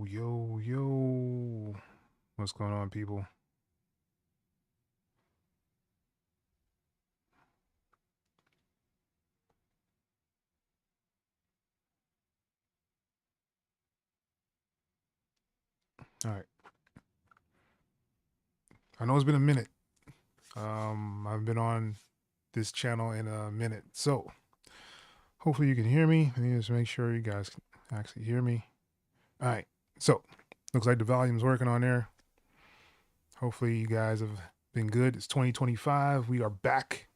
Yo. What's going on, people? All right. I know it's been a minute. I've been on this channel in a minute. So hopefully you can hear me. Let me just make sure you guys can actually hear me. All right. So looks like the volume's working on there. Hopefully you guys have been good. It's 2025. We are back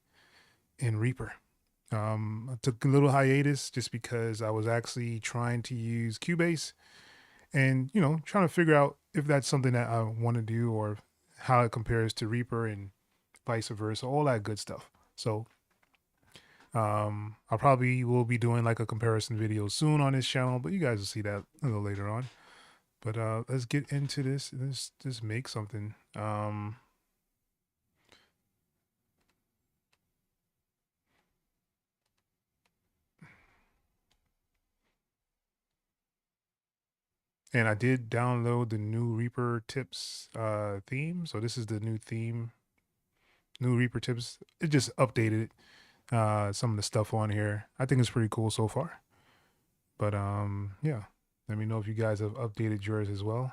in Reaper. I took a little hiatus just because I was actually trying to use Cubase and, trying to figure out if that's something that I want to do or how it compares to Reaper and vice versa, all that good stuff. So I probably will be doing like a comparison video soon on this channel, but you guys will see that a little later on. But let's get into this. Let's just make something. And I did download the new Reaper Tips theme. So this is the new theme, new Reaper Tips. It just updated some of the stuff on here. I think it's pretty cool so far. But yeah, let me know if you guys have updated yours as well.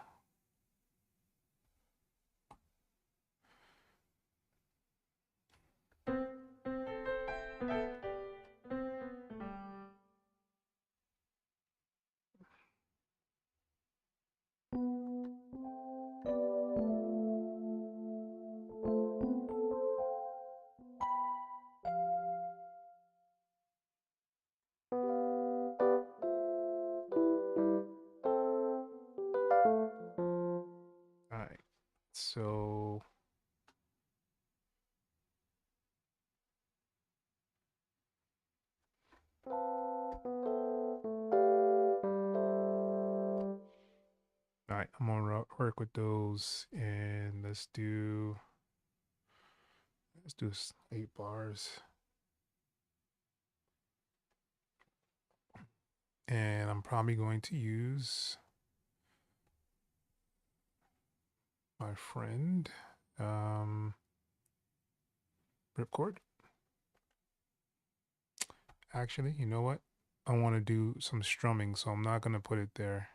All right, so all right, I'm gonna work with those, and let's do 8 bars, and I'm probably going to use my friend Ripcord. Actually, you know what? I want to do some strumming, so I'm not gonna put it there.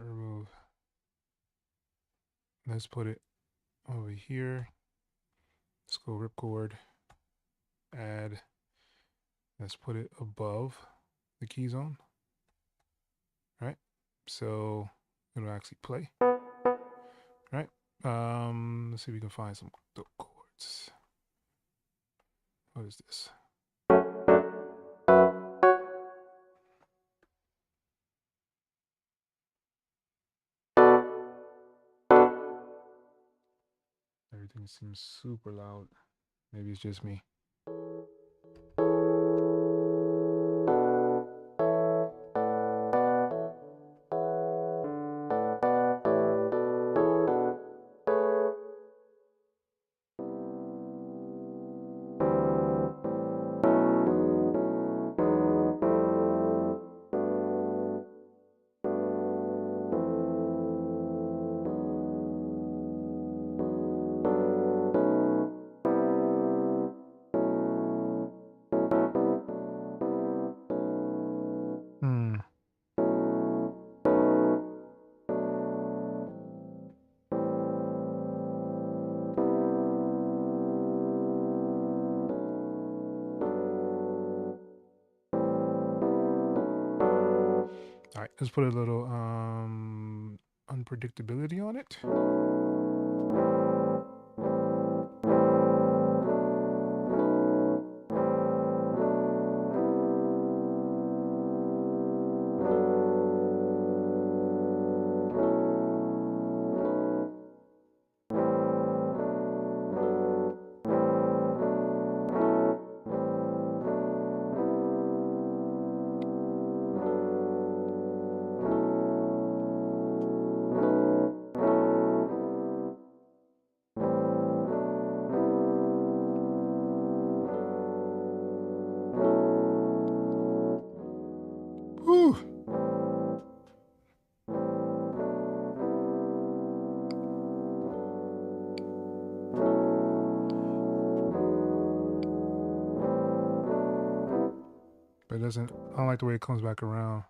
Remove. Let's put it over here. Let's go Ripcord. Add. Let's put it above the key zone. All right. So it'll actually play. All right. Let's see if we can find some chords. What is this? Everything seems super loud. Maybe it's just me. All right, let's put a little unpredictability on it. Whew. But it doesn't, I don't like the way it comes back around.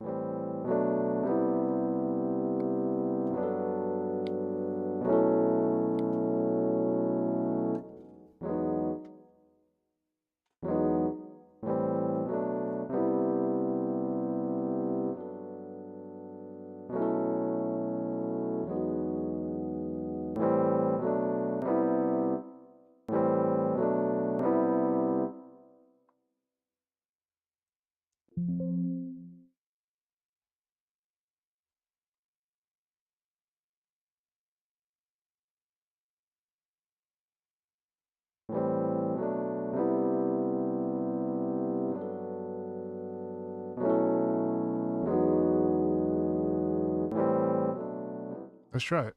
Let's try it.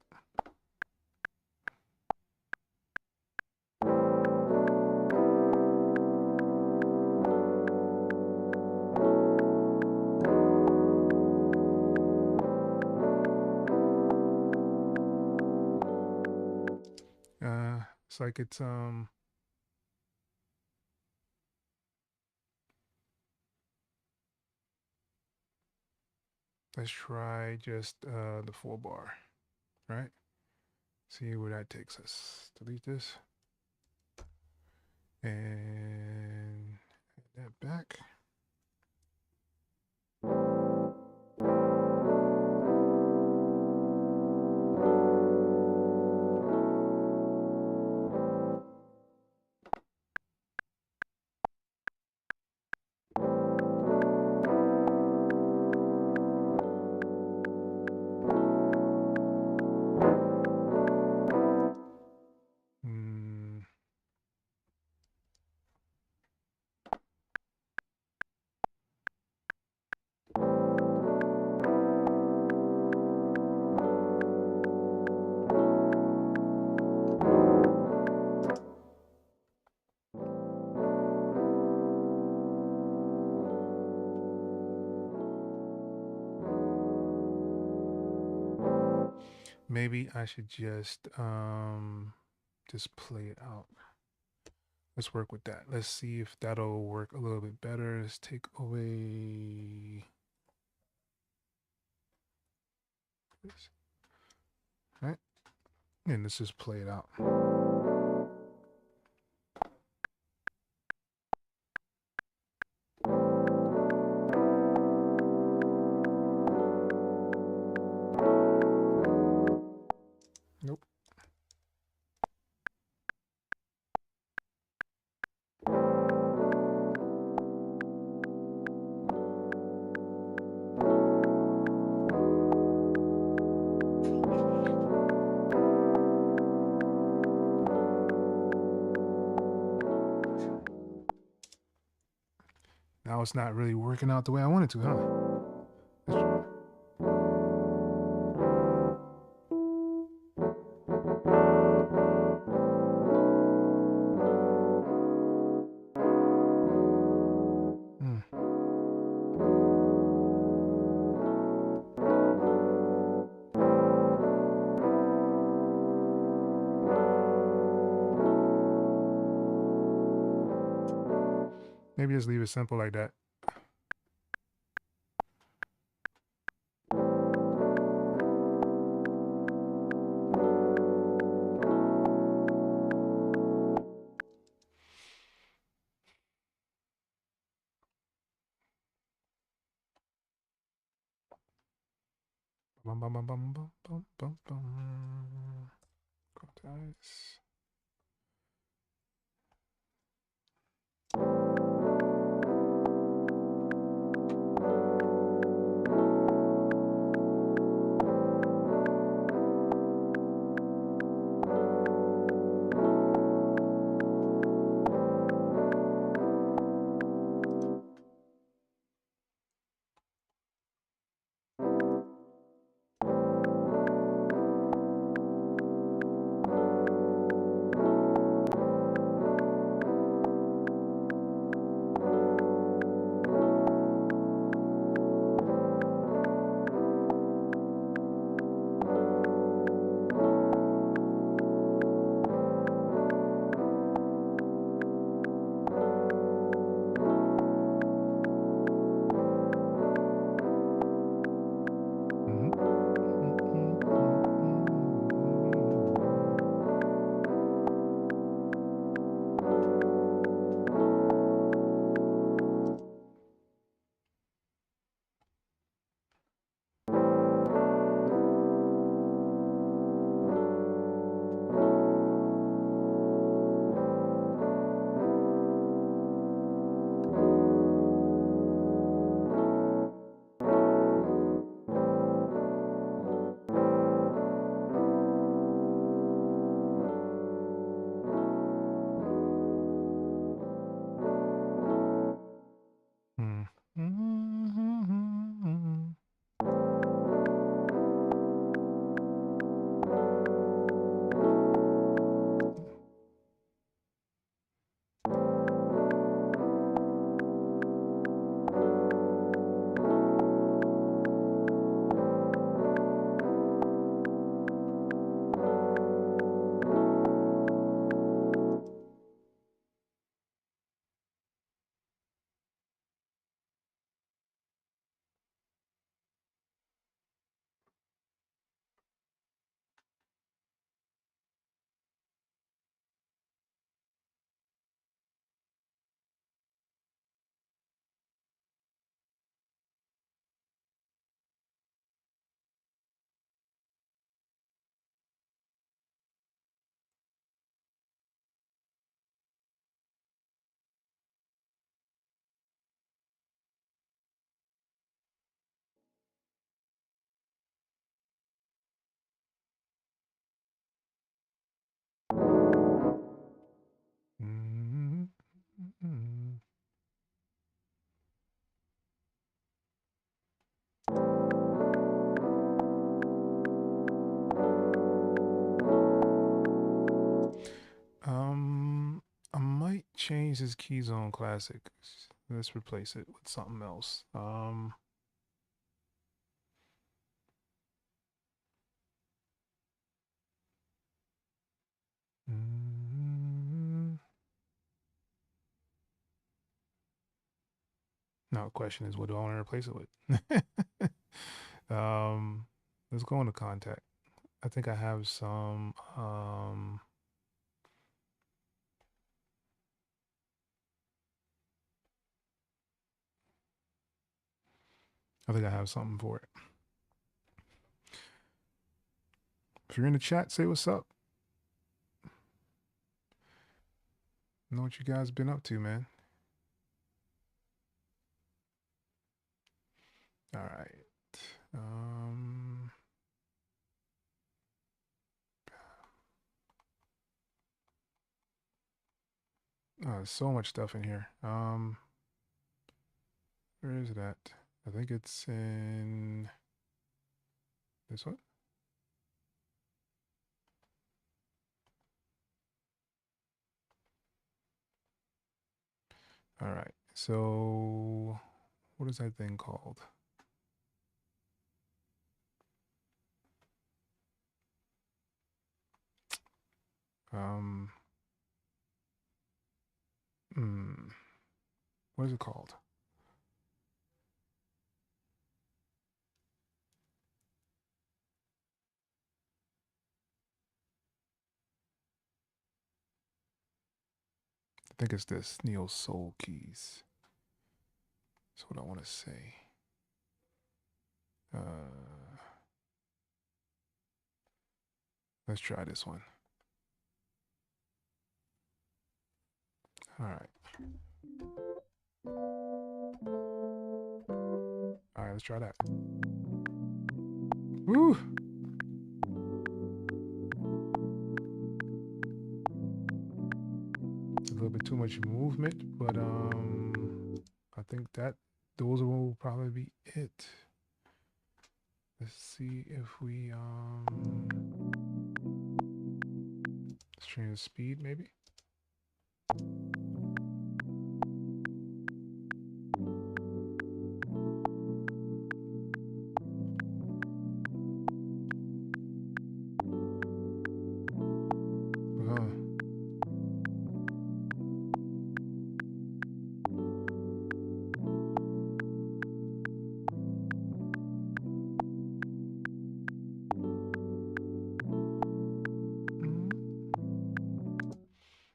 It's like it's let's try just the full bar, right? See where that takes us. Delete this and add that back. Maybe I should just play it out. Let's work with that. Let's see if that'll work a little bit better. Let's take away this. All right. And let's just play it out. Nope. Now it's not really working out the way I wanted to, huh? Maybe just leave it simple like that. Bum, bum, bum, bum, bum, bum, bum, bum. Quantize. change this key zone classic. Let's replace it with something else. Now the question is, what do I want to replace it with? Let's go into contact. I think I have some. I think I have something for it. If you're in the chat, say what's up. Know what you guys been up to, man. All right. There's so much stuff in here. Where is that? I think it's in this one. All right. So what is that thing called? What is it called? I think it's this Neo Soul Keys. That's what I want to say. Let's try this one. All right. All right, let's try that. Woo! It's a little bit too much movement, but I think that those will probably be it. Let's see if we let's change the speed maybe.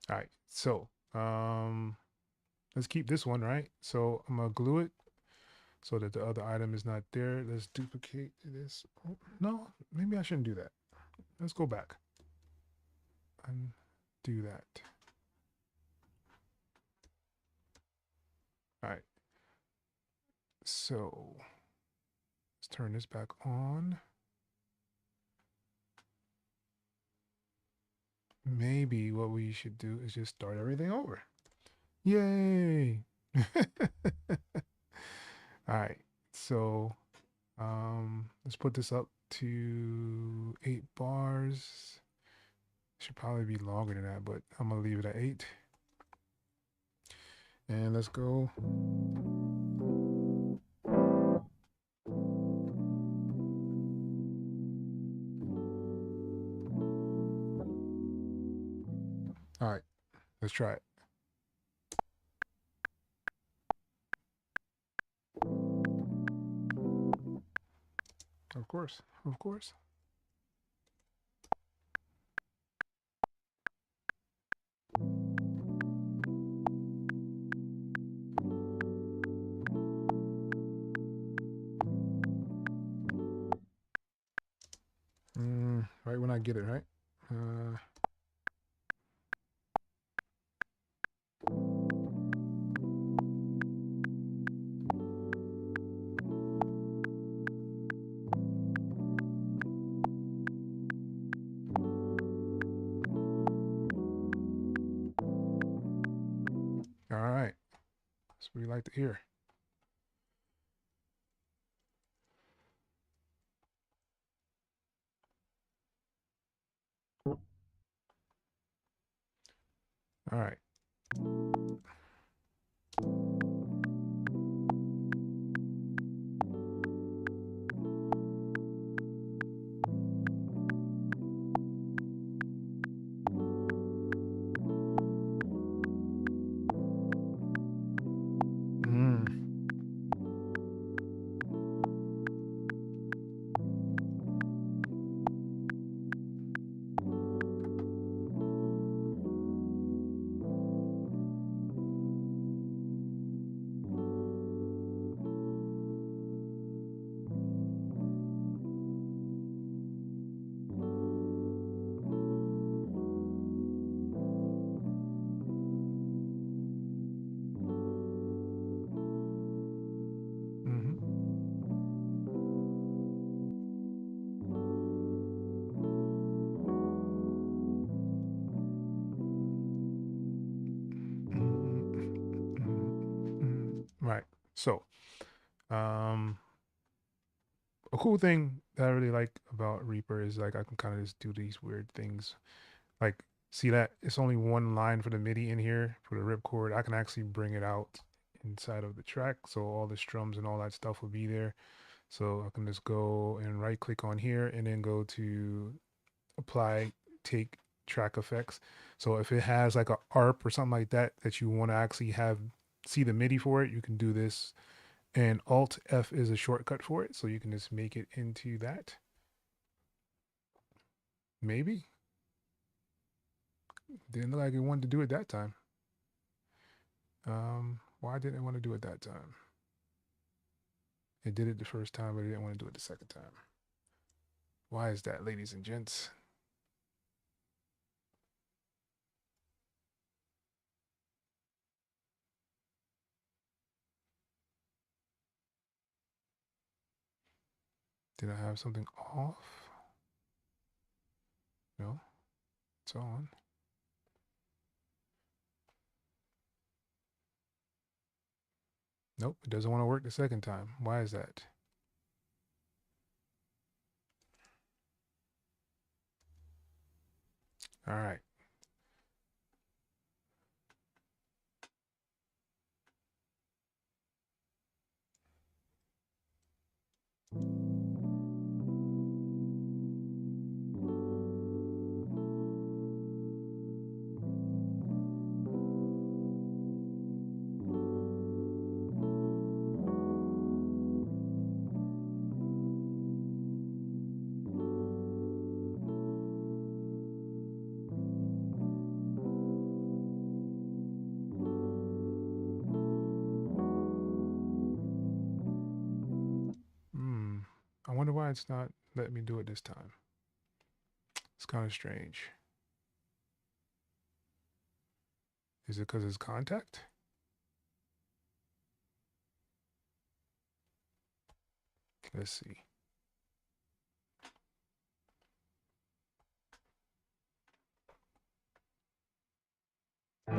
All right, so let's keep this one, right? So I'm gonna glue it so that the other item is not there. Let's duplicate this. Oh, no, maybe I shouldn't do that. Let's go back and do that. All right, so let's turn this back on. Maybe what we should do is just start everything over. Yay! All right, so let's put this up to 8 bars. Should probably be longer than that, but I'm gonna leave it at 8. And let's go. All right, let's try it. Of course, of course. Right when I get it, right? All right, that's what we like to hear. All right. Right. So, a cool thing that I really like about Reaper is like I can kind of just do these weird things. Like, see that it's only one line for the MIDI in here for the ripcord. I can actually bring it out inside of the track, so all the strums and all that stuff will be there. So I can just go and right click on here and then go to apply, take track effects. So if it has like a ARP or something like that that you want to actually have see the MIDI for it, you can do this. And Alt F is a shortcut for it, so you can just make it into that. Maybe. Didn't look like it wanted to do it that time. Why didn't it want to do it that time? It did it the first time, but it didn't want to do it the second time. Why is that, ladies and gents? Did I have something off? No, it's on. Nope, it doesn't want to work the second time. Why is that? All right. I wonder why it's not letting me do it this time. It's kind of strange. Is it because it's contact? Let's see. All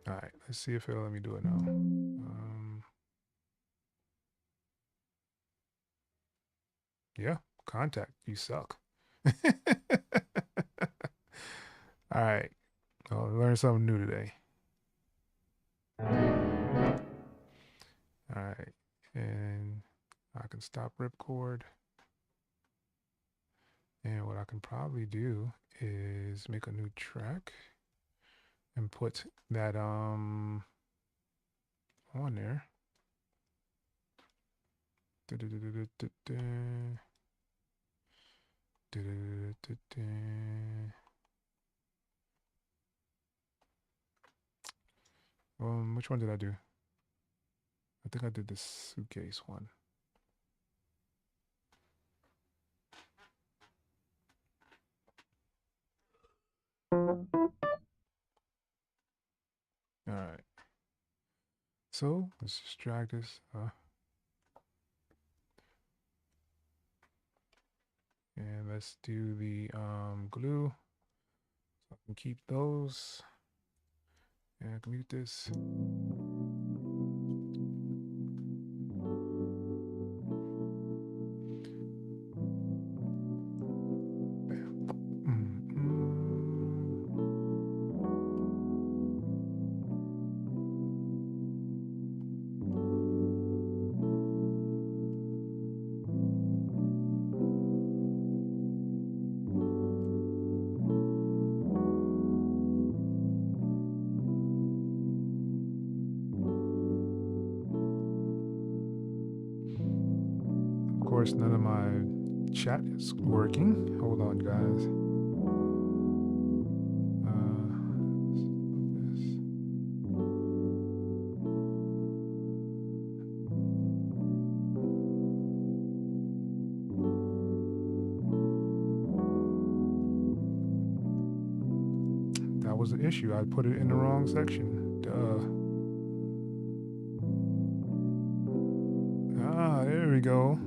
right, let's see if it'll let me do it now. Yeah, contact. You suck. All right. I'll learn something new today. All right. And I can stop ripcord. And what I can probably do is make a new track and put that on there. Which one did I do? I think I did the suitcase one. All right. So let's just drag this. And let's do the glue. So I can keep those. And I can mute this. course, none of my chat is working. Hold on, guys. That was the issue. I put it in the wrong section. Duh. Ah, there we go.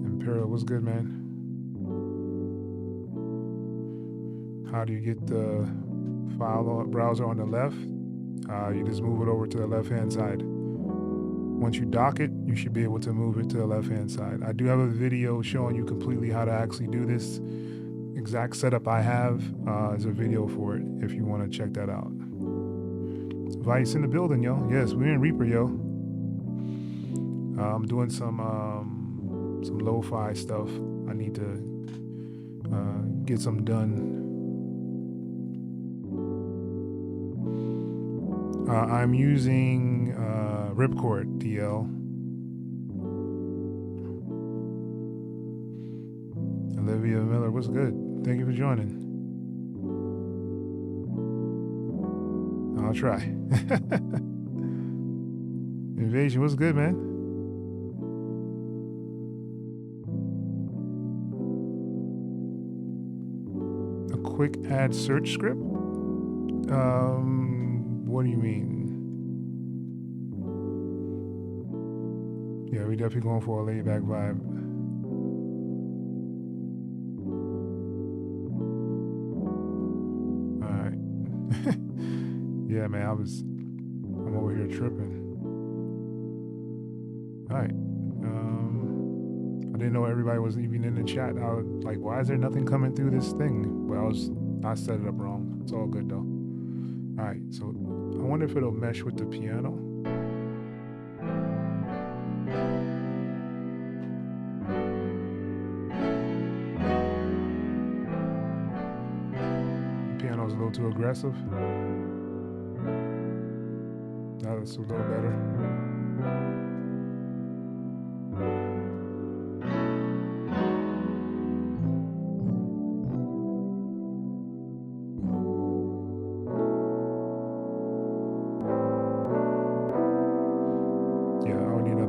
Imperial, what's good, man? How do you get the file browser on the left? You just move it over to the left-hand side. Once you dock it, you should be able to move it to the left-hand side. I do have a video showing you completely how to actually do this. Exact setup I have is a video for it if you want to check that out. Vice in the building, yo. Yes, we're in Reaper, yo. I'm doing some lo-fi stuff. I need to get some done. I'm using Ripcord DL. Olivia Miller, what's good? Thank you for joining. I'll try. Invasion, what's good, man? A quick ad search script? What do you mean? Yeah, we definitely going for a laid back vibe. All right. Yeah, man, I'm over here tripping. All right. I didn't know everybody was even in the chat. I was like, why is there nothing coming through this thing? Well, I set it up wrong. It's all good though. All right, so I wonder if it'll mesh with the piano. The piano's a little too aggressive. Now it's a little better.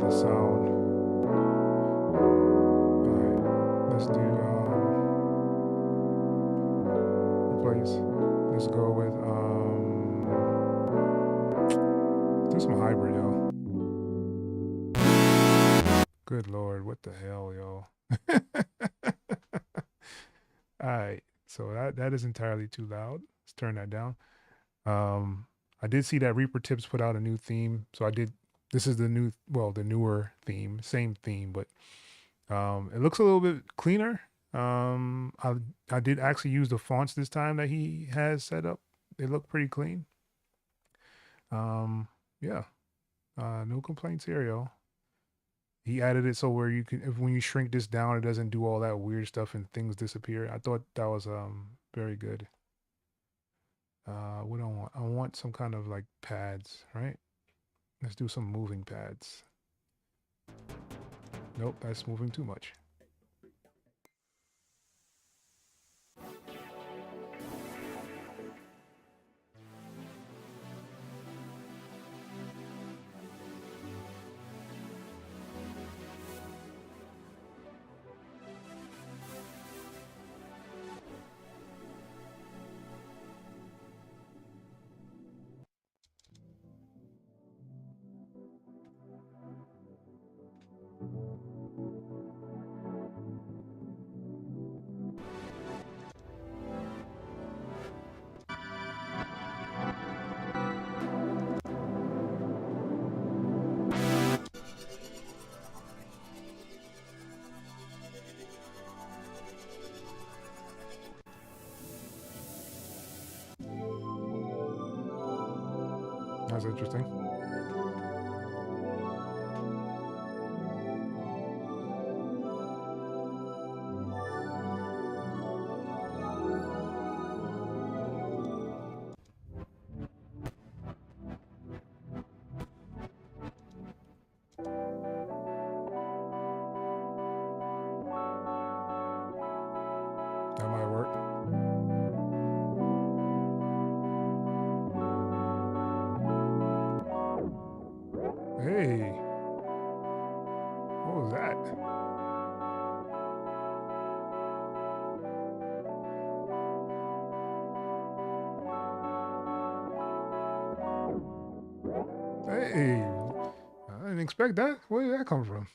Sound. All right, let's do replace. Let's go with do some hybrid, yo. Good Lord, what the hell, yo? All right, so that is entirely too loud. Let's turn that down. I did see that Reaper Tips put out a new theme, so I did. This is the newer theme, same theme, but it looks a little bit cleaner. I did actually use the fonts this time that he has set up. They look pretty clean. Yeah, no complaints here, yo. He added it so where you can, when you shrink this down, it doesn't do all that weird stuff and things disappear. I thought that was very good. What do I want? I want some kind of like pads, right? Let's do some moving pads. Nope, that's moving too much. That's interesting. Hey, what was that? Hey, I didn't expect that. Where did that come from?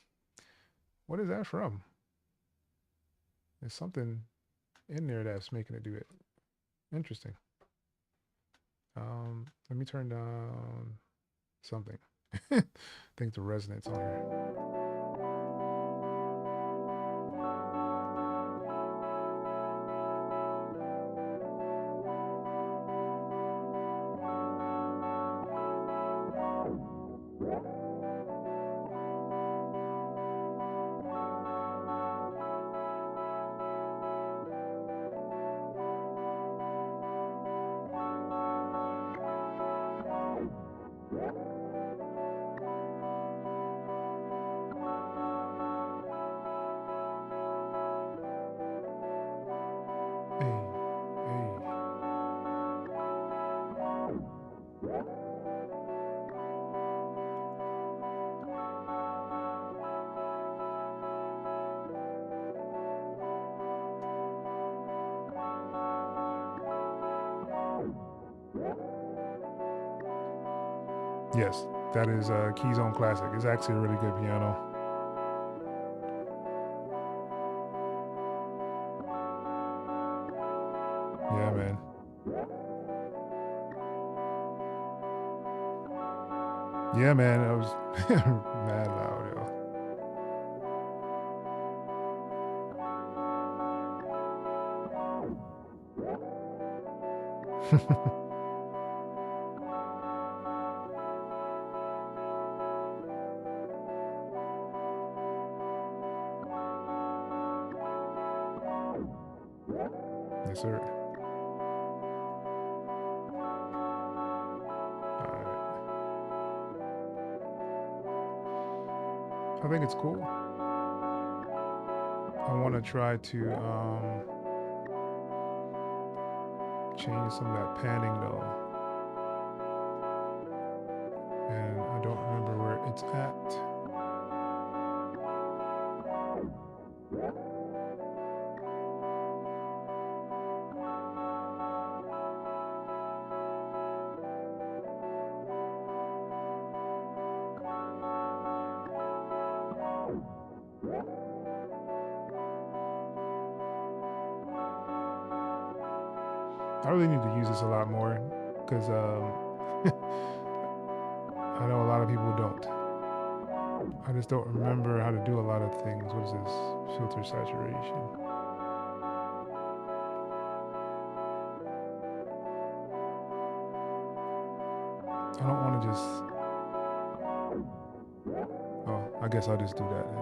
What is that from? There's something in there that's making it do it. Interesting. Let me turn down something. I think the resonance on here. Hey, hey. Yes, that is Keyzone Classic. It's actually a really good piano. Yeah, man. Yeah, man. I was mad loud, yo. Yes, sir. I think it's cool. I want to try to change some of that panning though, and I don't remember where it's at. I really need to use this a lot more because I know a lot of people don't. I just don't remember how to do a lot of things. What is this? Filter saturation. I don't want to just. Oh, I guess I'll just do that then.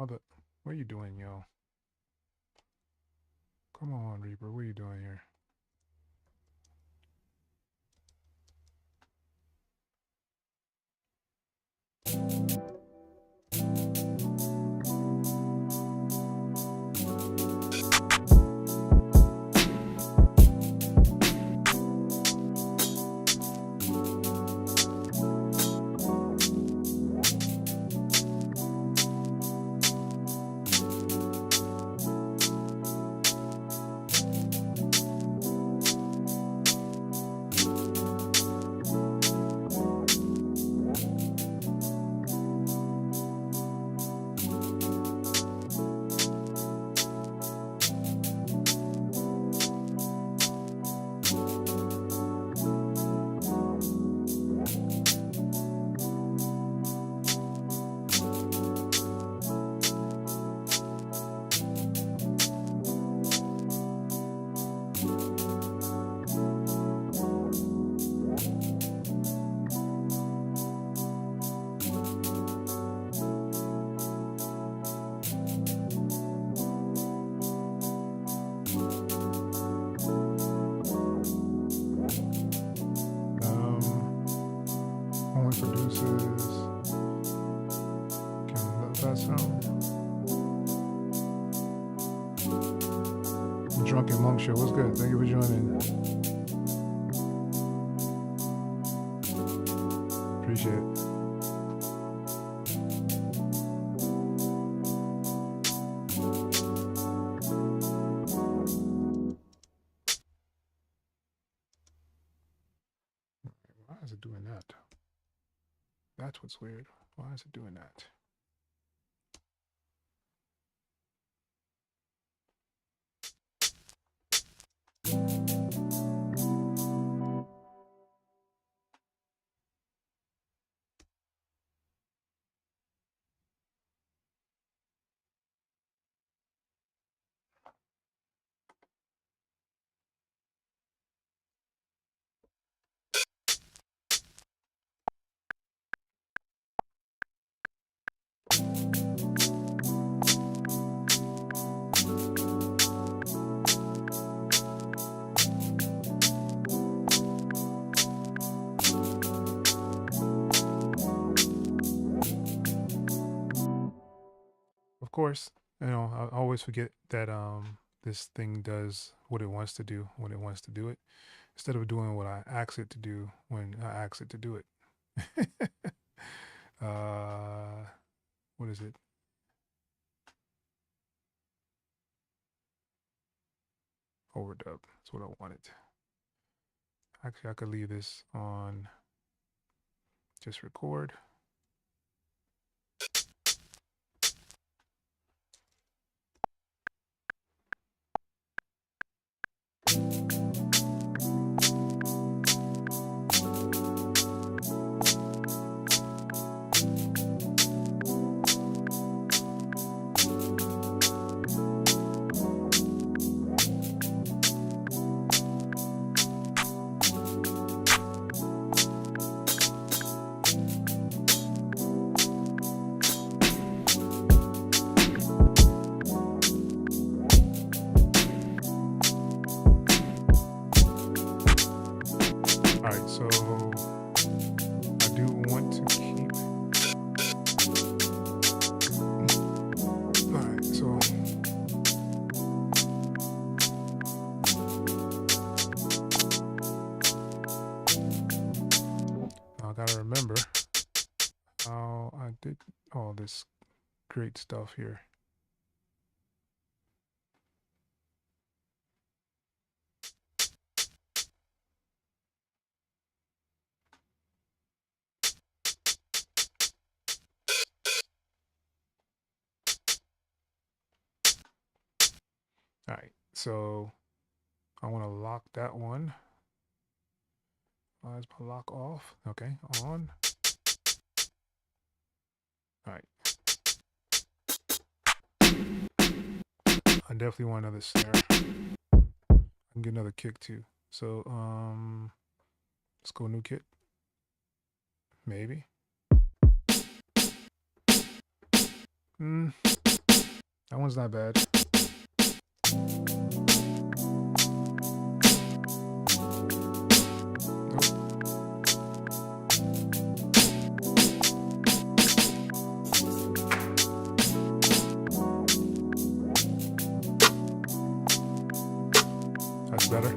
What are you doing, yo? Come on, Reaper. What are you doing here? Only produces. Can I let that sound? Drunken Monk Show. What's good? Thank you for joining. Appreciate it. Why is it doing that? That's what's weird. Why is it doing that? Of course, I always forget that this thing does what it wants to do when it wants to do it, instead of doing what I ask it to do when I ask it to do it. What is it? Overdub. That's what I wanted. Actually, I could leave this on just record. Alright, so I do want to keep. Alright, so I gotta remember how I did all this great stuff here. All right, so I want to lock that one. Why is my lock off? Okay, on. All right. I definitely want another snare. I can get another kick too. So let's go new kit. Maybe. one's not bad. That's better.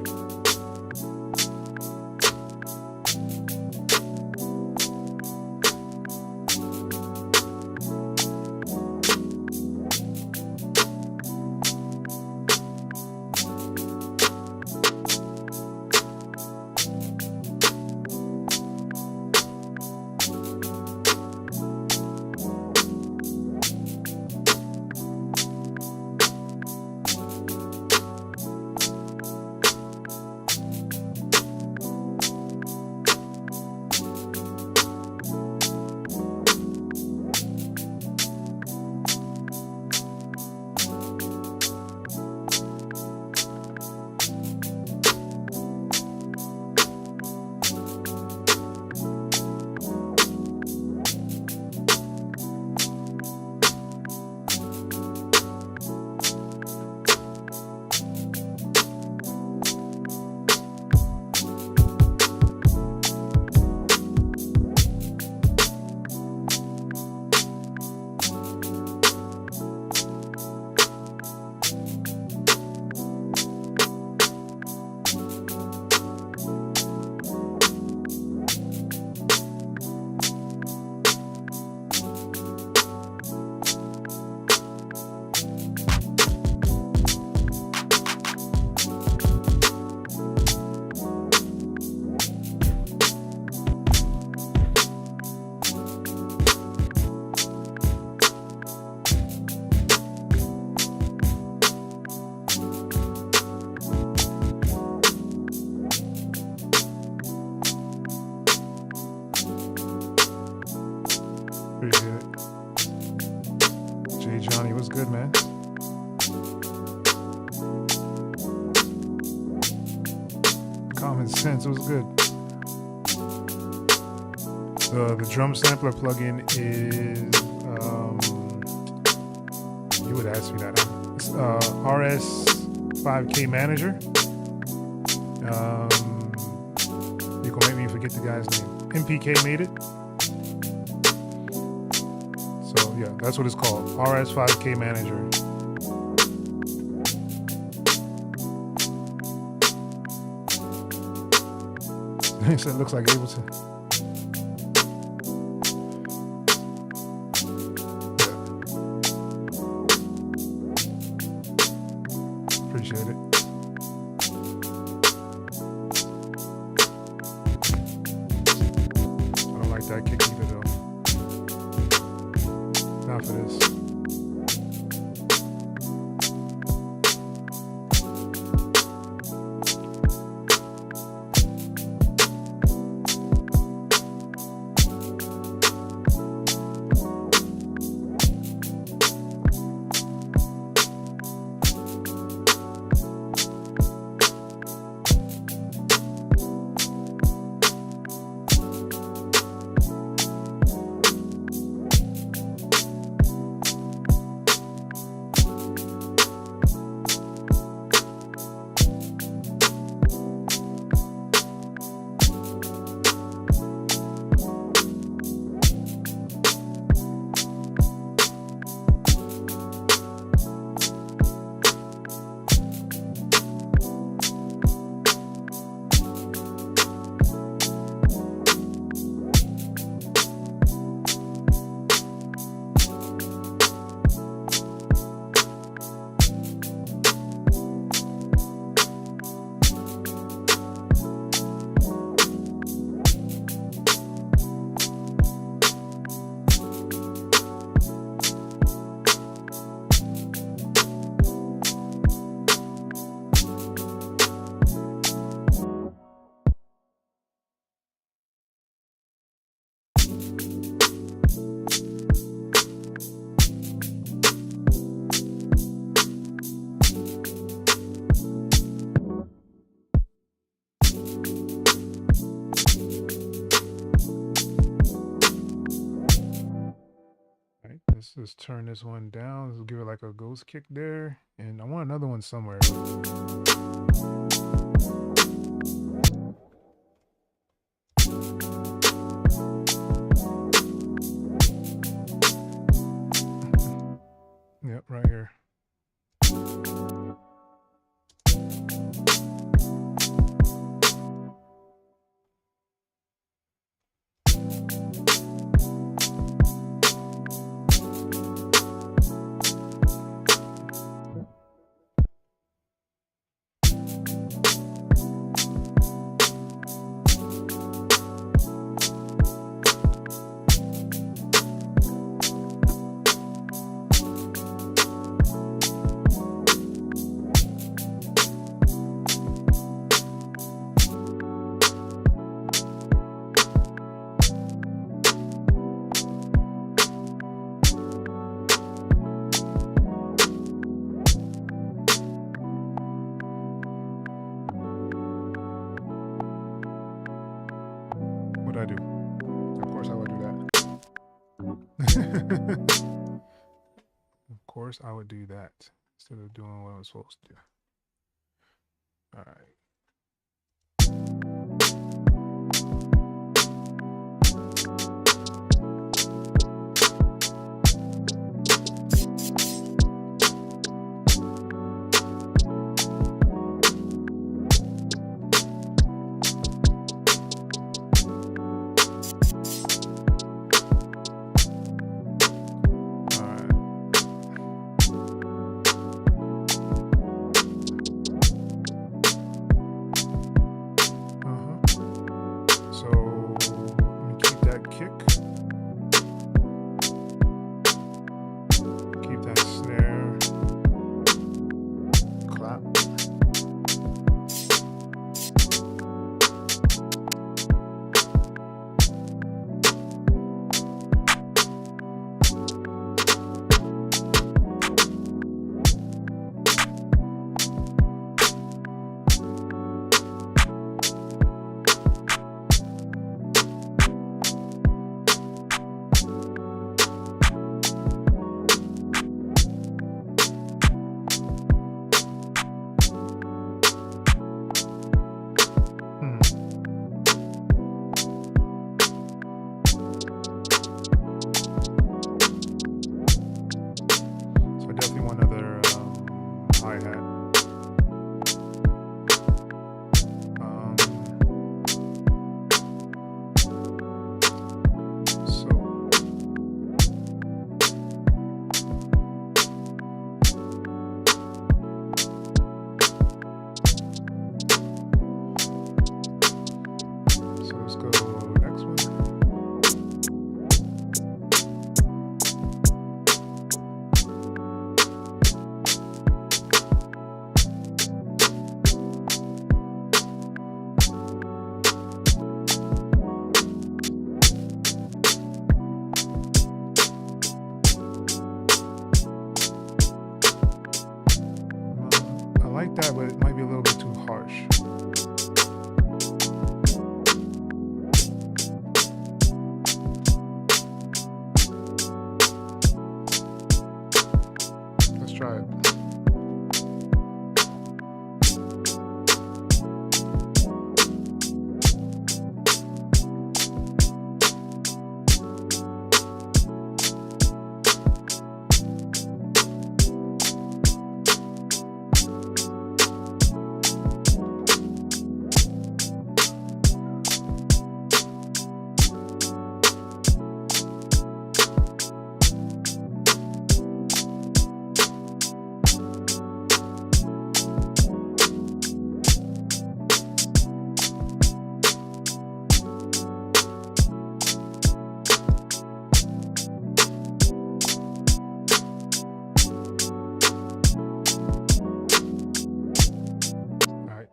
Appreciate it. Jay Johnny, what's good, man? Common sense, what's good? The drum sampler plugin is you would ask me that. It's RS5K Manager. You can make me forget the guy's name. MPK made it. So yeah, that's what it's called. RS5K Manager. He said it looks like Ableton. Yeah. Appreciate it. I don't like that kick either though. Not for this. Let's turn this one down. Let's give it like a ghost kick there. And I want another one somewhere. Yep, right here. What I do? Of course I would do that. Of course I would do that instead of doing what I'm supposed to do. All right. That, but it might be a little bit too harsh. Let's try it.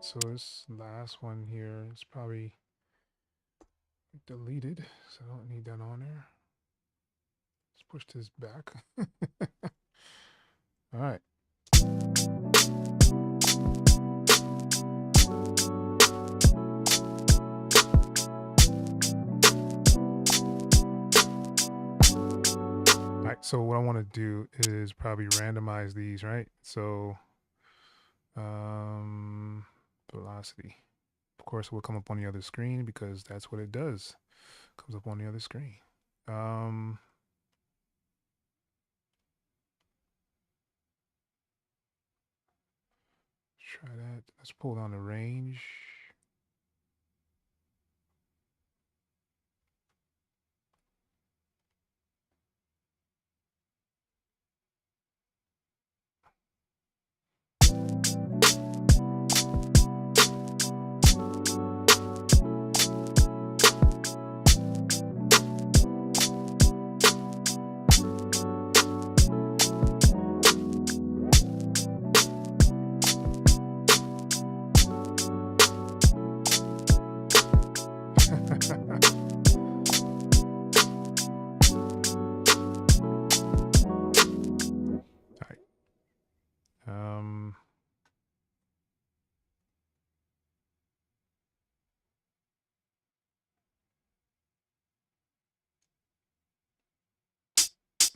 So this last one here is probably deleted, so I don't need that on there. Let's push this back. All right. All right, So what I want to do is probably randomize these, right? So velocity. Of course, it will come up on the other screen because that's what it does. Comes up on the other screen. Try that. Let's pull down the range.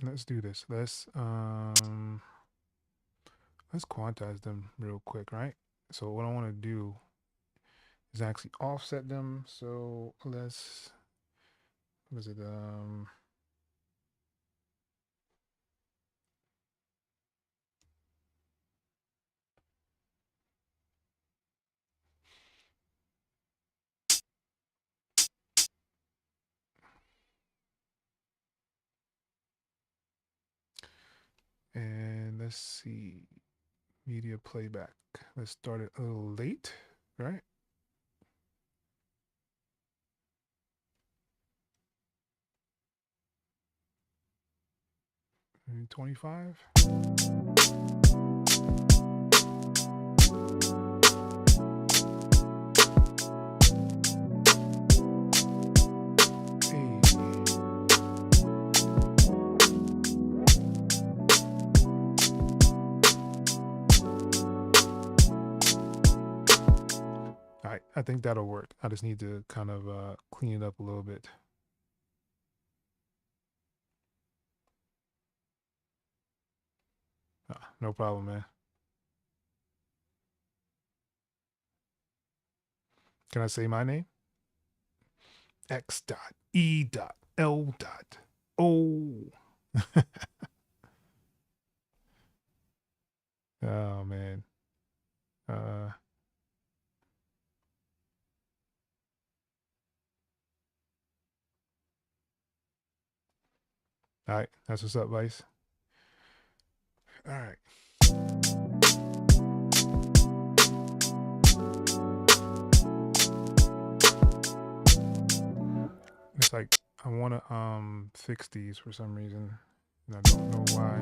Let's do this. Let's quantize them real quick, right? So what I want to do is actually offset them. So let's, what is it? And let's see, media playback. Let's start it a little late, right? 25. All right, I think that'll work. I just need to kind of clean it up a little bit. No problem, man. Can I say my name? X.E.L. Oh. Oh man. All right, that's what's up, Vice. All right. It's like I want to fix these for some reason, and I don't know why.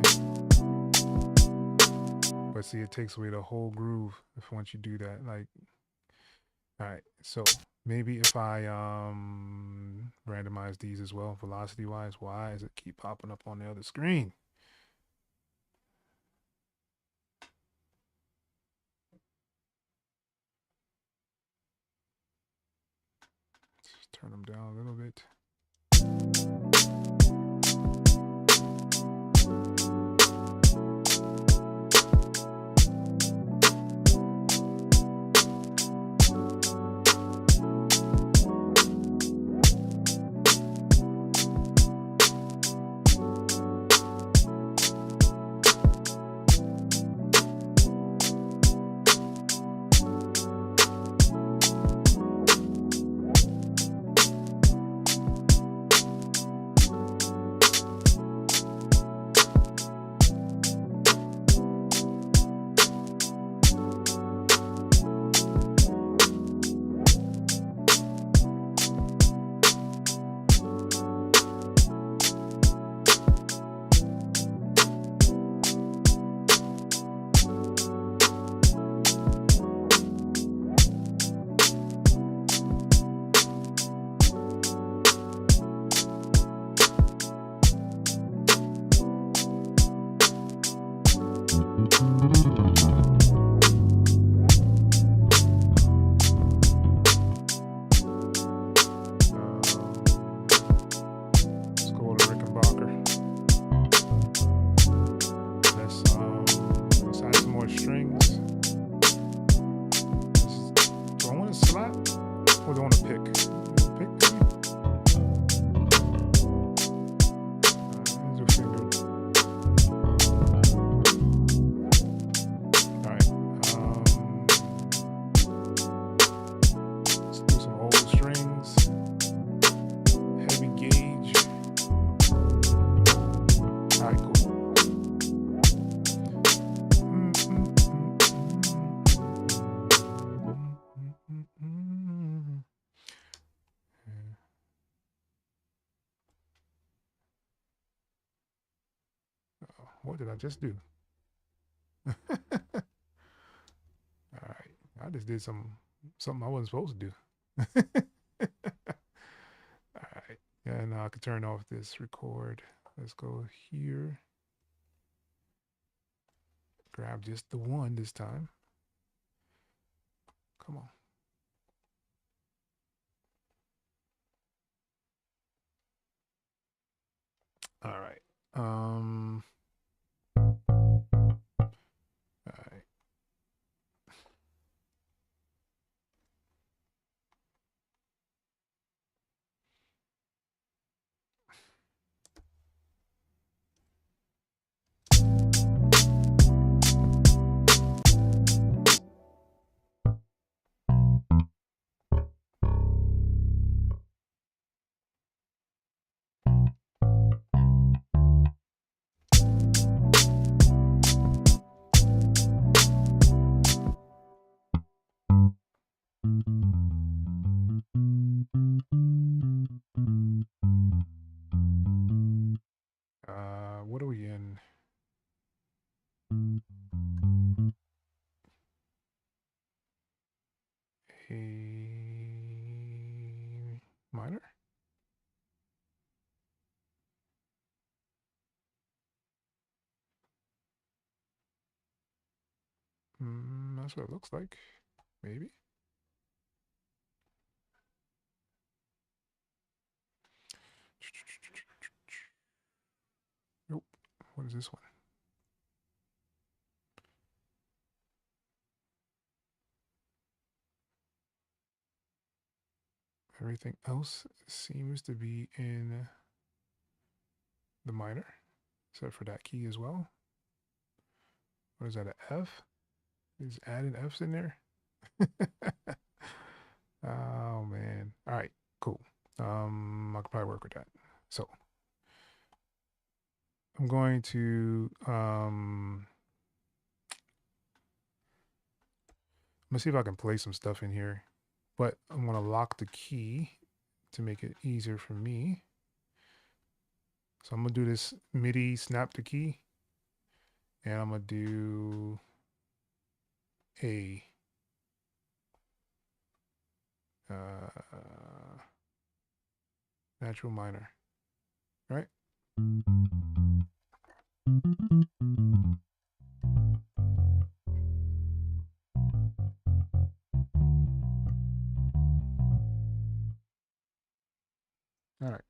But see, it takes away the whole groove if once you do that. Like, all right, so maybe if I randomize these as well, velocity wise, why does it keep popping up on the other screen? Let's turn them down a little bit. what did I just do? All right, I just did something I wasn't supposed to do. All right, yeah, now I can turn off this record. Let's go here. Grab just the one this time. Come on. All right. All right. What are we in? A minor? That's what it looks like. Maybe. Nope. What is this one? Everything else seems to be in the minor, except for that key as well. What is that, an F? Is adding F's in there? Oh man. All right, cool. I could probably work with that. So I'm going to I'm gonna see if I can play some stuff in here, but I'm gonna lock the key to make it easier for me. So I'm gonna do this MIDI snap the key, and I'm gonna do A. Natural minor, right? All right.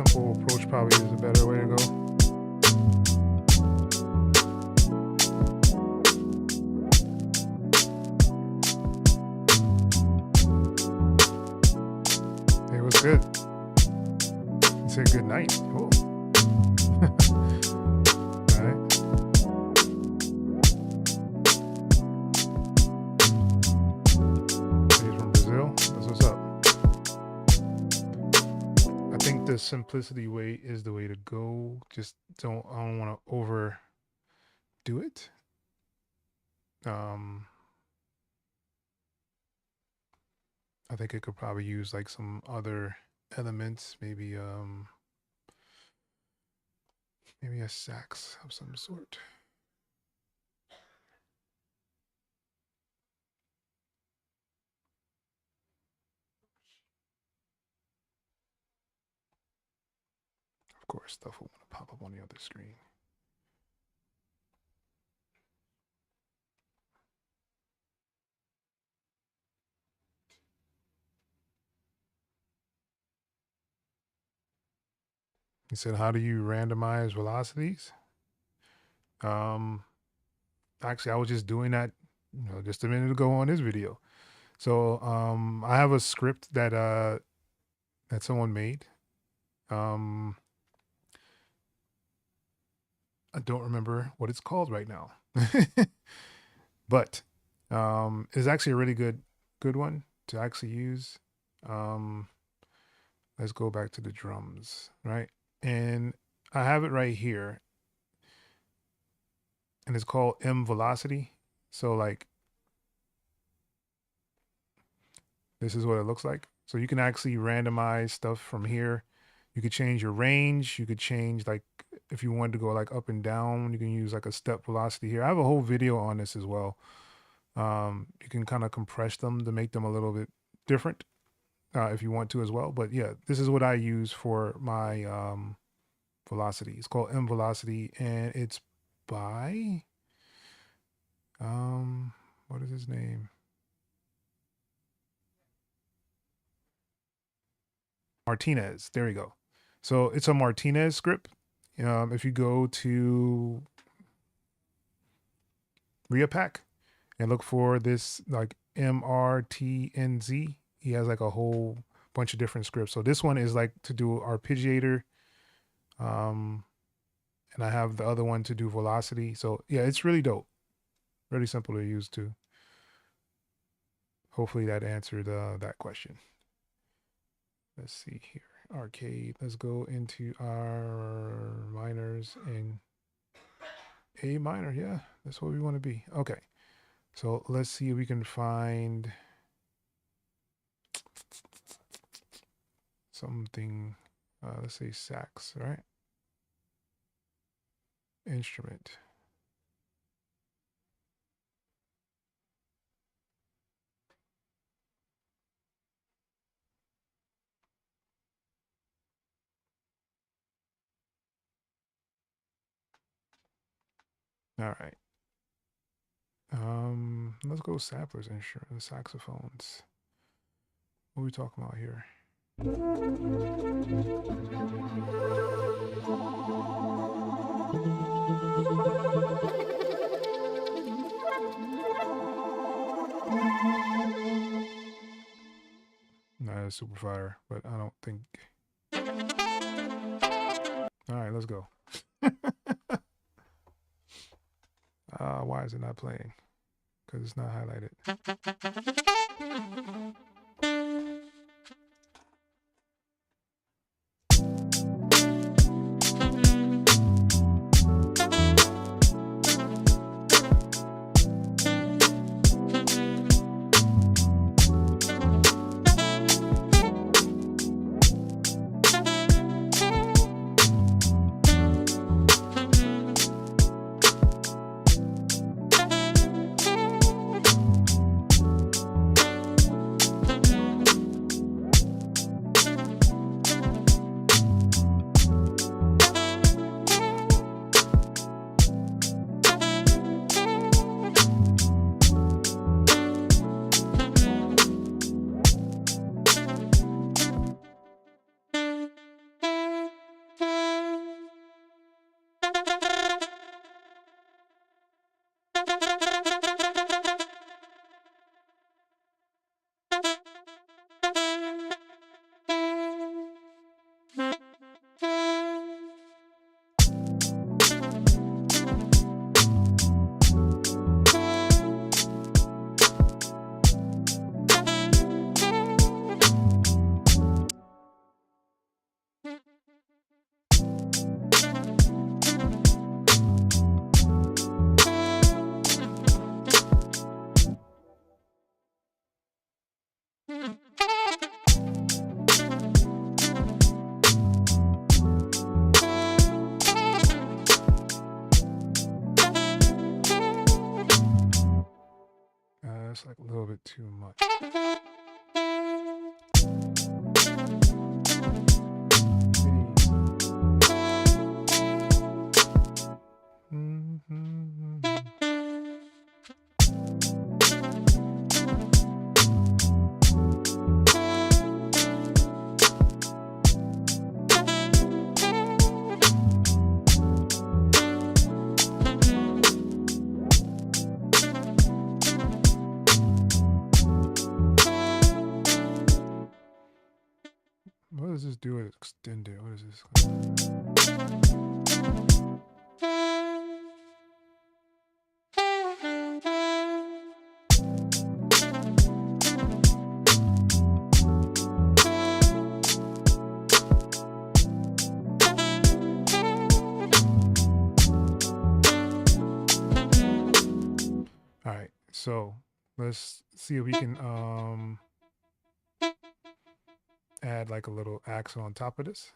simple approach probably is a better way to go. It was good. You said good night. Cool. All right. He's from Brazil. That's what's up. I think the simplicity way is the way to go. Just I don't want to overdo it. I think it could probably use like some other elements, maybe maybe a sax of some sort. Of course, stuff will want to pop up on the other screen. He said, how do you randomize velocities? Actually, I was just doing that, just a minute ago on this video. So I have a script that that someone made. I don't remember what it's called right now, but it's actually a really good one to actually use. Let's go back to the drums, right? And I have it right here, and it's called M velocity. So like, this is what it looks like. So you can actually randomize stuff from here. You could change your range. You could change, like, if you wanted to go like up and down, you can use like a step velocity here. I have a whole video on this as well. You can kind of compress them to make them a little bit different if you want to as well. But yeah, this is what I use for my velocity. It's called M velocity, and it's by what is his name? Martinez. There you go. So it's a Martinez script. If you go to Reapack and look for this like MRTNZ, he has like a whole bunch of different scripts. So this one is like to do arpeggiator. And I have the other one to do velocity. So yeah, it's really dope. Really simple to use too. Hopefully that answered that question. Let's see here. Arcade. Let's go into our minors and A minor. Yeah, that's what we want to be. Okay. So let's see if we can find something. Let's say sax, right? Instrument. All right. Let's go samplers instrument, saxophones. What are we talking about here? Not a super fire, but I don't think. All right, let's go. Why is it not playing? Because it's not highlighted. That's like a little bit too much. What does this do with extended? What is this? All right, so let's see if we can add like a little axle on top of this.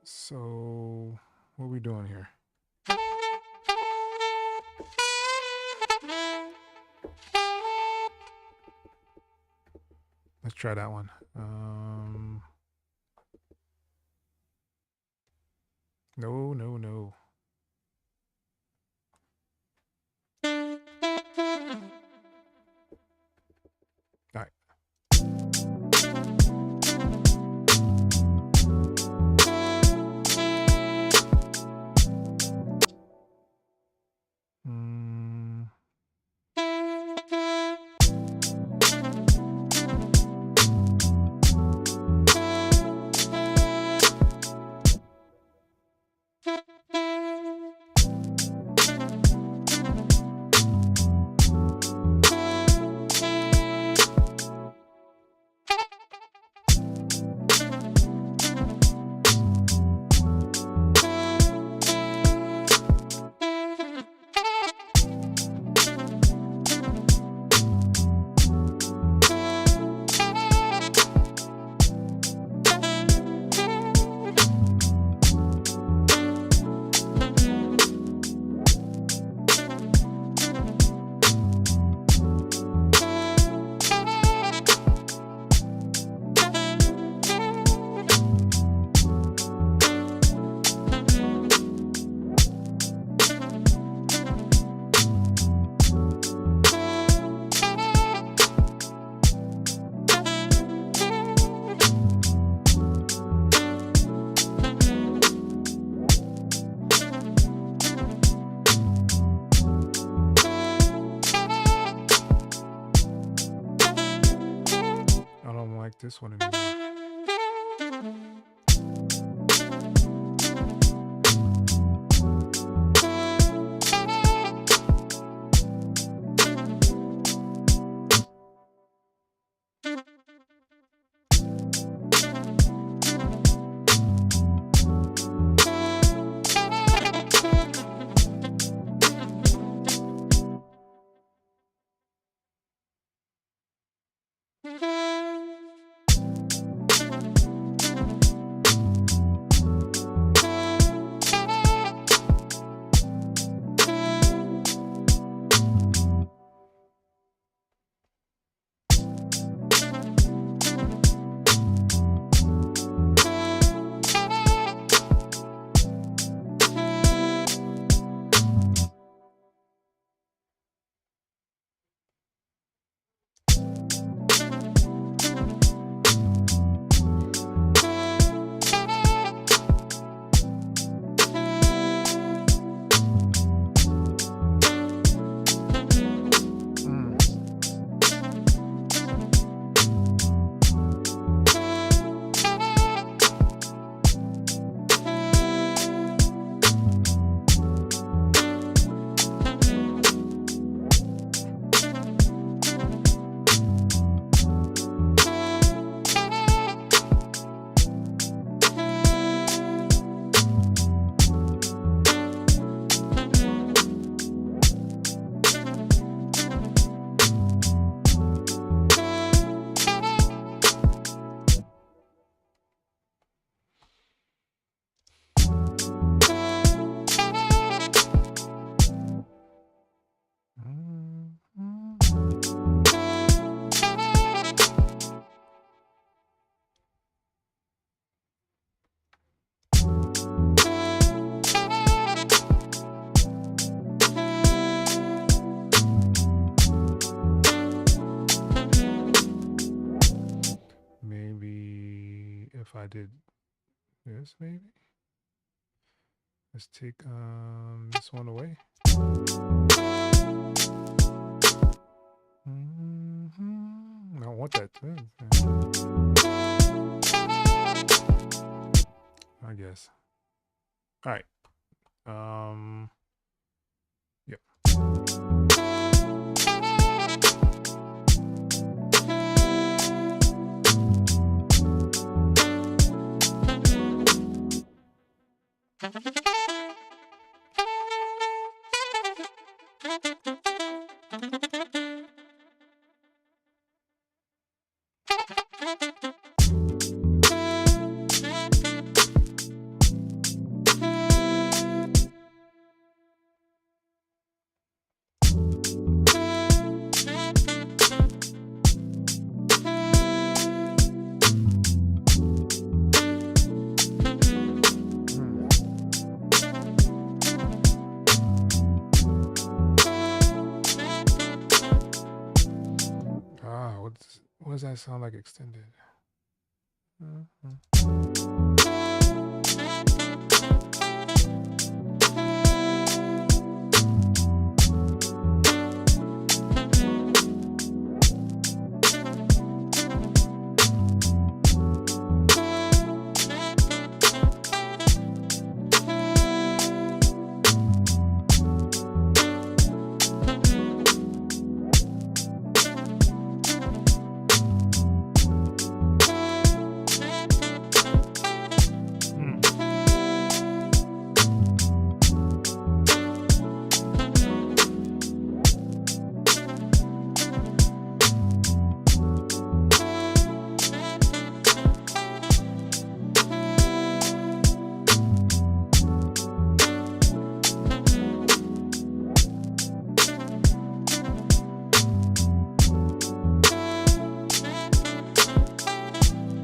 So what are we doing here? Let's try that one. No. All right. This one anymore. if I did this, maybe. Let's take this one away. I don't want that too. I guess. All right. Yep. What does that sound like extended?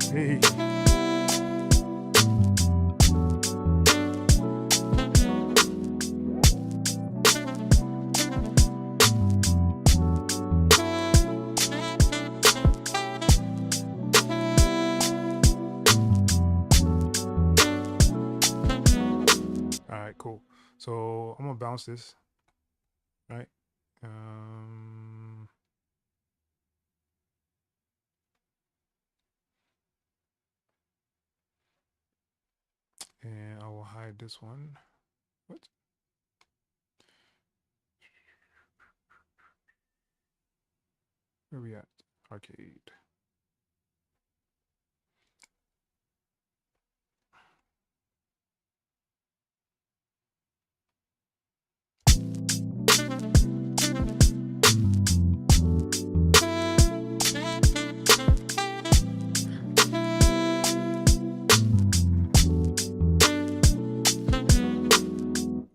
Hey. All right, cool. So I'm gonna bounce this, right? And I will hide this one. What? Where we at? Arcade.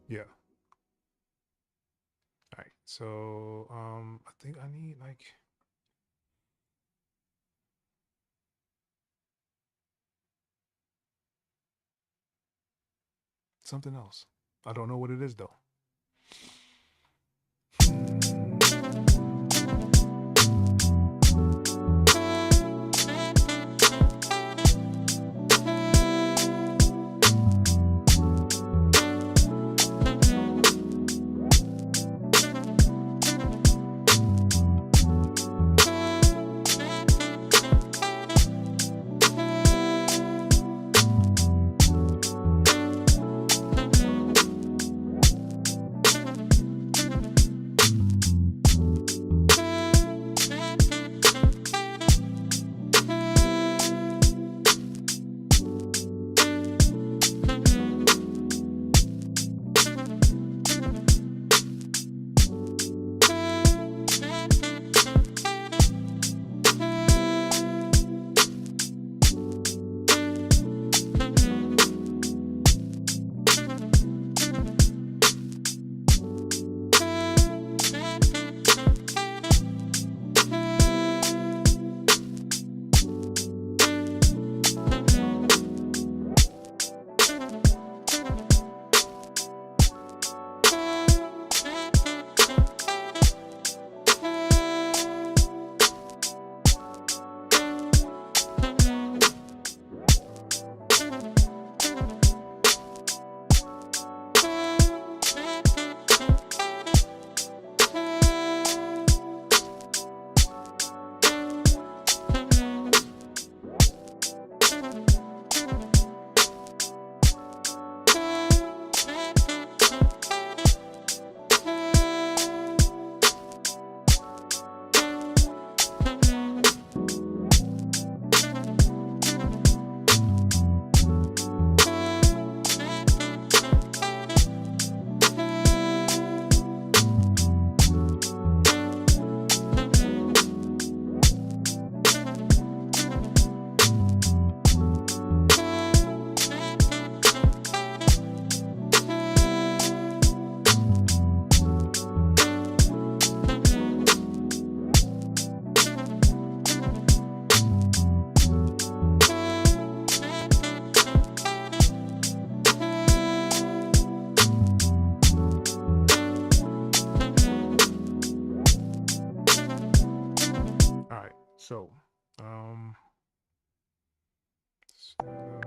Yeah. All right. So I think I need like something else. I don't know what it is though.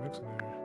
mix in there.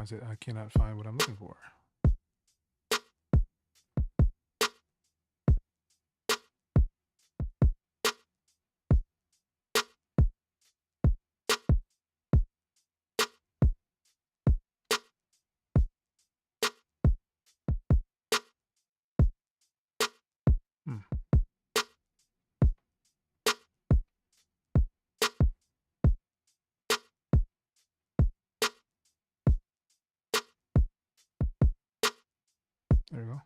is it? I cannot find what I'm looking for. There we go.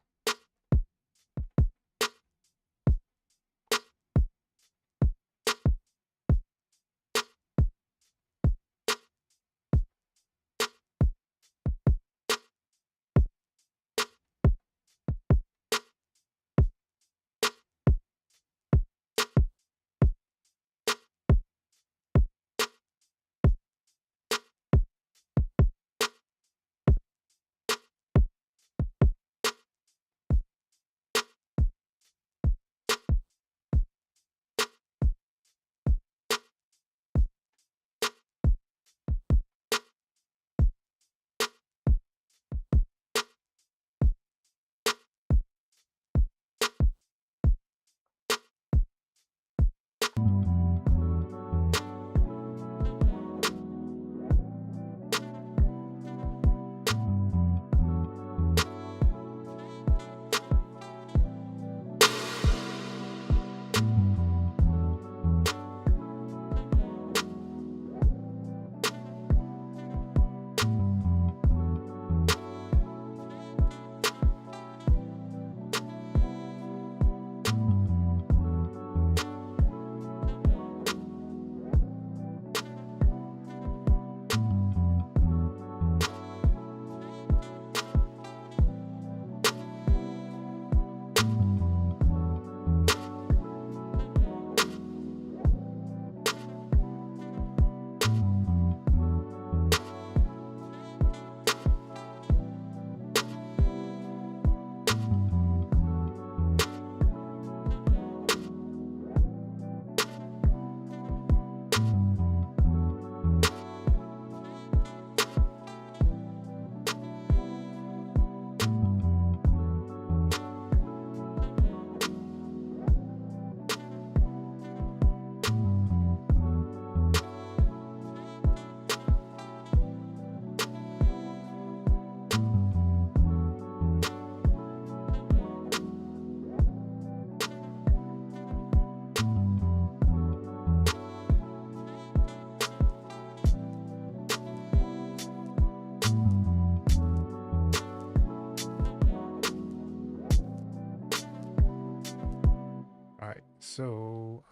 All right, so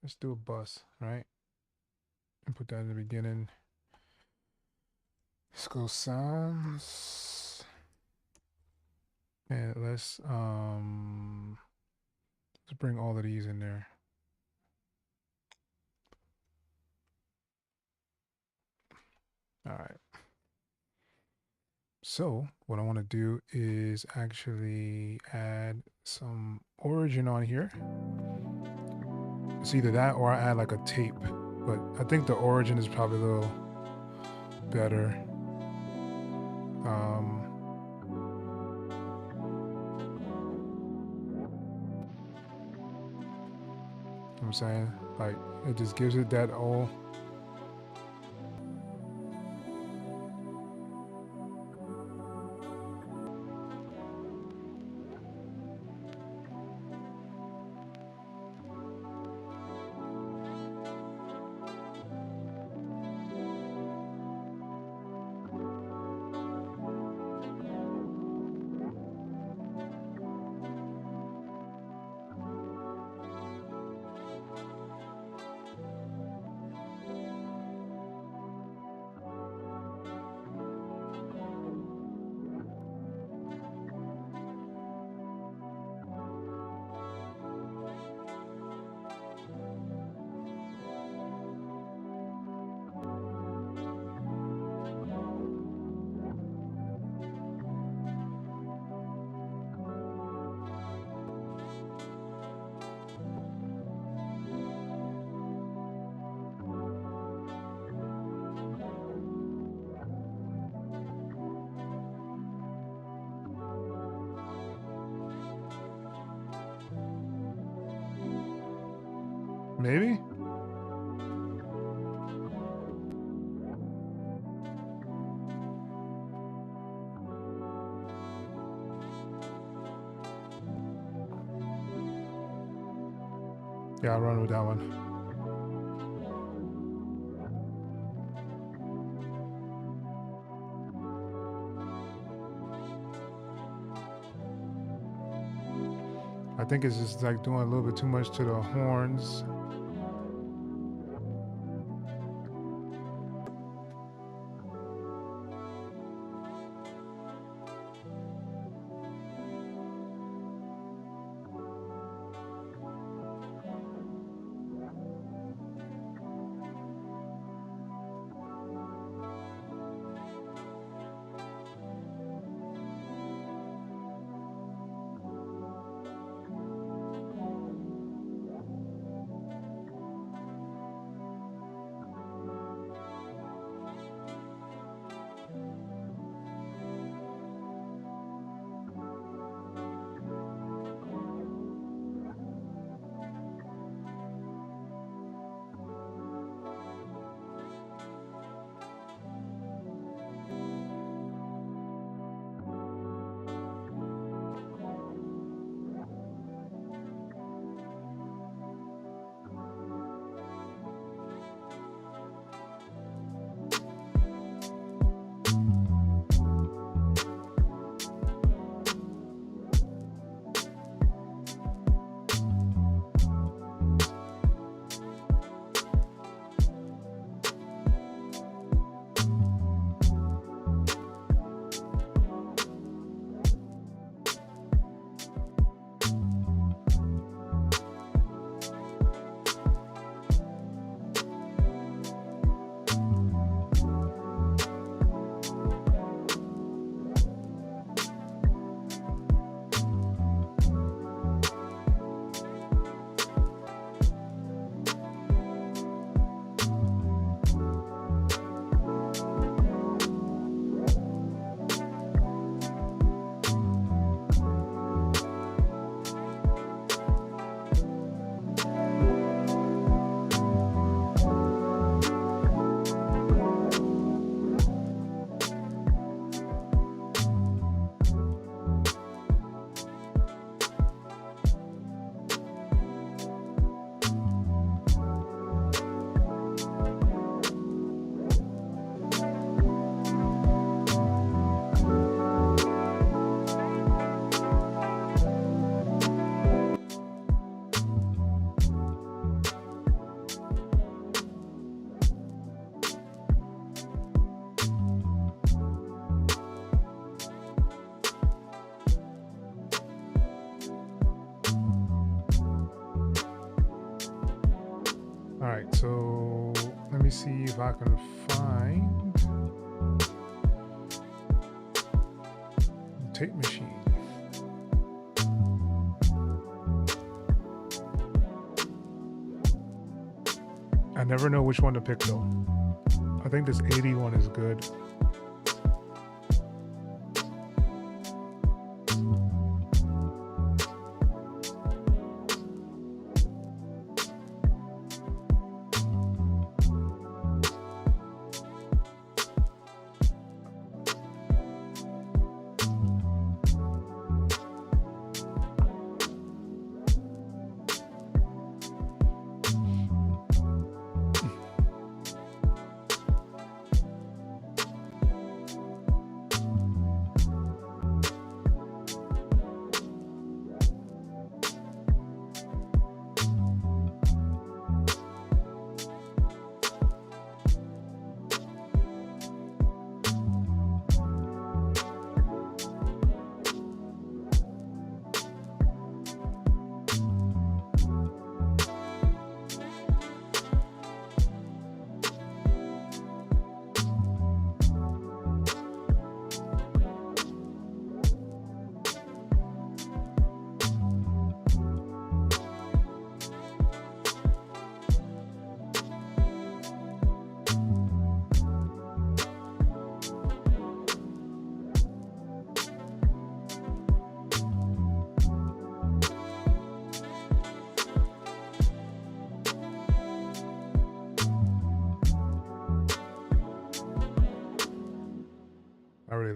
let's do a bus, right? And put that in the beginning. Let's go sounds. And let's bring all of these in there. All right. So what I want to do is actually add some origin on here. It's either that or I add like a tape, but I think the origin is probably a little better. You know what I'm saying? Like it just gives it that all. Maybe? Yeah, I'll run with that one. I think it's just like doing a little bit too much to the horns. All right, so let me see if I can find the tape machine. I never know which one to pick though. I think this 80 one is good.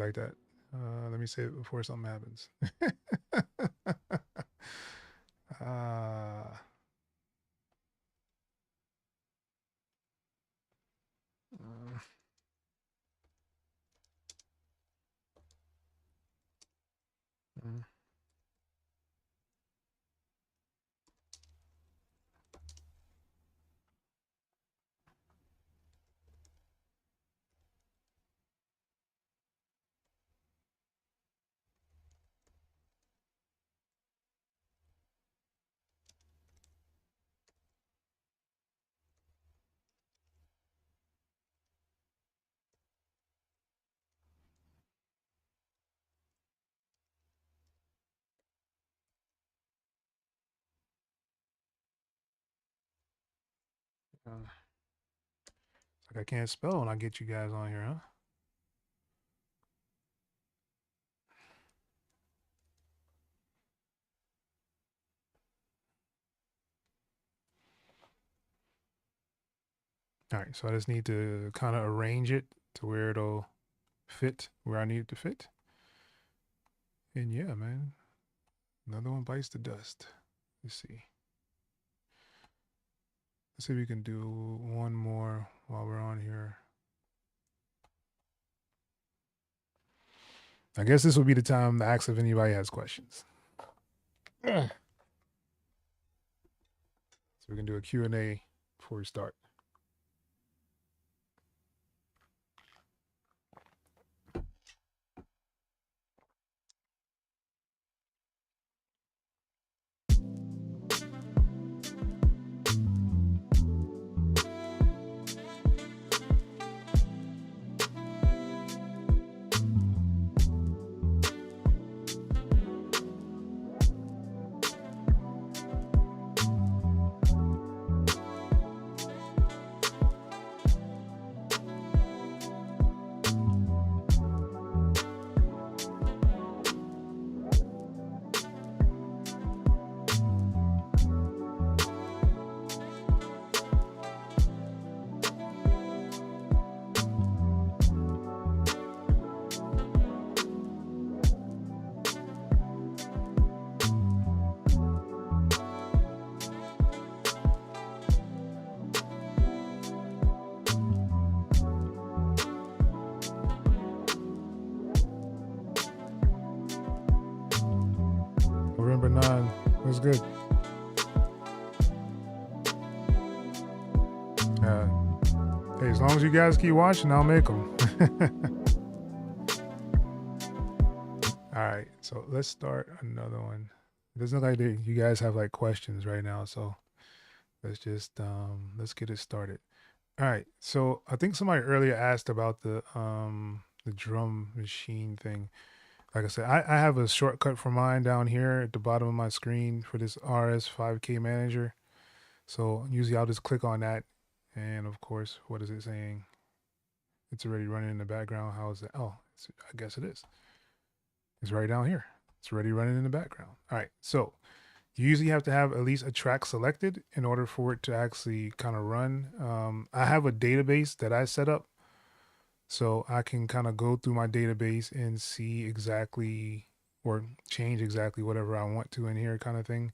like that. Let me say it before something happens. uh, mm, like I can't spell when I get you guys on here, huh? All right, so I just need to kind of arrange it to where it'll fit where I need it to fit. And yeah, man, another one bites the dust. Let's see. Let's see if we can do one more while we're on here. I guess this will be the time to ask if anybody has questions. So we can do a Q&A before we start. November 9 was good. Hey, as long as you guys keep watching, I'll make them. All right, so let's start another one. It doesn't look like you guys have like questions right now, so let's just let's get it started. All right, so I think somebody earlier asked about the drum machine thing. Like I said, I have a shortcut for mine down here at the bottom of my screen for this RS5K manager. So usually I'll just click on that, and of course, what is it saying? It's already running in the background. How is it? Oh, I guess it is. It's right down here. It's already running in the background. All right, so you usually have to have at least a track selected in order for it to actually kind of run. I have a database that I set up, so I can kind of go through my database and see exactly or change exactly whatever I want to in here, kind of thing.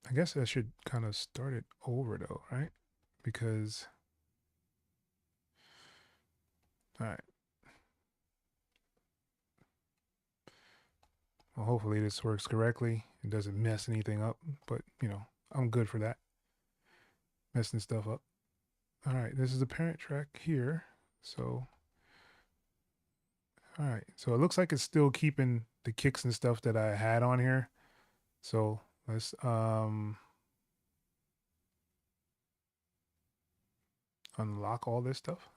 I guess I should kind of start it over though, right? Because, all right. Well, hopefully this works correctly. It doesn't mess anything up, but you know, I'm good for that. Messing stuff up. All right, this is the parent track here. So, all right. So it looks like it's still keeping the kicks and stuff that I had on here. So let's unlock all this stuff.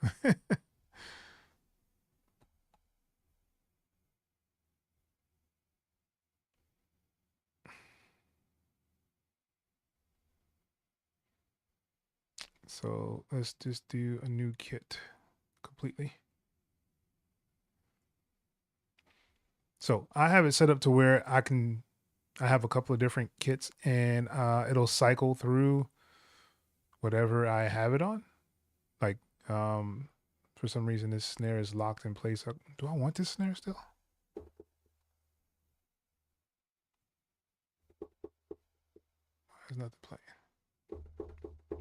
So let's just do a new kit completely. So I have it set up to where I can I have a couple of different kits, and it'll cycle through whatever I have it on. Like, for some reason, this snare is locked in place. Do I want this snare still? Why is nothing playing? It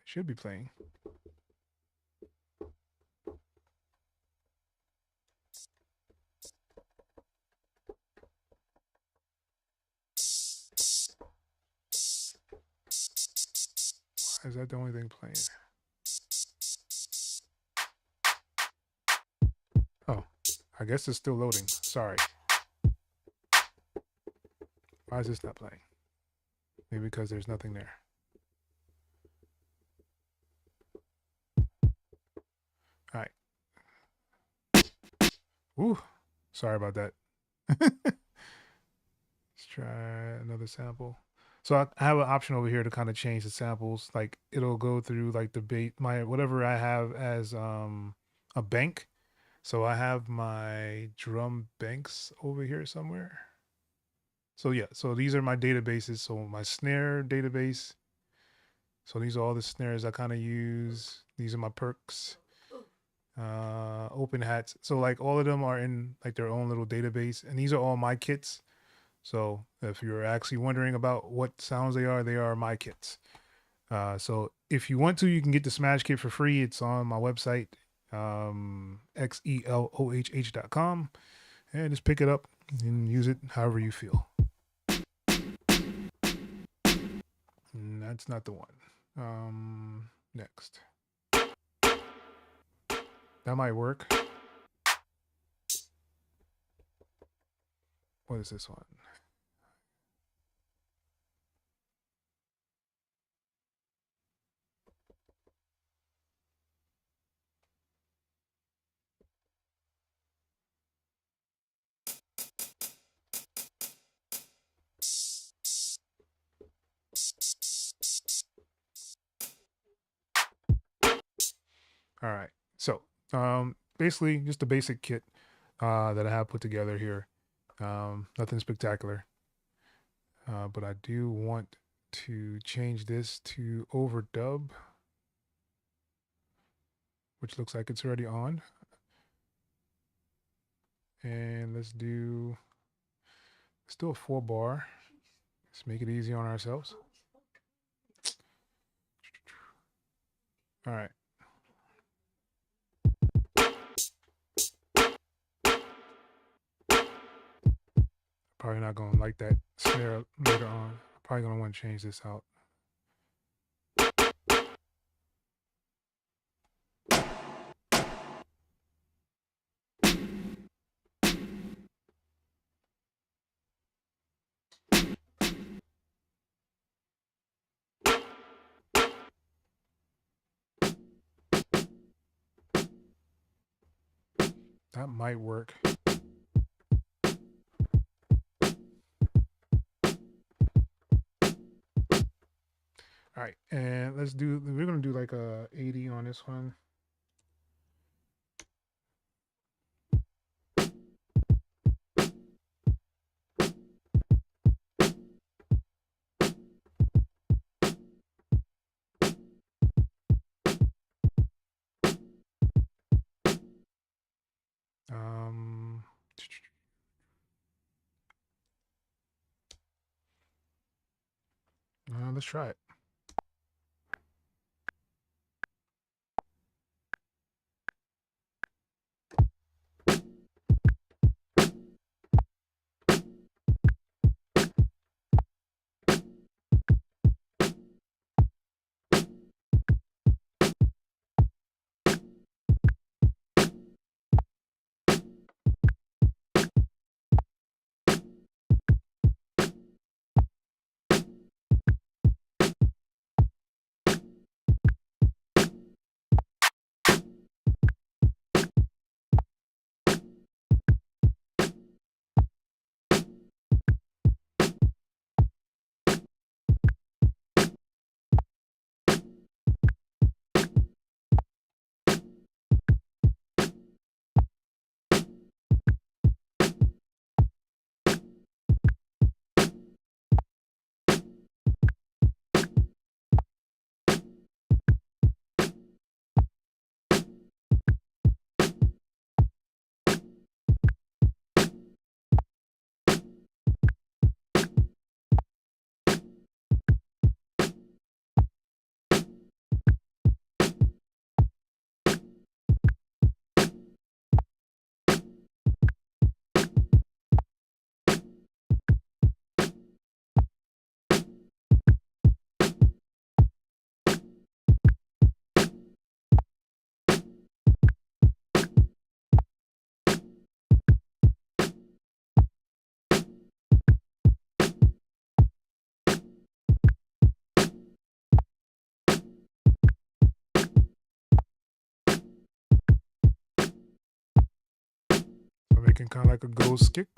should be playing. Why is that the only thing playing? Oh, I guess it's still loading. Sorry. Why is this not playing? Maybe because there's nothing there. All right. Ooh, sorry about that. Let's try another sample. So I have an option over here to kind of change the samples. Like it'll go through like the bait, my whatever I have as a bank. So I have my drum banks over here somewhere. So yeah, so these are my databases. So my snare database. So these are all the snares I kind of use. These are my perks. Open hats. So like all of them are in like their own little database, and these are all my kits. So if you're actually wondering about what sounds they are my kits. So if you want to, you can get the Smash kit for free. It's on my website, xelohh.com, and just pick it up and use it however you feel. And that's not the one. Next. That might work. What is this one? All right. So basically just a basic kit that I have put together here. Nothing spectacular. But I do want to change this to overdub, which looks like it's already on. And let's do still a 4-bar. Let's make it easy on ourselves. All right. Probably not going to like that snare later on. Probably going to want to change this out. That might work. All right, and let's do, we're going to do like a 80 on this one. Um, let's try it. Looking kind of like a ghost kick.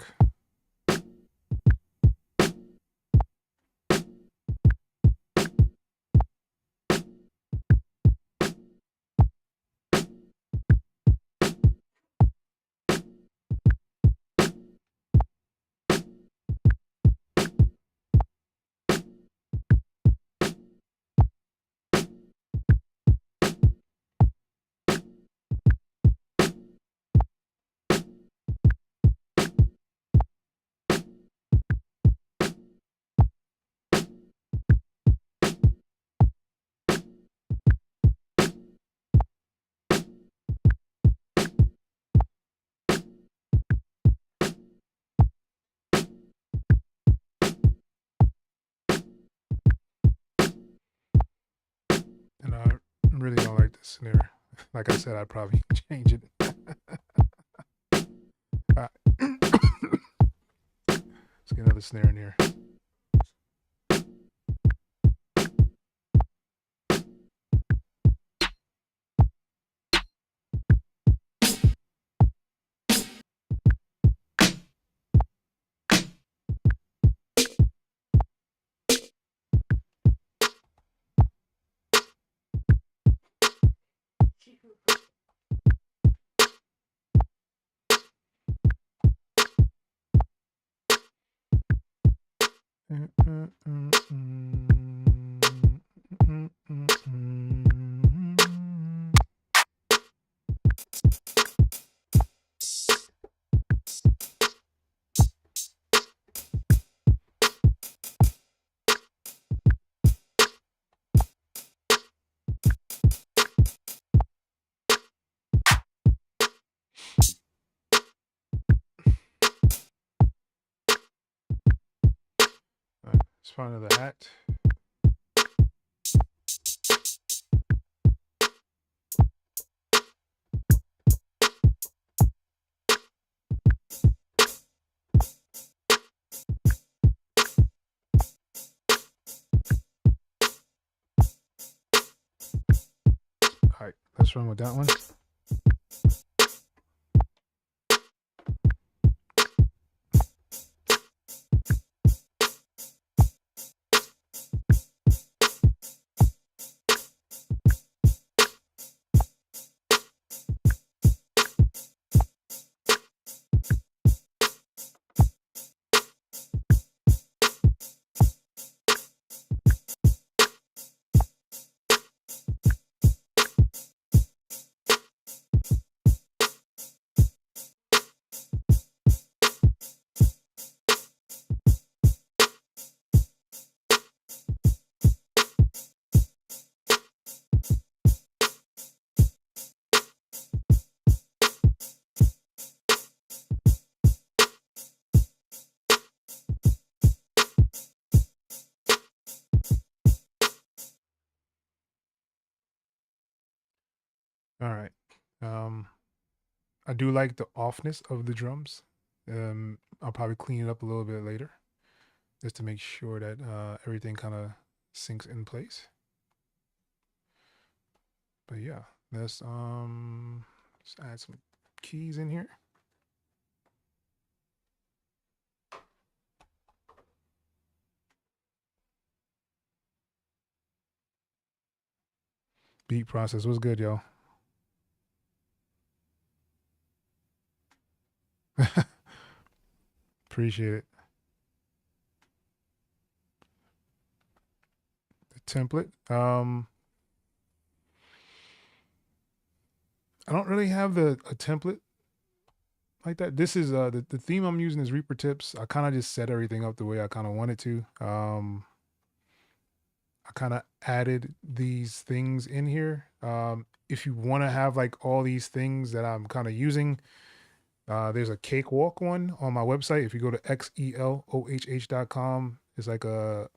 And I really don't like this snare. Like I said, I'd probably change it. Let's get another snare in here. Let's find another hat. All right, let's run with that one. All right. I do like the offness of the drums. I'll probably clean it up a little bit later just to make sure that everything kind of sinks in place. But yeah, let's add some keys in here. Beat process was good, yo. Appreciate it. The template. I don't really have a template like that. This is the theme I'm using is Reaper Tips. I kind of just set everything up the way I kind of want it to. I kind of added these things in here. If you want to have like all these things that I'm kind of using, there's a cakewalk one on my website. If you go to xelohh.com, it's like a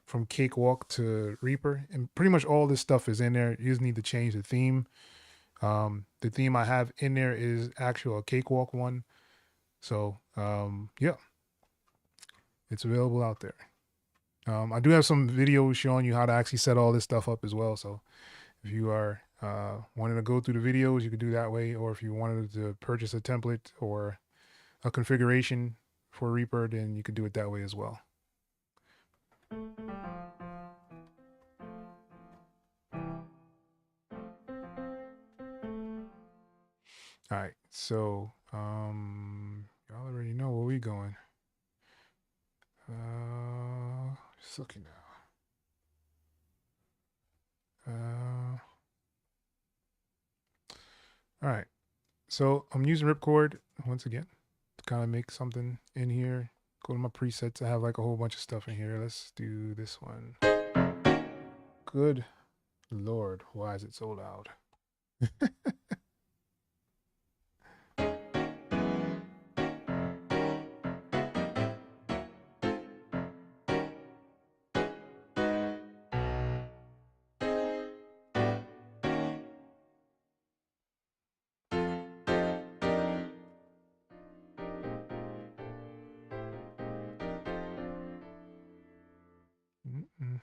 from cakewalk to Reaper, and pretty much all this stuff is in there. You just need to change the theme. The theme I have in there is actual cakewalk one. So yeah, it's available out there. I do have some videos showing you how to actually set all this stuff up as well. So if you are wanting to go through the videos, you could do that way. Or if you wanted to purchase a template or a configuration for Reaper, then you could do it that way as well. All right, so y'all already know where we going. Just looking now. All right, so I'm using ripcord once again to kind of make something in here. Go to my presets. I have like a whole bunch of stuff in here. Let's do this one. Good Lord, why is it so loud? Mm-mm.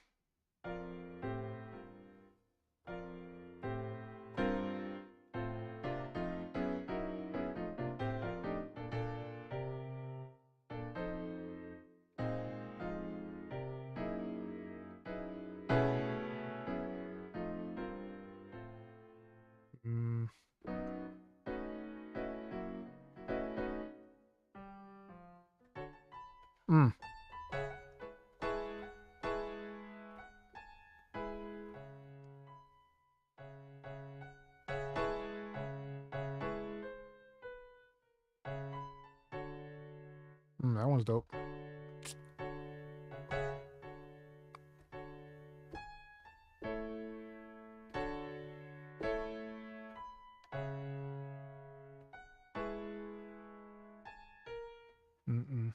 Mm. Mm. That one's dope. Mm-mm.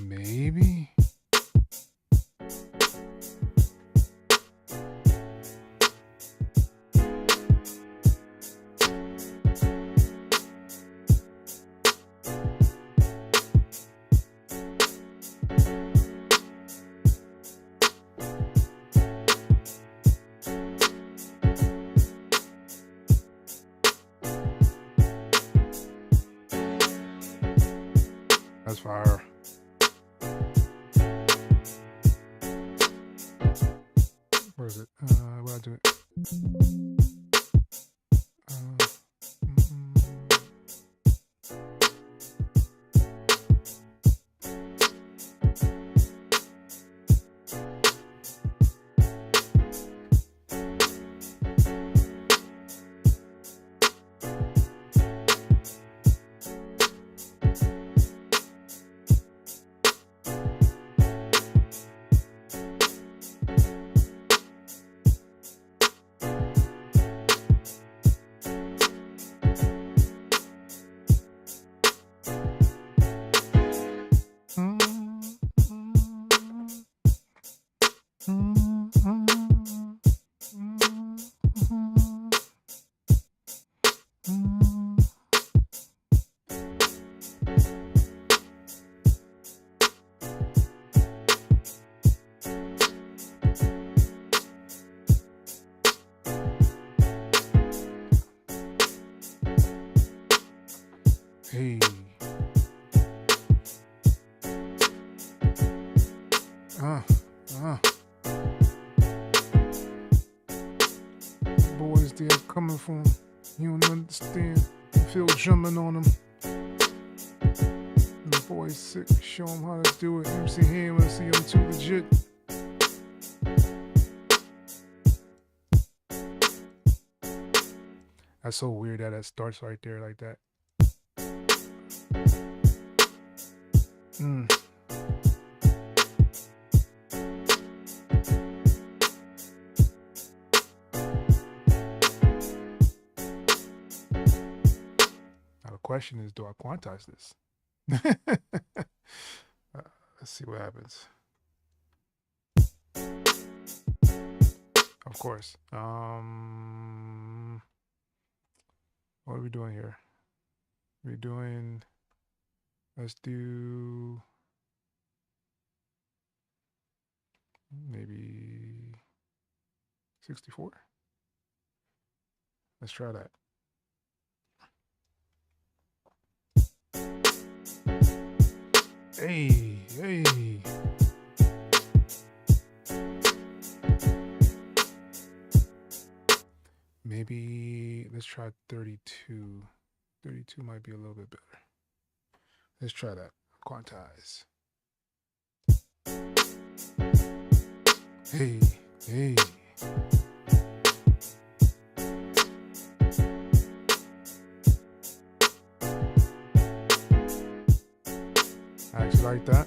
Maybe. That's fire. Where is it? Where I do it? Hey. Boys there coming from, you don't understand. You feel jumping on them. boy's sick. Show him how to do it. MC Hammer, see him too legit. That's so weird that it starts right there like that. Now the question is, do I quantize this? Let's see what happens. Of course. What are we doing here? We're doing, let's do maybe 64. Let's try that. Hey, hey. Maybe let's try 32. 32 might be a little bit better. Let's try that. Quantize. Hey, hey. I actually like that.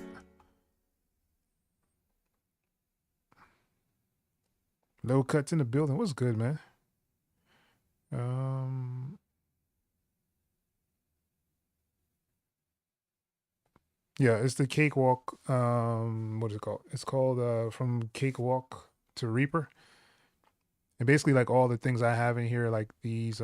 Low cuts in the building. What's good, man? Yeah, it's the Cakewalk. What is it called? It's called From Cakewalk to Reaper. And basically, like all the things I have in here, like these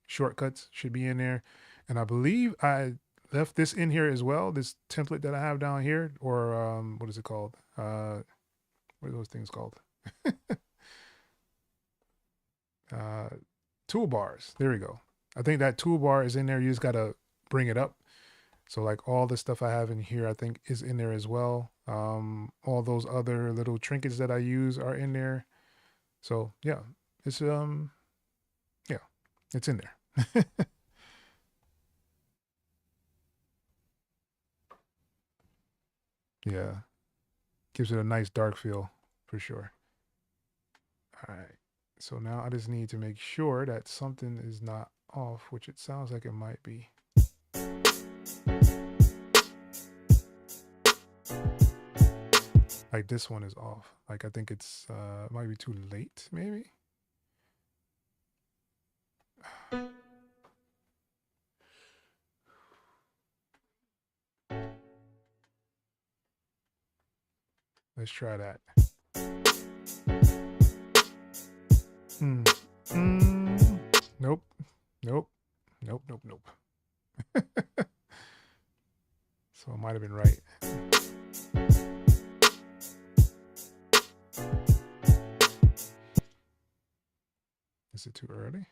shortcuts should be in there. And I believe I left this in here as well. This template that I have down here, or what is it called? What are those things called? Toolbars. There we go. I think that toolbar is in there. You just gotta bring it up. So like all the stuff I have in here, I think is in there as well. All those other little trinkets that I use are in there. So yeah, it's yeah, it's in there. Yeah, gives it a nice dark feel for sure. All right, so now I just need to make sure that something is not off, which it sounds like it might be. Like this one is off. Like I think it's might be too late, maybe. Let's try that. Nope. Nope. Nope. Nope. Nope. So it might have been right. Is it too early?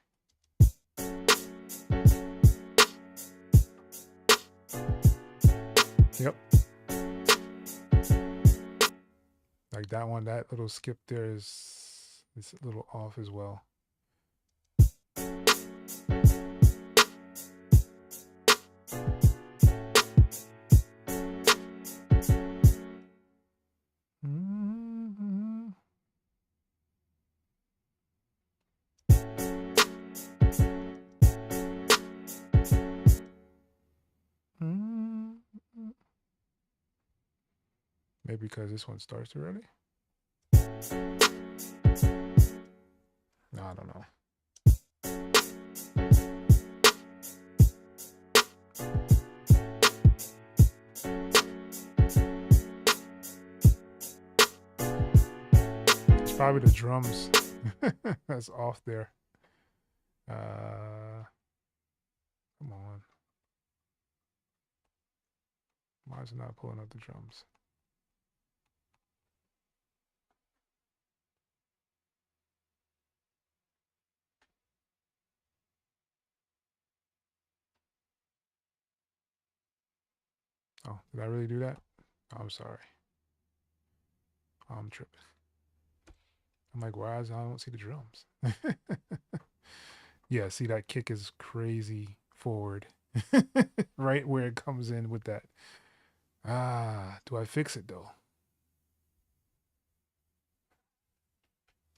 Yep. Like that one, that little skip there is a little off as well. Maybe because this one starts too early? No, I don't know. It's probably the drums that's off there. Come on. Why is it not pulling up the drums? Oh, did I really do that? Oh, I'm sorry. I'm tripping. I'm like, why is I don't see the drums? Yeah, see that kick is crazy forward. right where it comes in with that. Ah, do I fix it though?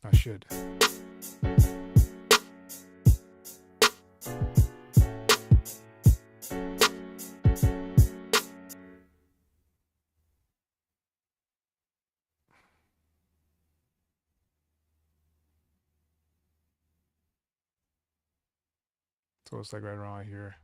I should. So it's like right around here.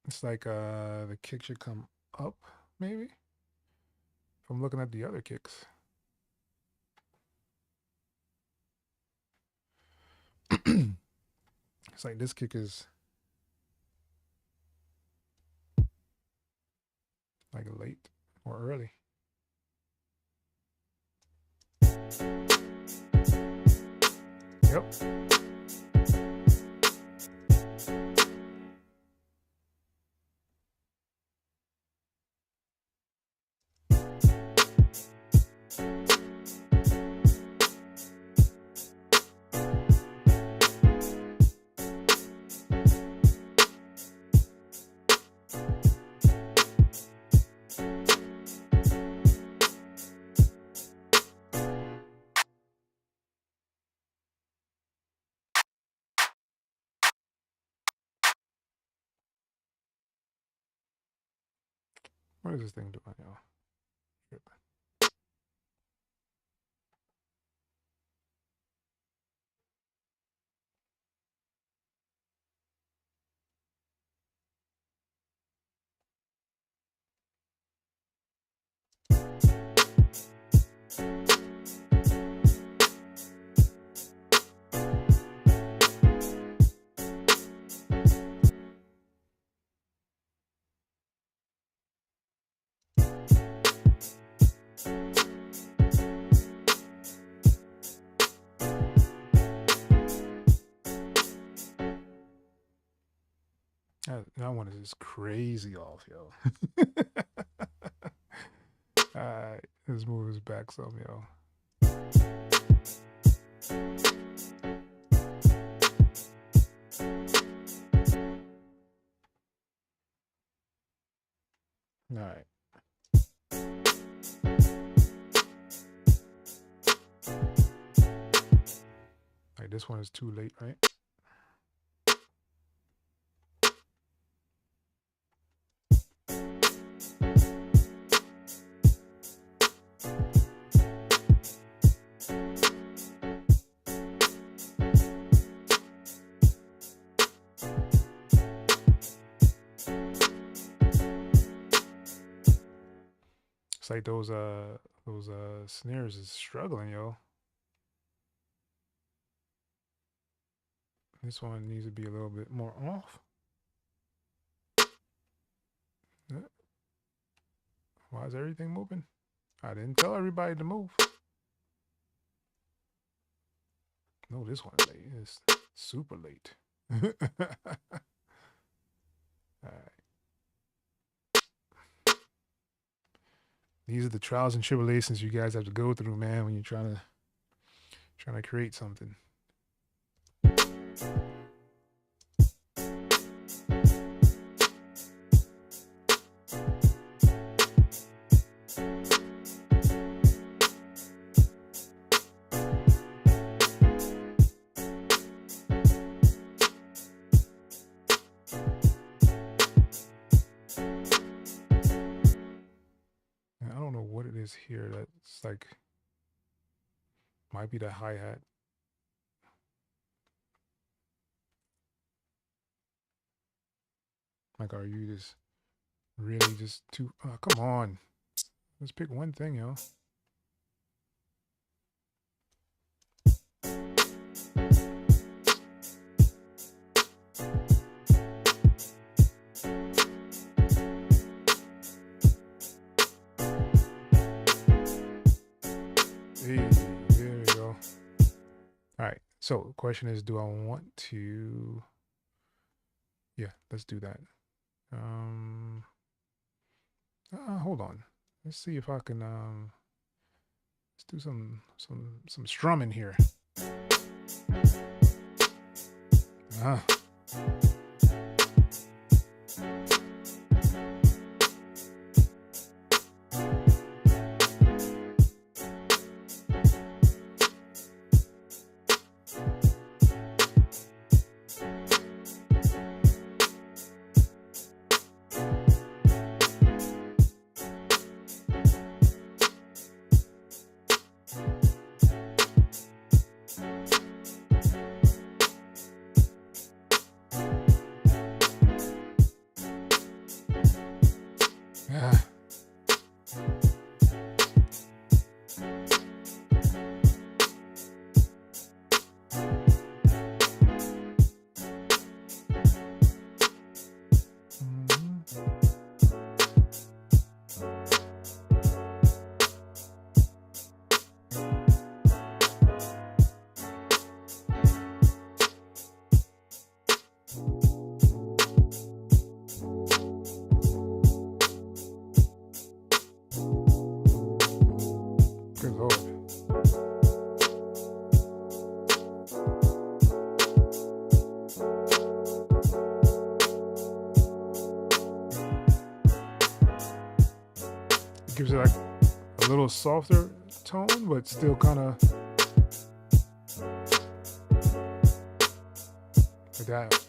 It's like the kick should come up, maybe? If I'm looking at the other kicks. It's like this kick is like late or early. Yep. What is this thing doing, y'all? Yep. That one is just crazy off, yo. Alright, let's move this back some, yo. Alright. Like this one is too late, right? It's like those snares is struggling, yo. This one needs to be a little bit more off. Why is everything moving? I didn't tell everybody to move. No, this one is late. It's super late. Alright. These are the trials and tribulations you guys have to go through, man, when you're trying to create something. And I don't know what it is here that's like might be the hi-hat. Like, are you just really just too... Oh, come on. Let's pick one thing, yo. Hey, there we go. All right. So the question is, do I want to... Yeah, let's do that. Hold on. Let's see if I can let's do some strumming here. Ah. Ah. Good Lord. It gives it like a little softer tone, but still kind of like that.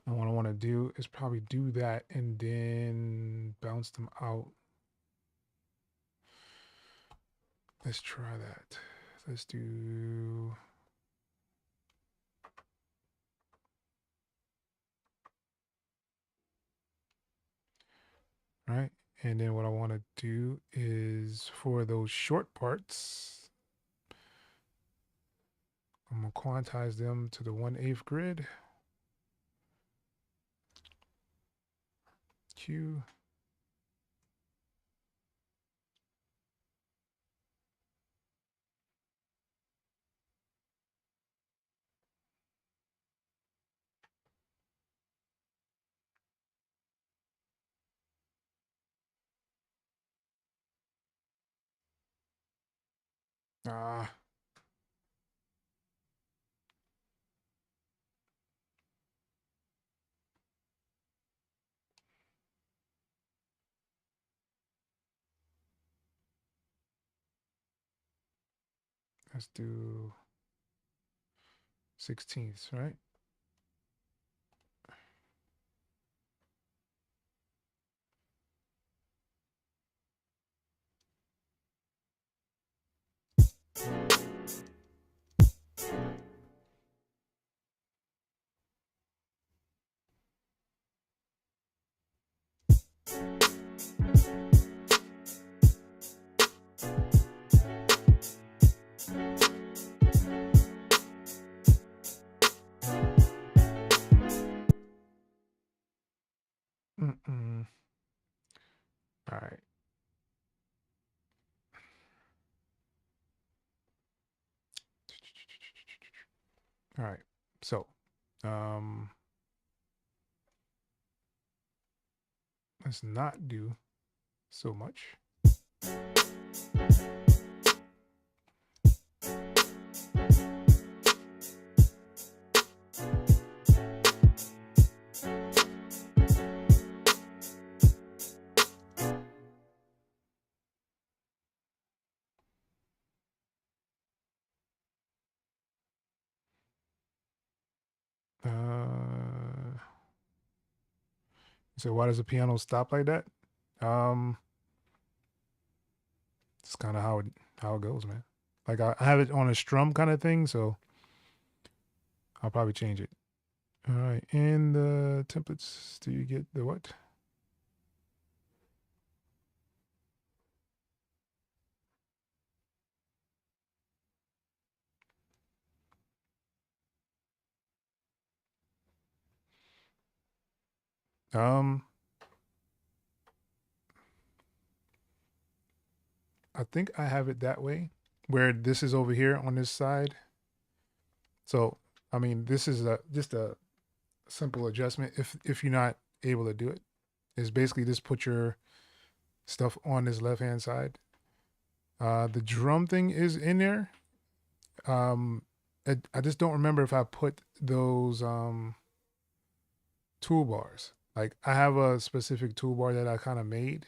And what I want to do is probably do that and then bounce them out. Let's try that. Let's do. Right. And then what I want to do is for those short parts, I'm going to quantize them to the 1/8 grid. Q. Ah. Let's do 16ths, right? Mm-mm. All right. All right. So, let's not do so much. So why does the piano stop like that? It's kind of how it goes, man. Like I have it on a strum kind of thing, so I'll probably change it. All right, and the templates. Do you get the what? I think I have it that way, where this is over here on this side. So, I mean, this is just a simple adjustment. If you're not able to do it, is basically just put your stuff on this left hand side. The drum thing is in there. I just don't remember if I put those toolbars. Like I have a specific toolbar that I kind of made.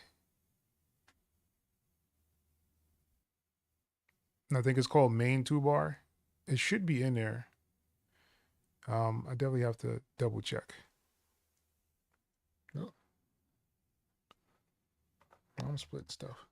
And I think it's called main toolbar. It should be in there. I definitely have to double check. Oh, I'm split stuff.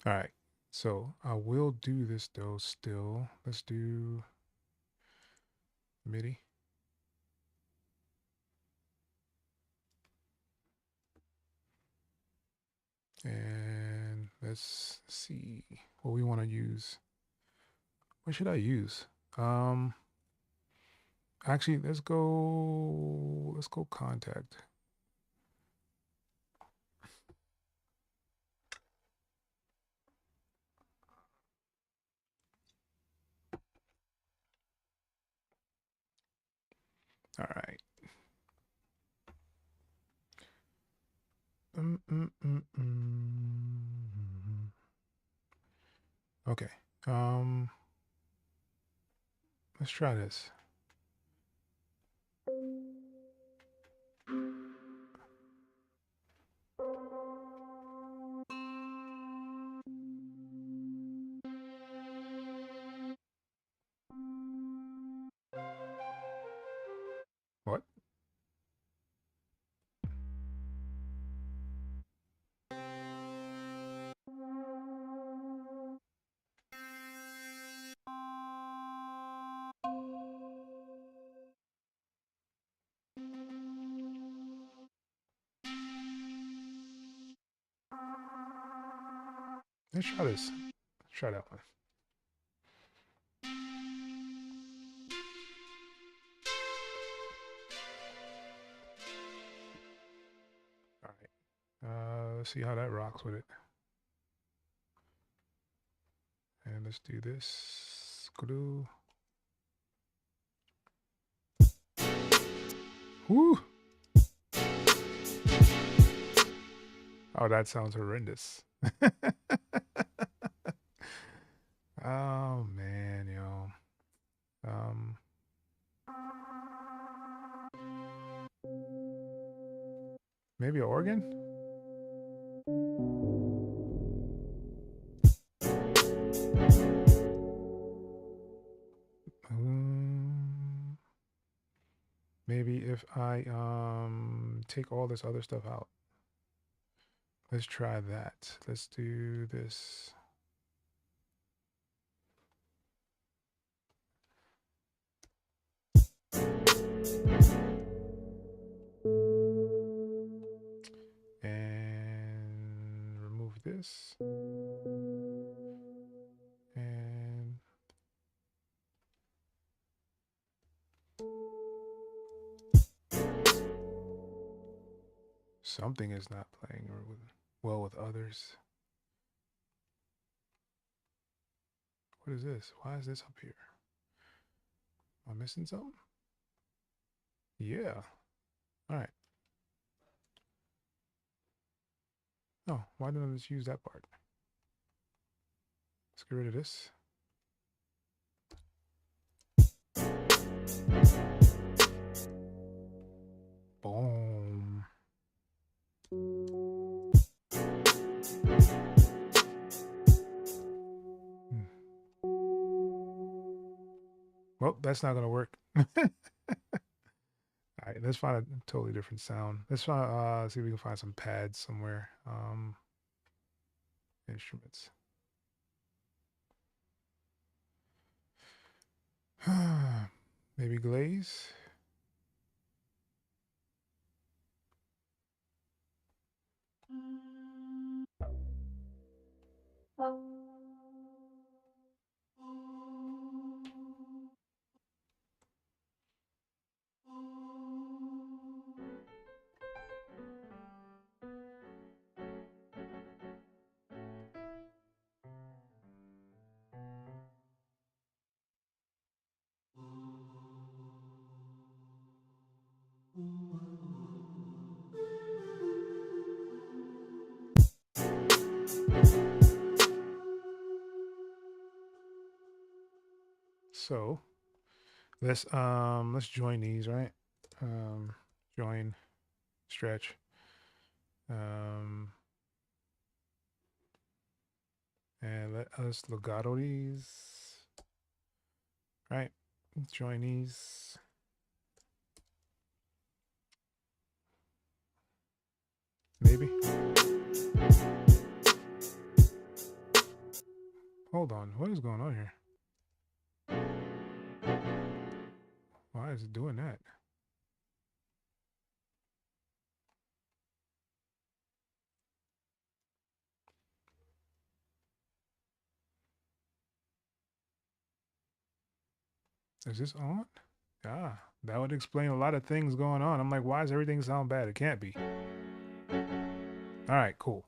All right. So I will do this though still. Let's do MIDI. And let's see what we want to use. What should I use? Actually, let's go contact. All right. Okay. Let's try this. What? Let's try this. Let's try that one. All right. Let's see how that rocks with it. And let's do this. Glue. Woo! Oh, that sounds horrendous. Oh man, yo. Maybe an organ? Maybe if I take all this other stuff out. Let's try that. Let's do this. And remove this. And something is not playing well with others. What is this? Why is this up here? Am I missing something? Yeah. All right. No, why didn't I just use that part? Let's get rid of this. Boom. Well, that's not going to work. All right. right, let's find a totally different sound. Let's find, see if we can find some pads somewhere. Instruments. Maybe glaze. So let's join these, right? Join, stretch. And let us legato these, right? Join these. Maybe. Hold on, what is going on here? Why is it doing that? Is this on? Ah, that would explain a lot of things going on. I'm like, why does everything sound bad? It can't be. All right, cool.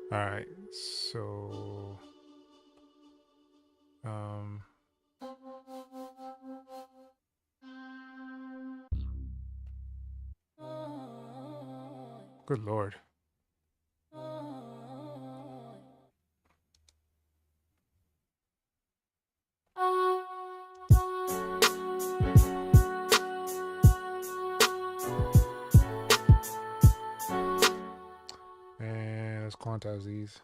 All right, so good lord. And let's quantize these.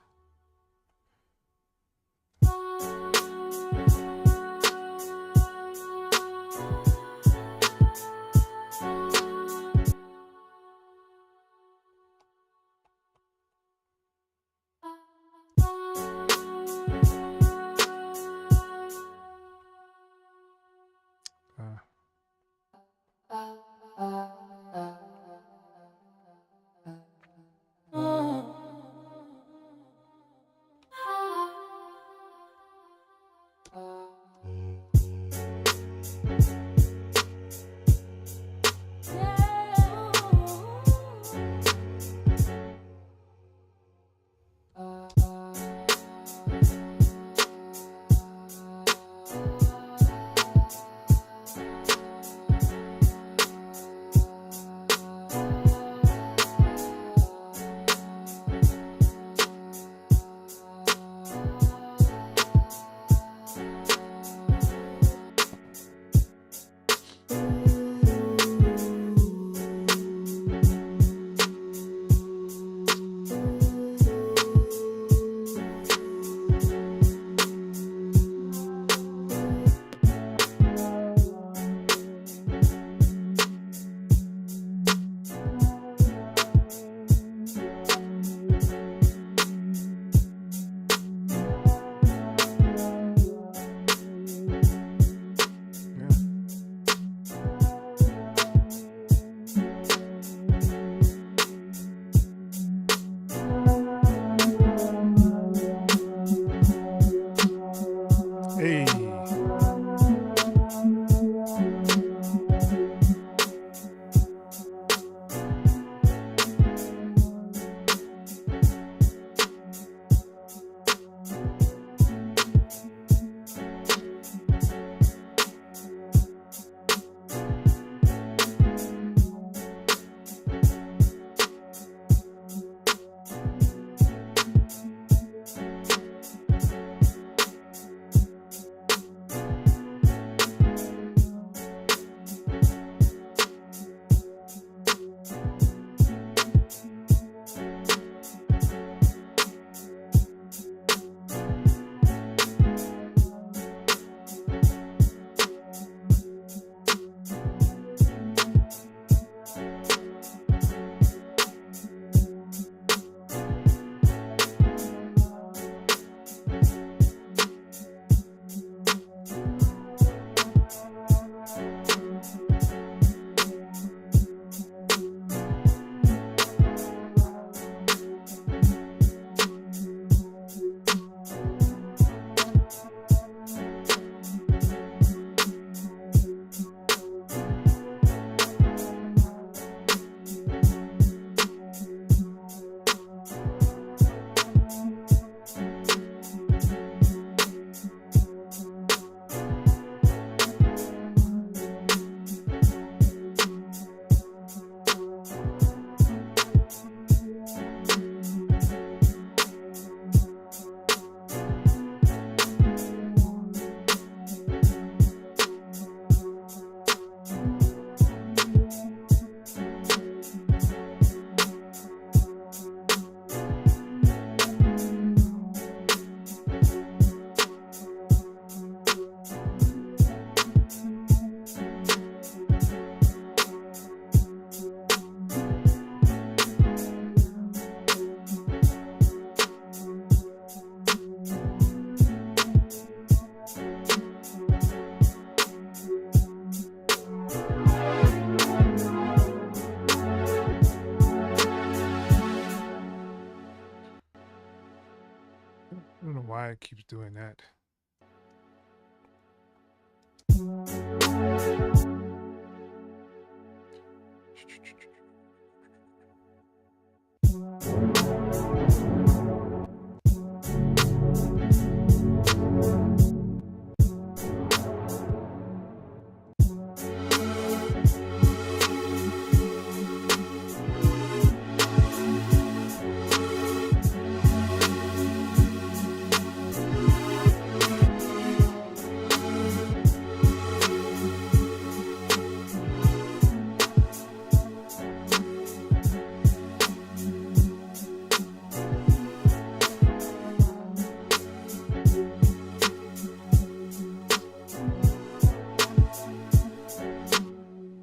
know why it keeps doing that.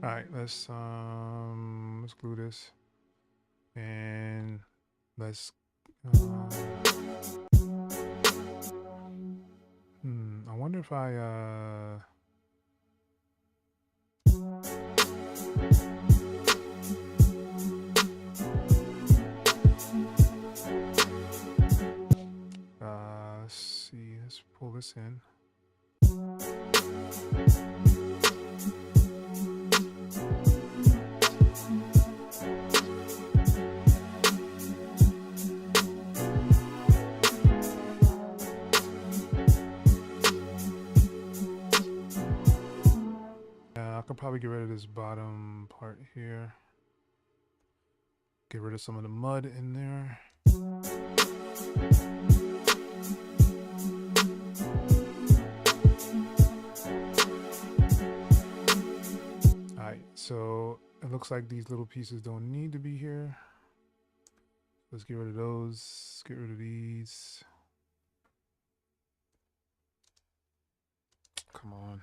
Alright, let's glue this. And let's I wonder if I let's see, let's pull this in. I can probably get rid of this bottom part here. Get rid of some of the mud in there. Alright, so it looks like these little pieces don't need to be here. Let's get rid of those, get rid of these. Come on.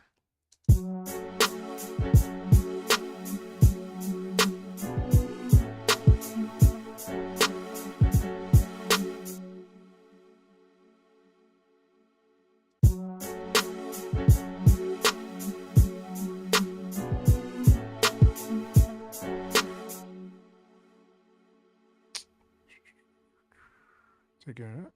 Take care of that.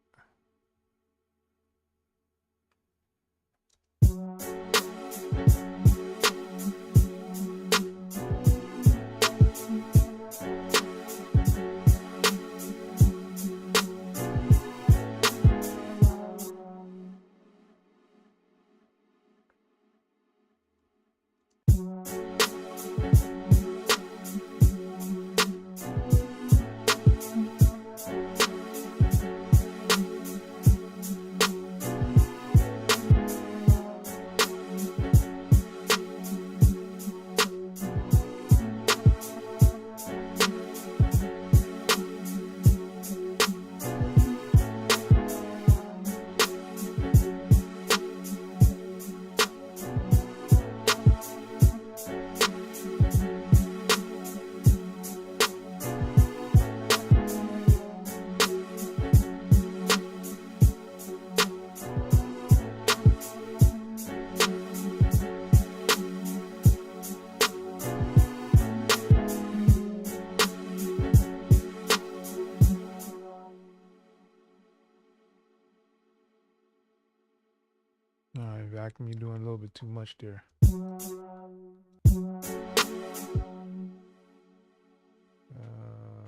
Alright, vacuum, you're doing a little bit too much there.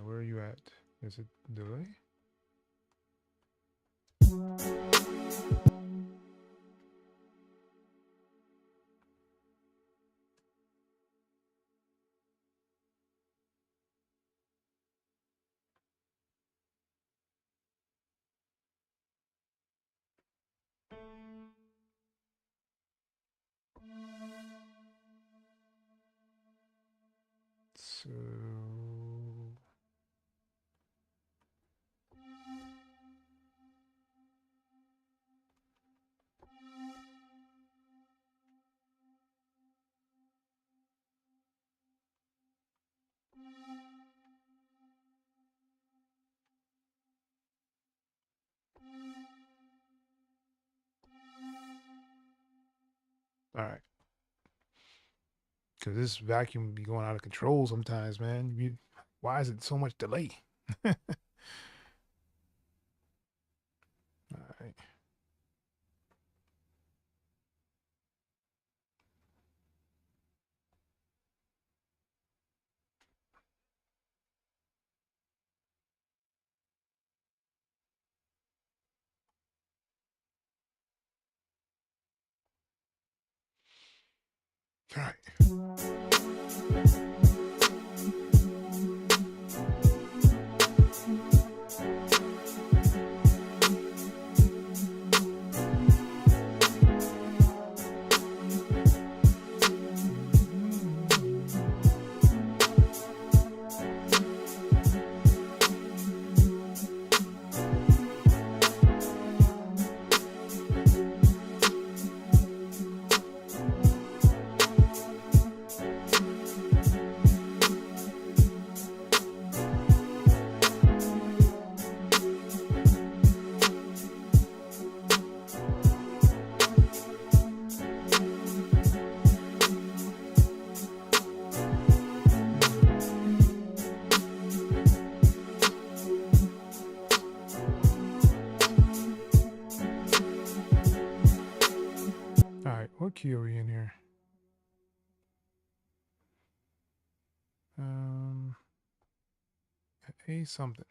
Where are you at? Is it delay? So alright. Because this vacuum be going out of control sometimes, man. Why is it so much delay? Alright. All right. All right, what key are we in here? A something.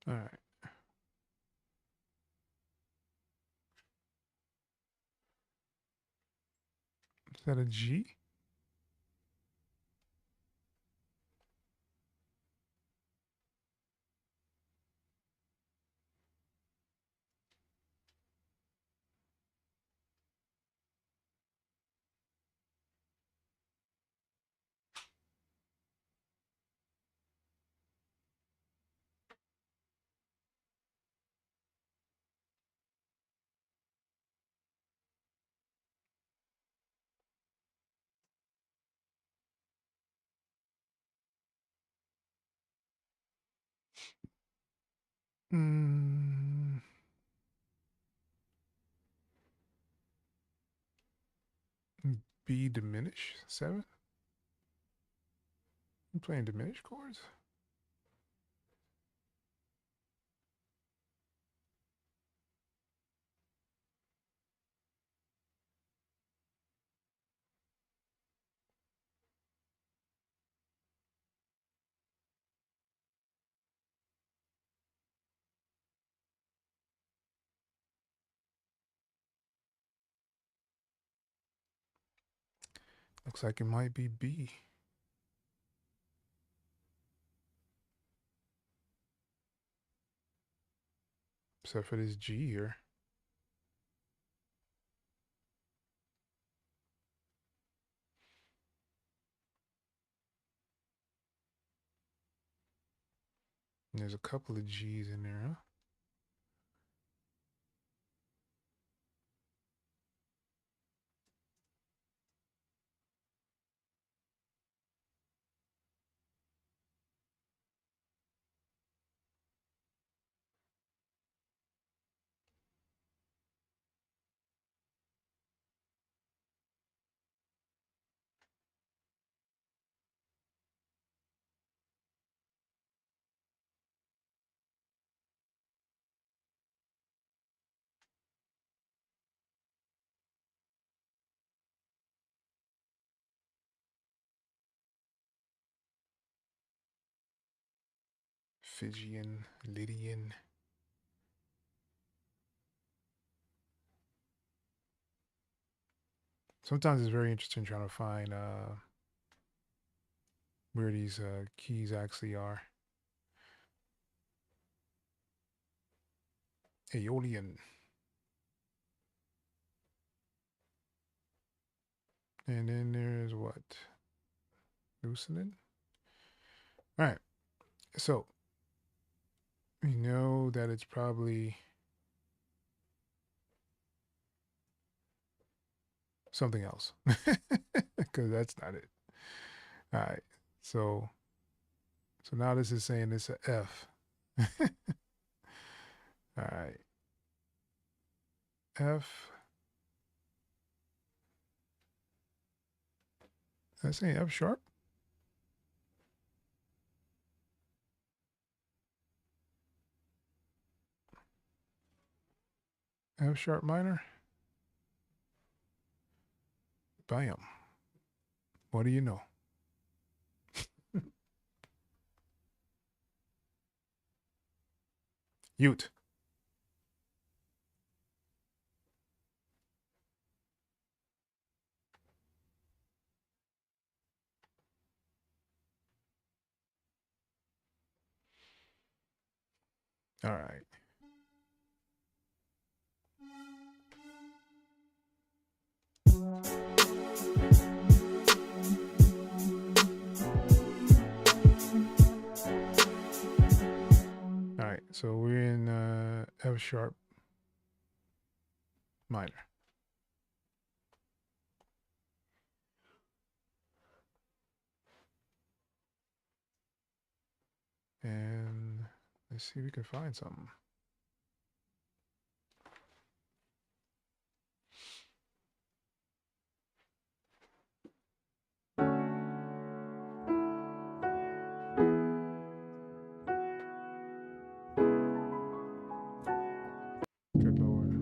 All right. Is that a G? Mm, B diminished 7? I'm playing diminished chords. Looks like it might be B. Except for this G here. And there's a couple of G's in there, huh? Fijian, Lydian. Sometimes it's very interesting trying to find where these keys actually are. Aeolian. And then there's what? Loosening. All right. So we know that it's probably something else because that's not it. All right. So now this is saying it's a F. All right. F. Did I say F sharp? F sharp minor? Bam. What do you know? Ute. All right. All right, so we're in F sharp minor. And let's see if we can find something. Good Lord.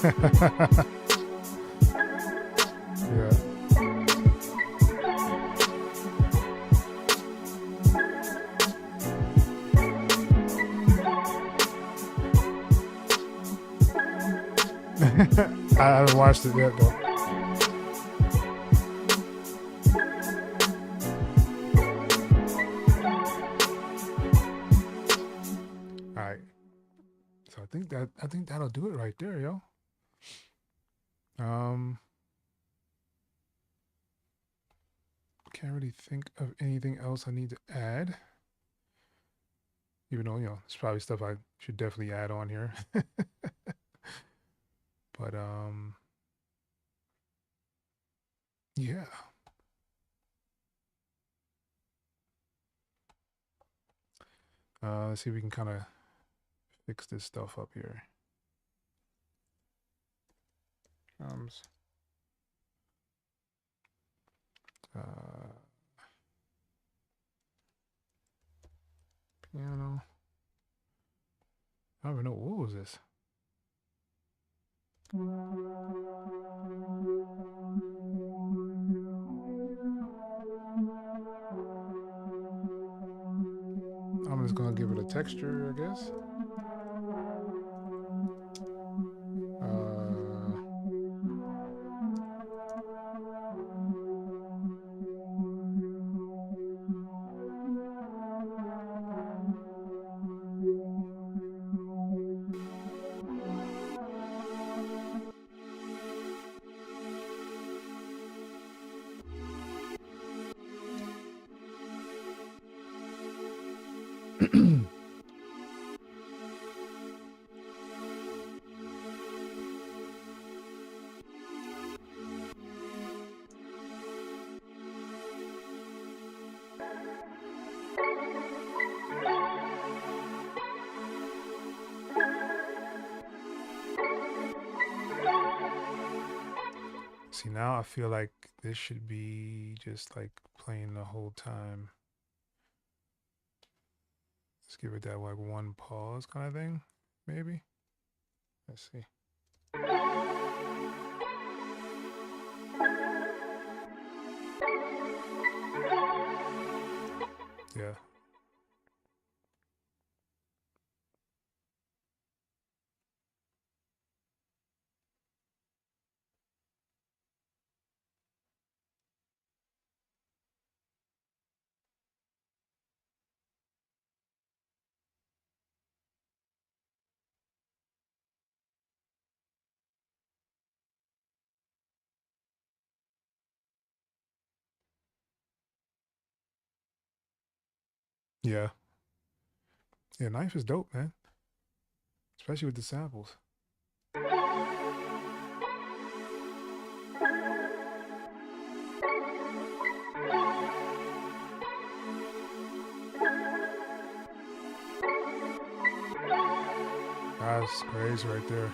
Yeah. I haven't watched it yet though. All right. So I think that'll do it right there, yo. Can't really think of anything else I need to add. Even though, you know, it's probably stuff I should definitely add on here. But yeah. Let's see if we can kind of fix this stuff up here. Piano. I don't even know, what was this? I'm just gonna give it a texture, I guess. See, now I feel like this should be just like playing the whole time. Let's give it that like one pause kind of thing, maybe. Let's see. Yeah. Yeah. Yeah, knife is dope, man. Especially with the samples. That's crazy right there.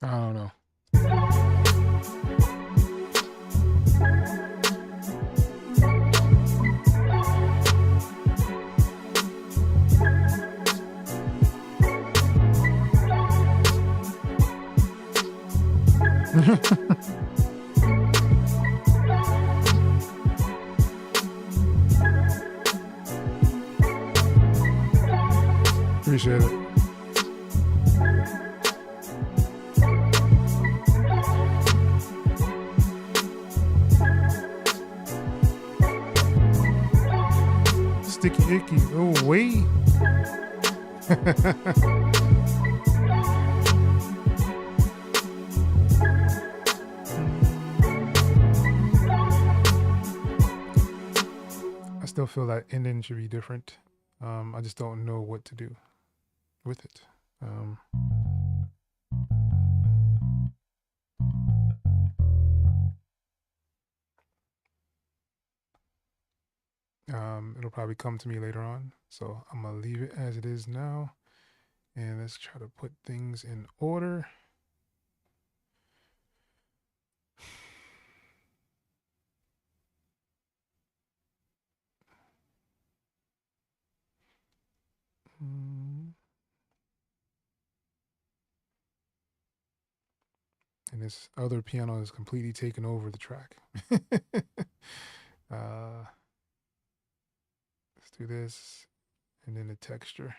I don't know. Appreciate it. Sticky icky. Oh, wait. I still feel that ending should be different. I just don't know what to do with it. It'll probably come to me later on. So I'm gonna leave it as it is now. And let's try to put things in order. And this other piano is completely taken over the track. Let's do this, and then the texture.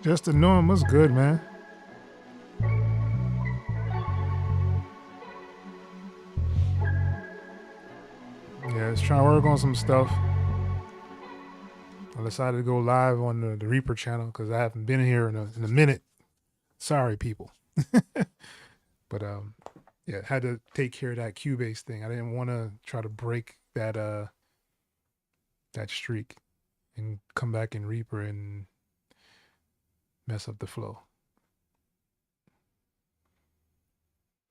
Just to know him was good, man. Yeah, it's trying to work on some stuff. I decided to go live on the Reaper channel because I haven't been here in a minute. Sorry, people. But yeah, had to take care of that Cubase thing. I didn't want to try to break that that streak and come back in Reaper and mess up the flow.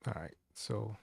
All right, so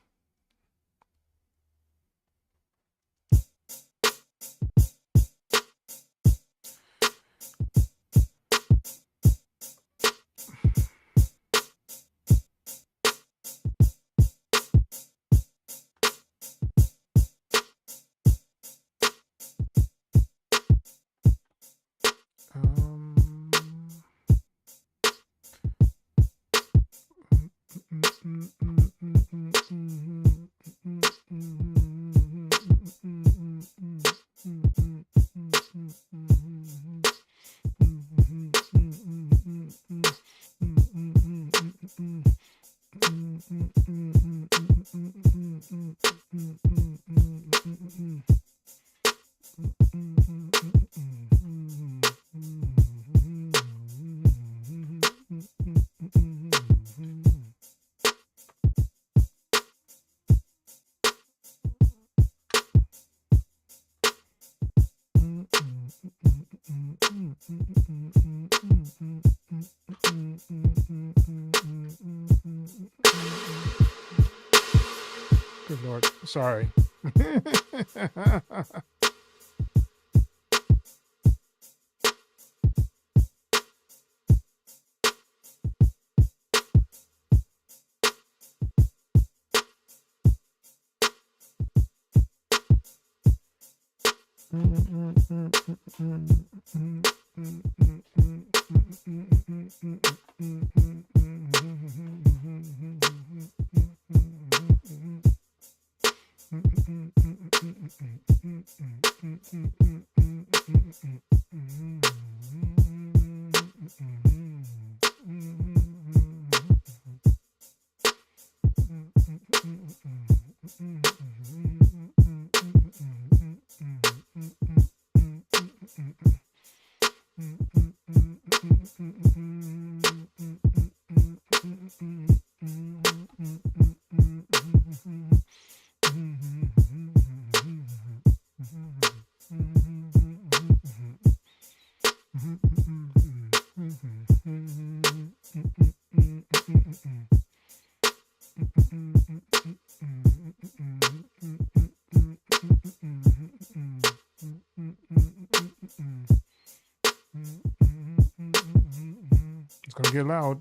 good Lord, sorry. It's gonna get loud.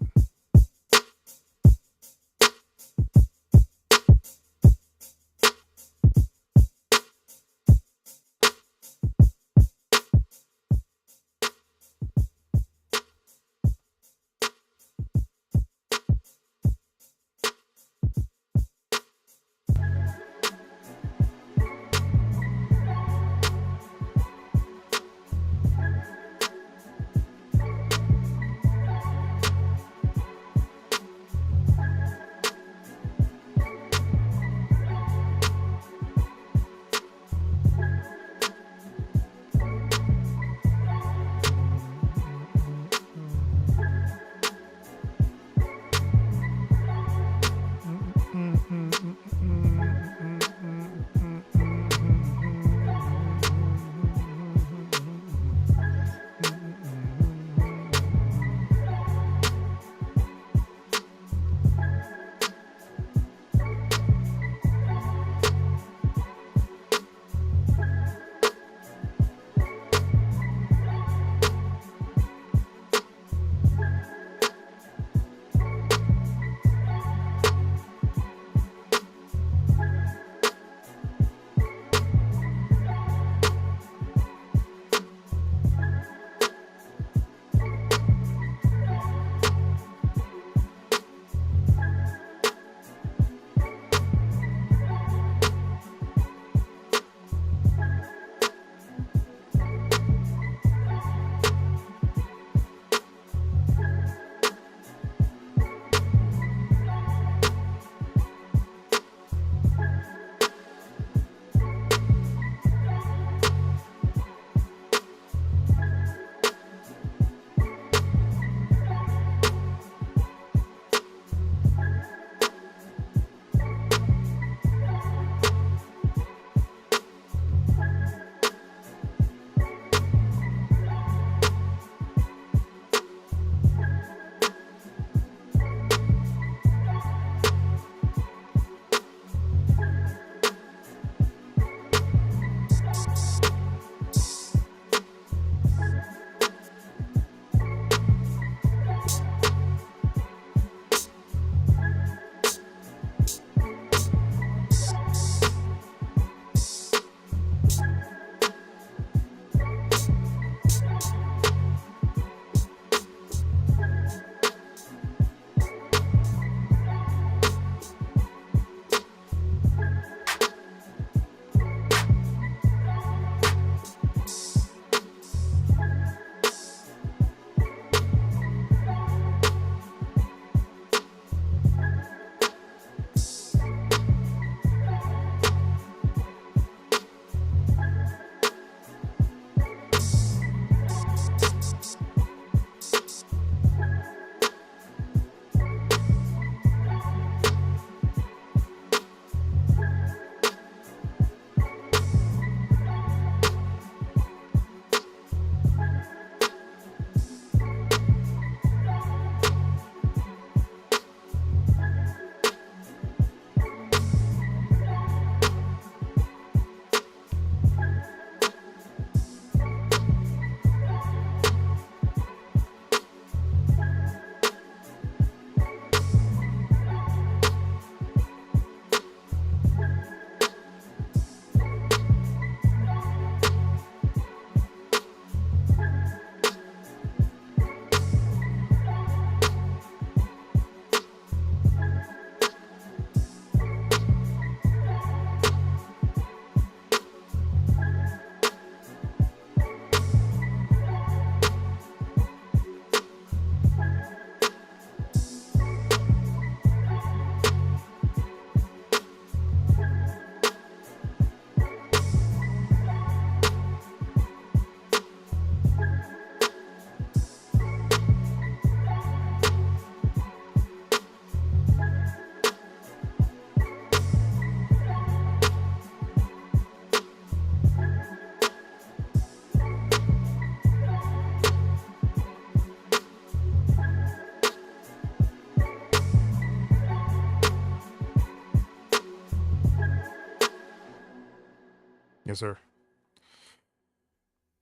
Yes, sir.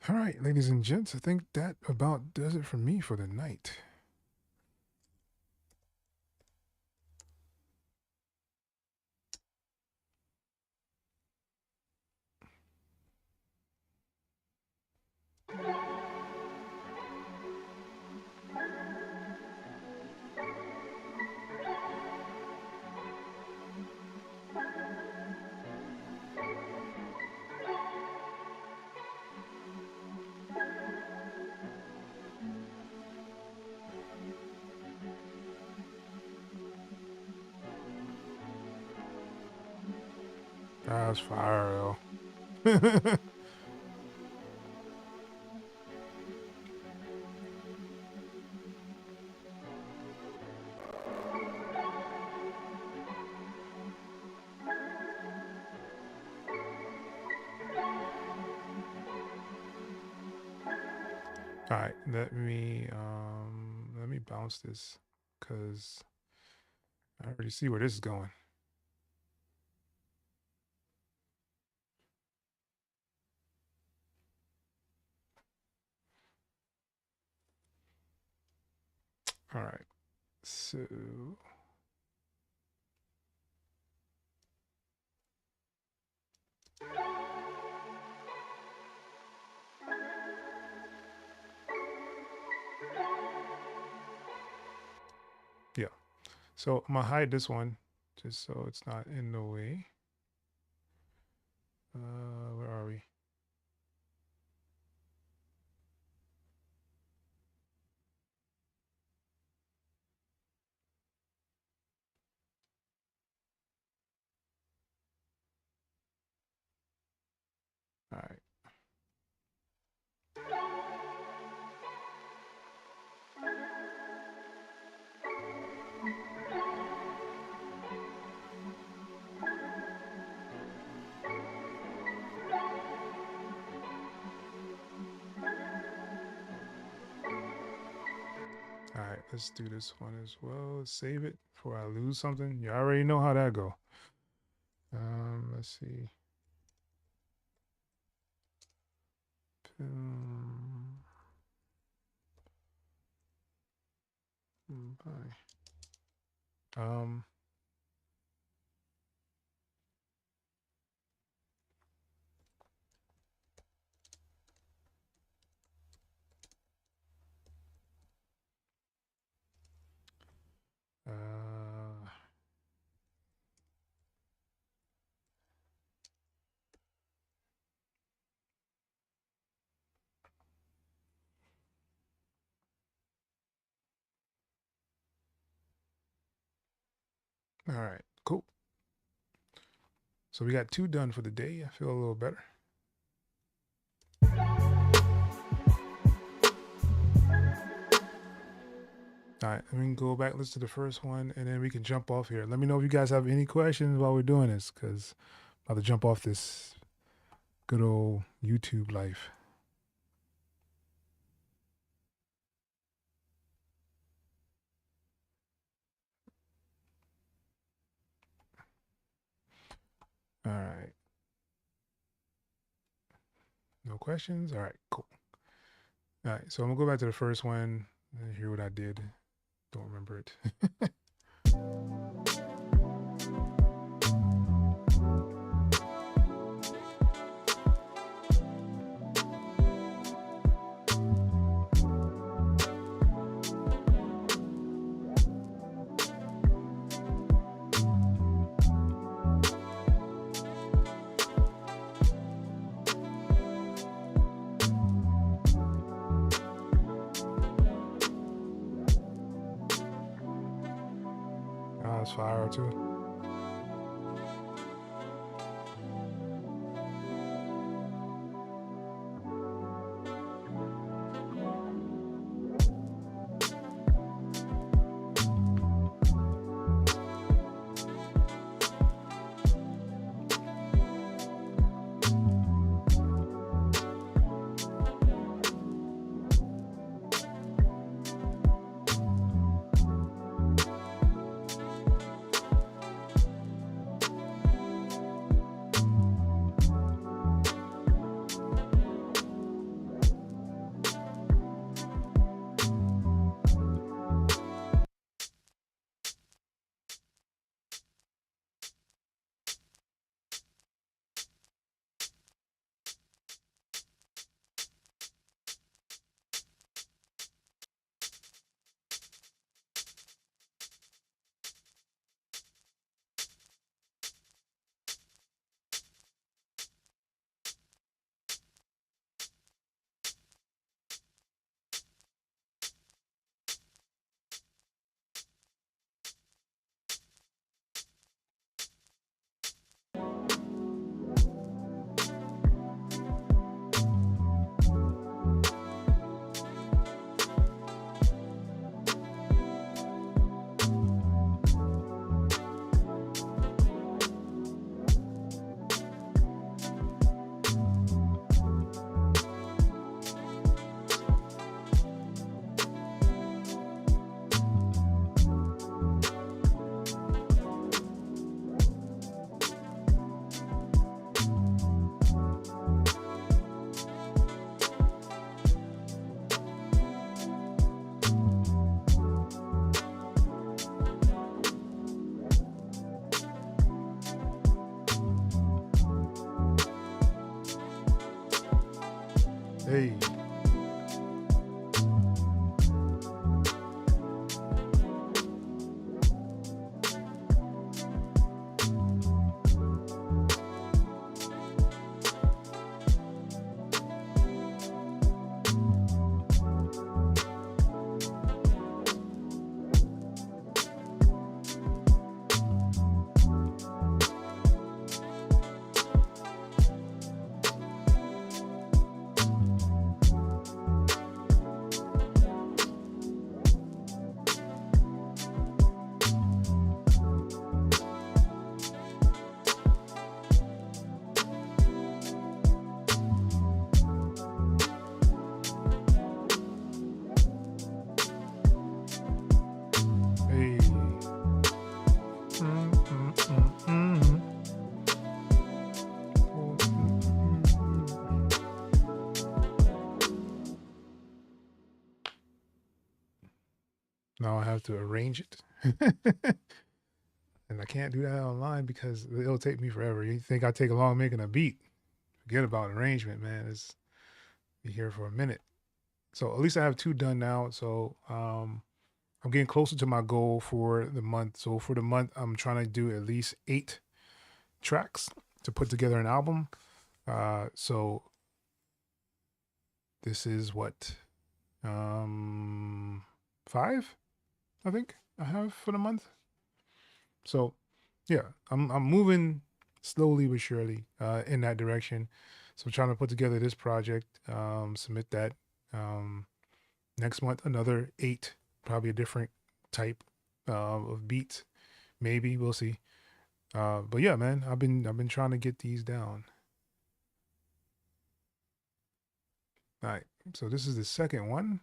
All right, ladies and gents, I think that about does it for me for the night. That's fire, though. All right, let me bounce this because I already see where this is going. All right, so yeah, so I'm gonna hide this one just so it's not in the way. Where are we? All right. All right, let's do this one as well. Let's save it before I lose something. You already know how that go. Let's see. Bye. Um, uh, all right, cool. So we got 2 done for the day. I feel a little better. All right, let me go back, listen to the first one, and then we can jump off here. Let me know if you guys have any questions while we're doing this, because I'm about to jump off this good old YouTube life. All right. No questions? All right, cool. All right, so I'm gonna go back to the first one and hear what I did. Don't remember it. That's fire too. Hey. Hey. Now I have to arrange it. And I can't do that online because it'll take me forever. You think I take a long making a beat? Forget about arrangement, man. It's be here for a minute. So at least I have 2 done now. So I'm getting closer to my goal for the month. So for the month, I'm trying to do at least 8 tracks to put together an album. So this is what 5, I think I have for the month. So yeah, I'm moving slowly but surely in that direction. So I'm trying to put together this project, submit that next month. Another 8, probably a different type of beats. Maybe we'll see. But yeah, man, I've been trying to get these down. All right, so this is the second one.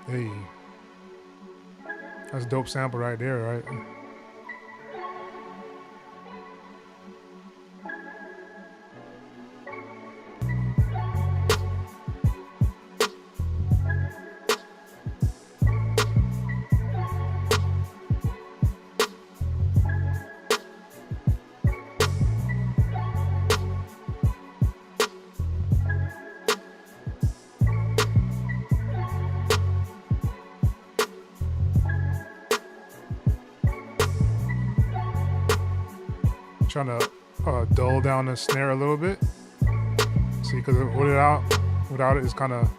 Hey, that's a dope sample right there, right? Trying to dull down the snare a little bit. See, because without it, it's kind of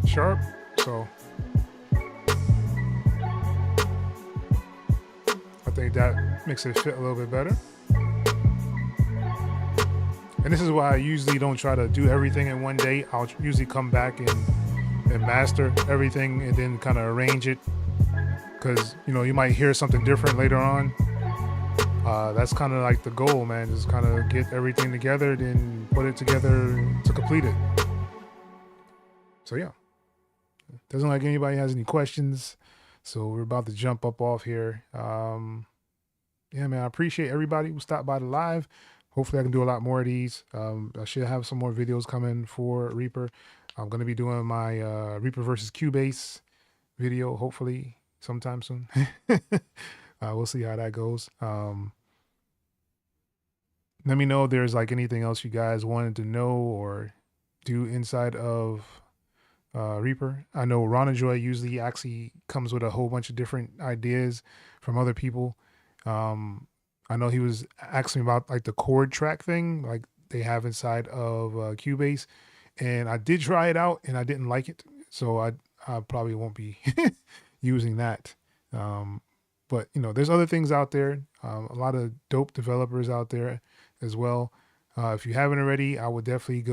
sharp. So I think that makes it fit a little bit better. And this is why I usually don't try to do everything in one day. I'll usually come back and master everything and then kind of arrange it. Because, you might hear something different later on. That's kind of like the goal, man. Just kind of get everything together, then put it together to complete it. So yeah, doesn't like anybody has any questions. So we're about to jump up off here. Yeah, man, I appreciate everybody who stopped by the live. Hopefully I can do a lot more of these. I should have some more videos coming for Reaper. I'm going to be doing my Reaper versus Cubase video, hopefully sometime soon. We'll see how that goes. Let me know if there's like anything else you guys wanted to know or do inside of Reaper. I know Ronajoy usually actually comes with a whole bunch of different ideas from other people. I know he was asking about like the chord track thing, like they have inside of Cubase, and I did try it out and I didn't like it, so I probably won't be using that. But there's other things out there. A lot of dope developers out there as well. If you haven't already, I would definitely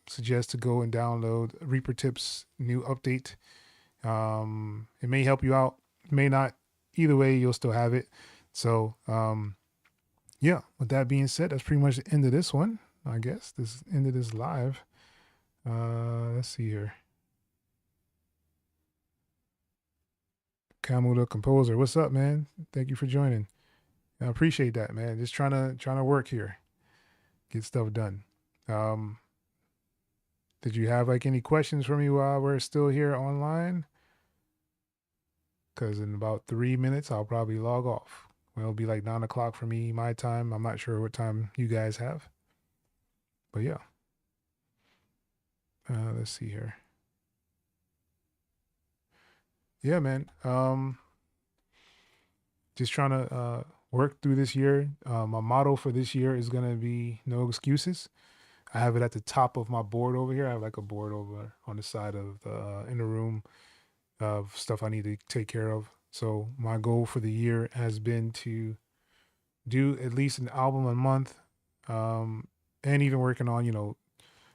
suggest to go and download Reaper Tips new update. It may help you out, it may not. Either way, you'll still have it. So yeah, with that being said, that's pretty much the end of this one, I guess. This end of this live. Let's see here. Camel the Composer, what's up, man? Thank you for joining. I appreciate that, man. Just trying to work here, get stuff done. Did you have like any questions for me while we're still here online? Because in about 3 minutes, I'll probably log off. Well, it'll be like 9 o'clock for me, my time. I'm not sure what time you guys have. But yeah. Let's see here. Yeah, man. Just trying to work through this year. My motto for this year is going to be no excuses. I have it at the top of my board over here. I have like a board over on the side of the in the room of stuff I need to take care of. So my goal for the year has been to do at least an album a month, and even working on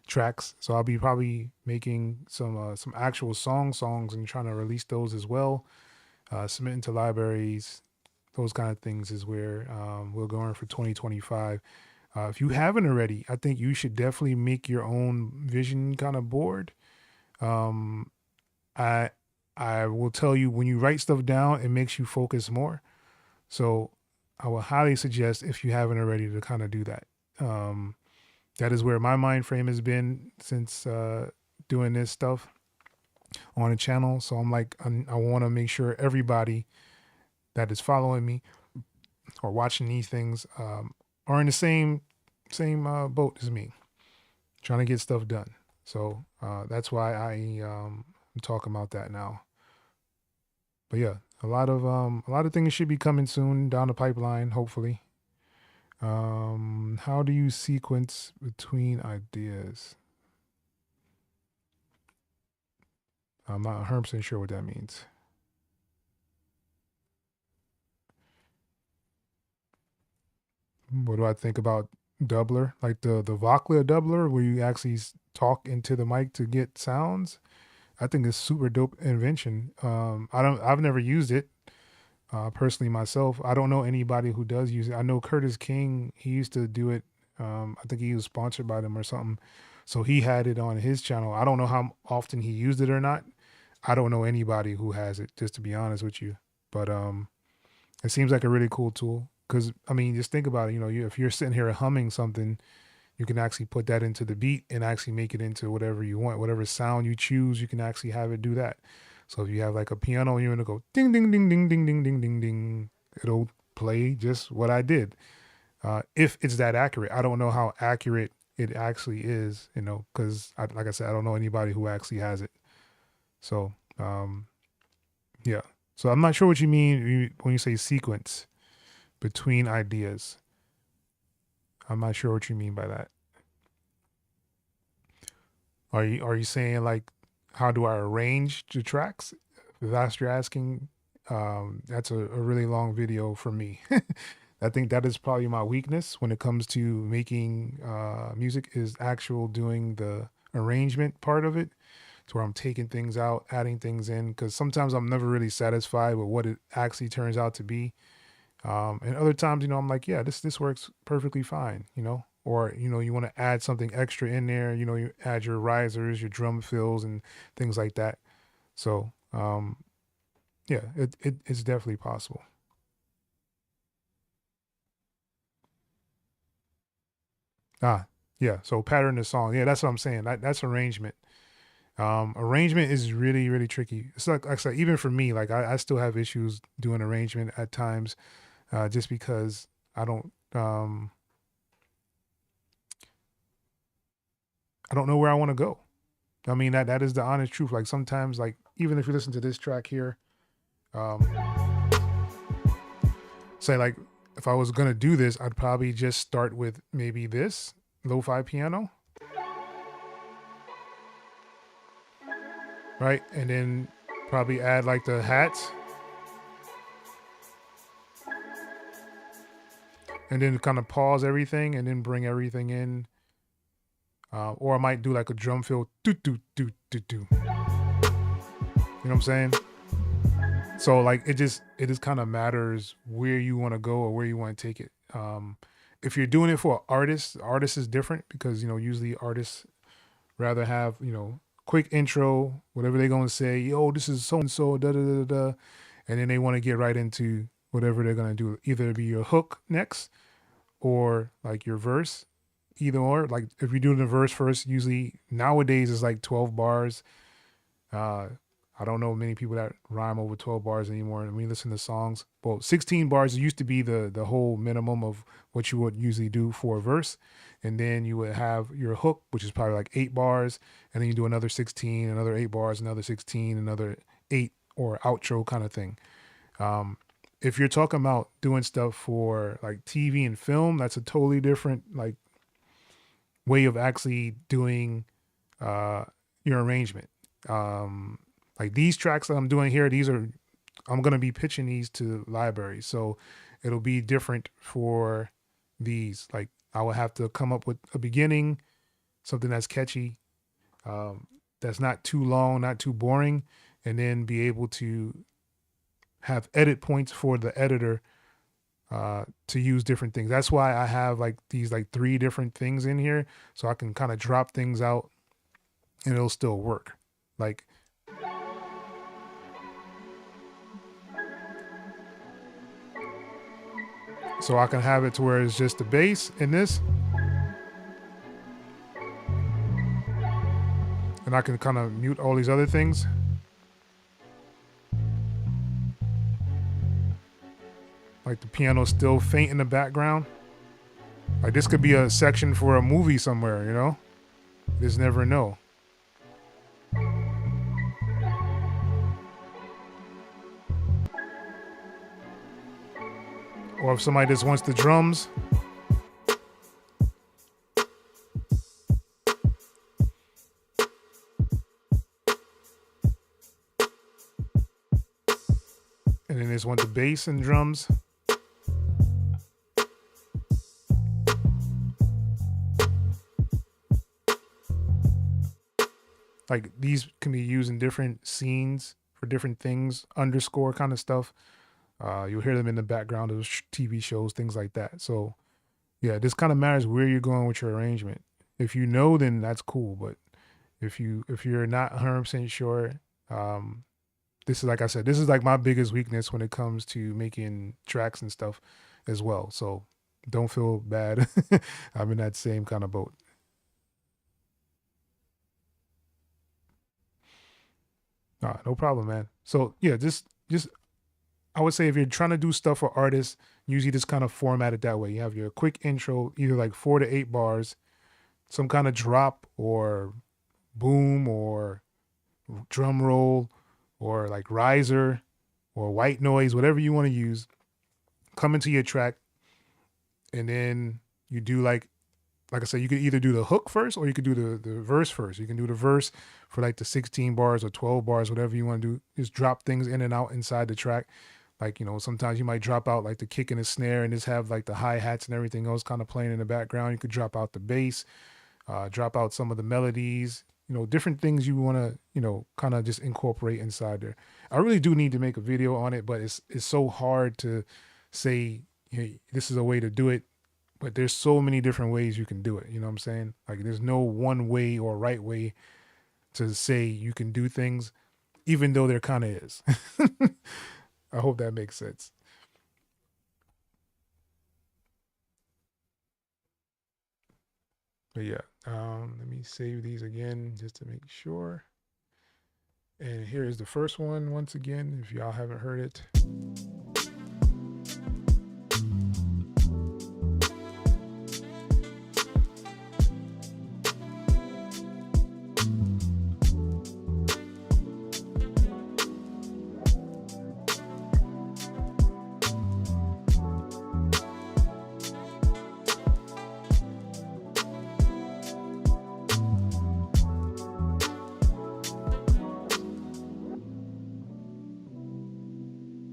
tracks. So I'll be probably making some actual songs and trying to release those as well. Submitting to libraries, those kind of things is where we're going for 2025. If you haven't already, I think you should definitely make your own vision kind of board. Um, I I will tell you, when you write stuff down, it makes you focus more. So I will highly suggest, if you haven't already, to kind of do that. Um, that is where my mind frame has been since doing this stuff on the channel. So I'm like, I want to make sure everybody that is following me or watching these things are in the same boat as me, trying to get stuff done. So that's why I'm talking about that now. But yeah, a lot of things should be coming soon down the pipeline, hopefully. How do you sequence between ideas? I'm not 100% sure what that means. What do I think about doubler? Like the Vocala doubler, where you actually talk into the mic to get sounds. I think it's super dope invention. I've never used it personally myself. I don't know anybody who does use it. I know Curtis King, he used to do it. I think he was sponsored by them or something. So he had it on his channel. I don't know how often he used it or not. I don't know anybody who has it, just to be honest with you. But it seems like a really cool tool. Because I mean, just think about it. If you're sitting here humming something, you can actually put that into the beat and actually make it into whatever you want, whatever sound you choose. You can actually have it do that. So if you have like a piano and you want to go ding ding ding ding ding ding ding ding ding, it'll play just what I did. If it's that accurate, I don't know how accurate it actually is. Because like I said, I don't know anybody who actually has it. So yeah. So I'm not sure what you mean when you say sequence between ideas. I'm not sure what you mean by that. Are you saying like, how do I arrange the tracks? If that's what you're asking, that's a really long video for me. I think that is probably my weakness when it comes to making music, is actual doing the arrangement part of it, to where I'm taking things out, adding things in, because sometimes I'm never really satisfied with what it actually turns out to be. And other times, I'm like, yeah, this works perfectly fine, or, you want to add something extra in there, you add your risers, your drum fills and things like that. So, yeah, it's definitely possible. Ah, yeah. So pattern the song. Yeah, that's what I'm saying. That's arrangement. Arrangement is really, really tricky. It's like I said, even for me, like I still have issues doing arrangement at times, just because I don't know where I want to go. I mean, that is the honest truth. Like sometimes, like even if you listen to this track here, um, say like if I was gonna do this, I'd probably just start with maybe this lo-fi piano, right, and then probably add like the hats, and then kind of pause everything, and then bring everything in. Or I might do like a drum fill, do do do do do. You know what I'm saying? So like it just kind of matters where you want to go or where you want to take it. If you're doing it for an artist is different, because usually artists rather have quick intro, whatever they're gonna say. Yo, this is so and so, da da da da, and then they want to get right into whatever they're gonna do. Either be your hook next, or like your verse, either or. Like if you're doing the verse first, usually nowadays it's like 12 bars. I don't know many people that rhyme over 12 bars anymore. And when you listen to songs, well, 16 bars used to be the whole minimum of what you would usually do for a verse. And then you would have your hook, which is probably like 8 bars. And then you do another 16, another 8 bars, another 16, another 8, or outro kind of thing. If you're talking about doing stuff for like TV and film, that's a totally different like way of actually doing your arrangement. Like these tracks that I'm doing here, I'm gonna be pitching these to libraries, so it'll be different for these. Like I will have to come up with a beginning, something that's catchy, that's not too long, not too boring, and then be able to have edit points for the editor to use different things. That's why I have like these like 3 different things in here, so I can kind of drop things out and it'll still work. Like, so I can have it to where it's just the bass in this, and I can kind of mute all these other things. Like the piano's still faint in the background. Like this could be a section for a movie somewhere, you know? You just never know. Or if somebody just wants the drums. And then just want the bass and drums. Like these can be used in different scenes for different things, underscore kind of stuff. You'll hear them in the background of TV shows, things like that. So yeah, this kind of matters where you're going with your arrangement. If you know, then that's cool. But if you're not 100% sure, this is, like I said, this is like my biggest weakness when it comes to making tracks and stuff as well. So don't feel bad. I'm in that same kind of boat. No problem, man. So yeah, just I would say if you're trying to do stuff for artists, usually just kind of format it that way. You have your quick intro, either like 4 to 8 bars, some kind of drop or boom or drum roll or like riser or white noise, whatever you want to use. Come into your track, and then you do like I said, you could either do the hook first or you could do the verse first. You can do the verse for like the 16 bars or 12 bars, whatever you want to do. Just drop things in and out inside the track. Like, you know, sometimes you might drop out like the kick and the snare and just have like the hi-hats and everything else kind of playing in the background. You could drop out the bass, drop out some of the melodies, you know, different things you want to, you know, kind of just incorporate inside there. I really do need to make a video on it, but it's so hard to say, hey, this is a way to do it. But there's so many different ways you can do it. You know what I'm saying? Like there's no one way or right way to say you can do things, even though there kind of is. I hope that makes sense. But yeah, let me save these again just to make sure. And here is the first one once again, if y'all haven't heard it.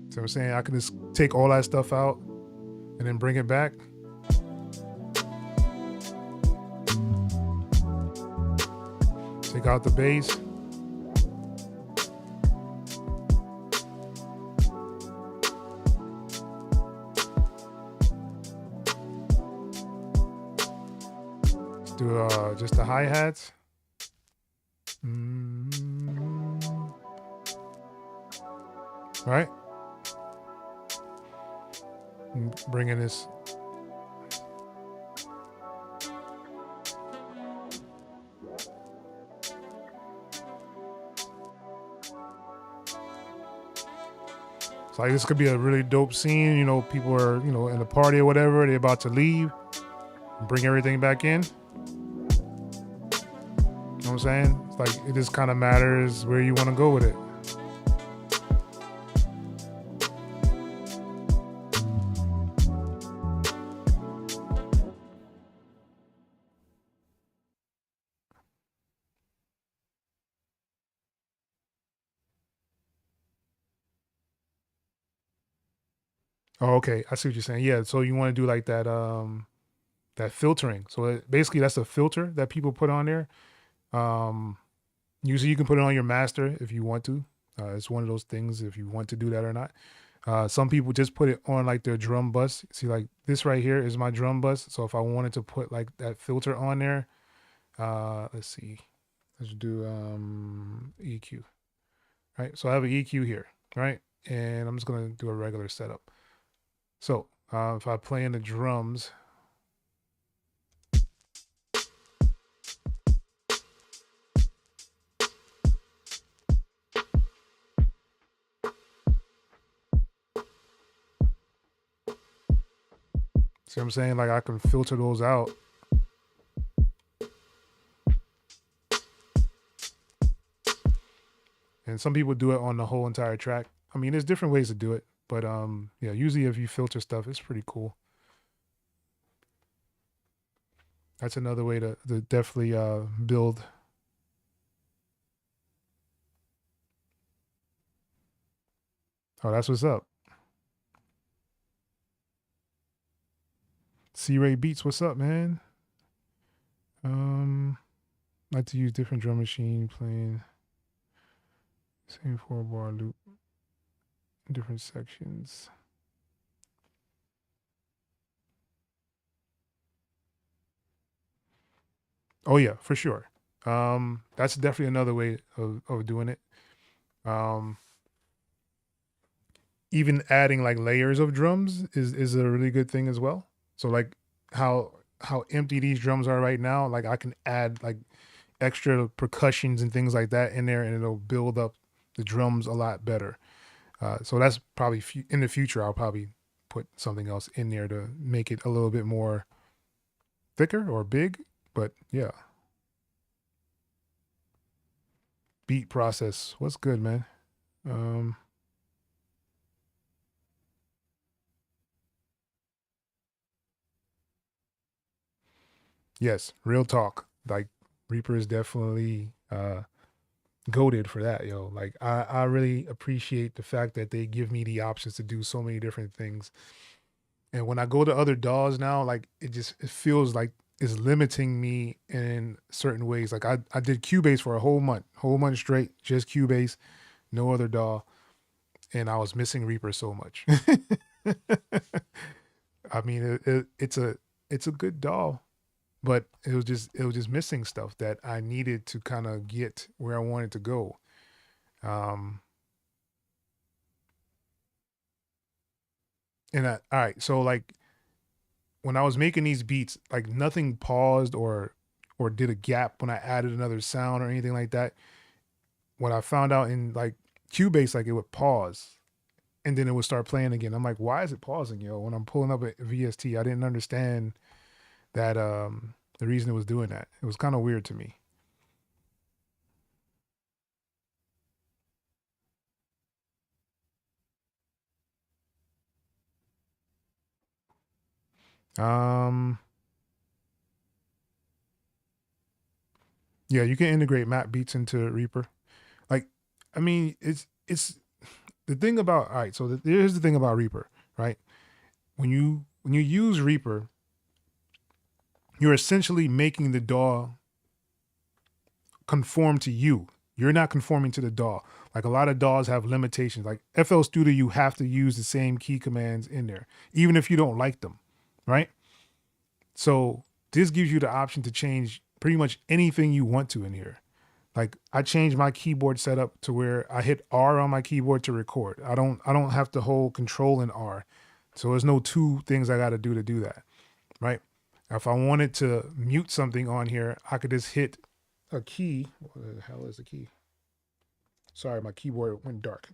So I'm saying I can just take all that stuff out and then bring it back. Take out the bass. Let's do just the hi-hats. Right? Bringing this. It's like this could be a really dope scene. You know, people are, you know, in a party or whatever. They're about to leave, bring everything back in. You know what I'm saying? It's like it just kind of matters where you want to go with it. Oh, okay. I see what you're saying. Yeah. So you want to do like that, that filtering. So basically, that's a filter that people put on there. Um, Usually, you can put it on your master if you want to. It's one of those things if you want to do that or not. Some people just put it on like their drum bus. See, like this right here is my drum bus. So if I wanted to put like that filter on there, let's see, let's do EQ. Right. So I have an EQ here, right, and I'm just gonna do a regular setup. So if I play in the drums, see what I'm saying? Like I can filter those out. And some people do it on the whole entire track. I mean, there's different ways to do it, but yeah, usually if you filter stuff, it's pretty cool. That's another way to definitely build. Oh, that's what's up. C-Ray Beats, what's up, man? Like to use different drum machine playing same 4-bar loop, different sections. Oh yeah, for sure. That's definitely another way of doing it. Um, Even adding like layers of drums is a really good thing as well. So like how empty these drums are right now, like I can add like extra percussions and things like that in there, and it'll build up the drums a lot better. So that's probably in the future. I'll probably put something else in there to make it a little bit more thicker or big. But yeah, beat process. What's good, man? Um, yes, real talk. Like Reaper is definitely goaded for that, yo. Like I really appreciate the fact that they give me the options to do so many different things. And when I go to other DAWs now, like it feels like it's limiting me in certain ways. Like I did Cubase for a whole month straight, just Cubase, no other DAW, and I was missing Reaper so much. I mean, it's a good DAW, but it was just missing stuff that I needed to kind of get where I wanted to go. Um, all right, so like when I was making these beats, like nothing paused or did a gap when I added another sound or anything like that. When I found out in like Cubase, like it would pause and then it would start playing again. I'm like, why is it pausing, yo? When I'm pulling up a VST, I didn't understand that the reason it was doing that. It was kind of weird to me. Um yeah, you can integrate map beats into Reaper. Like, I mean, it's the thing about all right. So here's the thing about Reaper, right? When you use Reaper, you're essentially making the DAW conform to you. You're not conforming to the DAW. Like a lot of DAWs have limitations. Like FL Studio, you have to use the same key commands in there, even if you don't like them, right? So this gives you the option to change pretty much anything you want to in here. Like I changed my keyboard setup to where I hit R on my keyboard to record. I don't have to hold control in R. So there's no two things I got to do that, right? If I wanted to mute something on here, I could just hit a key. What the hell is the key? Sorry, my keyboard went dark.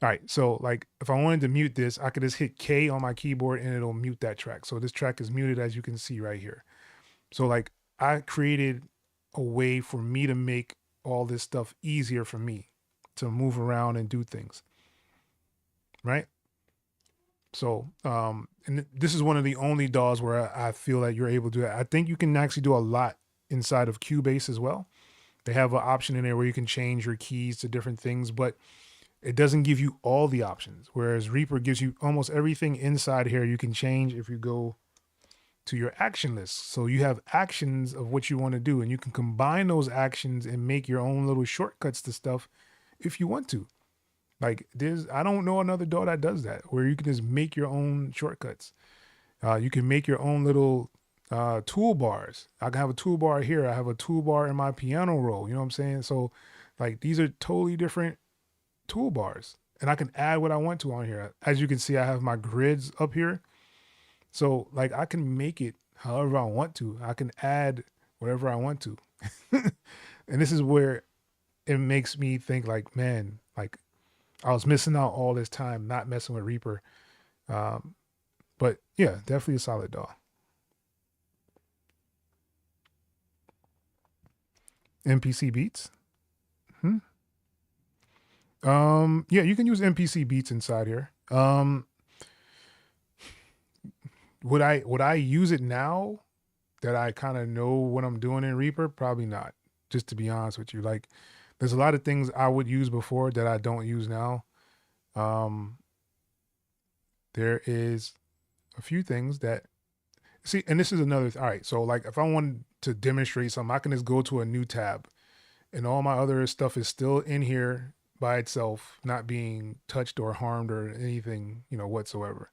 All right, so like if I wanted to mute this, I could just hit K on my keyboard and it'll mute that track. So this track is muted, as you can see right here. So like I created a way for me to make all this stuff easier for me to move around and do things, right? So, and this is one of the only DAWs where I feel that you're able to do that. I think you can actually do a lot inside of Cubase as well. They have an option in there where you can change your keys to different things, but it doesn't give you all the options. Whereas Reaper gives you almost everything inside here you can change if you go to your action list. So you have actions of what you want to do, and you can combine those actions and make your own little shortcuts to stuff if you want to. Like I don't know another DAW that does that, where you can just make your own shortcuts. You can make your own little toolbars. I can have a toolbar here. I have a toolbar in my piano roll. You know what I'm saying? So like these are totally different toolbars, and I can add what I want to on here. As you can see, I have my grids up here. So like I can make it however I want to. I can add whatever I want to. And this is where it makes me think like, man, like I was missing out all this time not messing with Reaper. But yeah, definitely a solid DAW. MPC Beats. Hmm. Yeah, you can use MPC Beats inside here. Would I use it now that I kind of know what I'm doing in Reaper? Probably not. Just to be honest with you, like there's a lot of things I would use before that I don't use now. Um, there is a few things that see, and this is another. All right, so like if I wanted to demonstrate something, I can just go to a new tab, and all my other stuff is still in here by itself, not being touched or harmed or anything, whatsoever.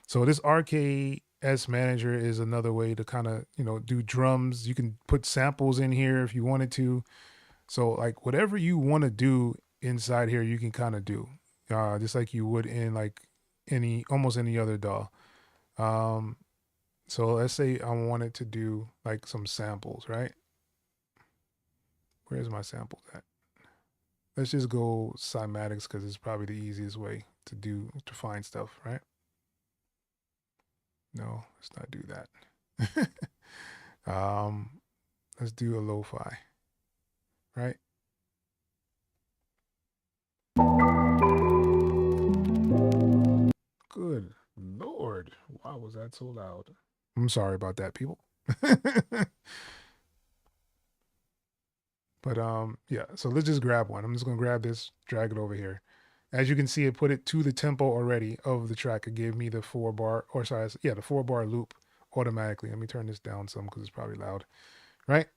So this RKS manager is another way to kind of, do drums. You can put samples in here if you wanted to. So like whatever you want to do inside here, you can kind of do, just like you would in like almost any other DAW. So let's say I wanted to do like some samples, right? Where's my samples at? Let's just go cymatics because it's probably the easiest way to find stuff, right? No, let's not do that. um, let's do a lo-fi, right? Good Lord, why was that so loud? I'm sorry about that, people. But yeah, so let's just grab one. I'm just gonna grab this, drag it over here. As you can see, it put it to the tempo already of the track. It gave me the 4-bar, or sorry, yeah, the 4-bar loop automatically. Let me turn this down some because it's probably loud, right?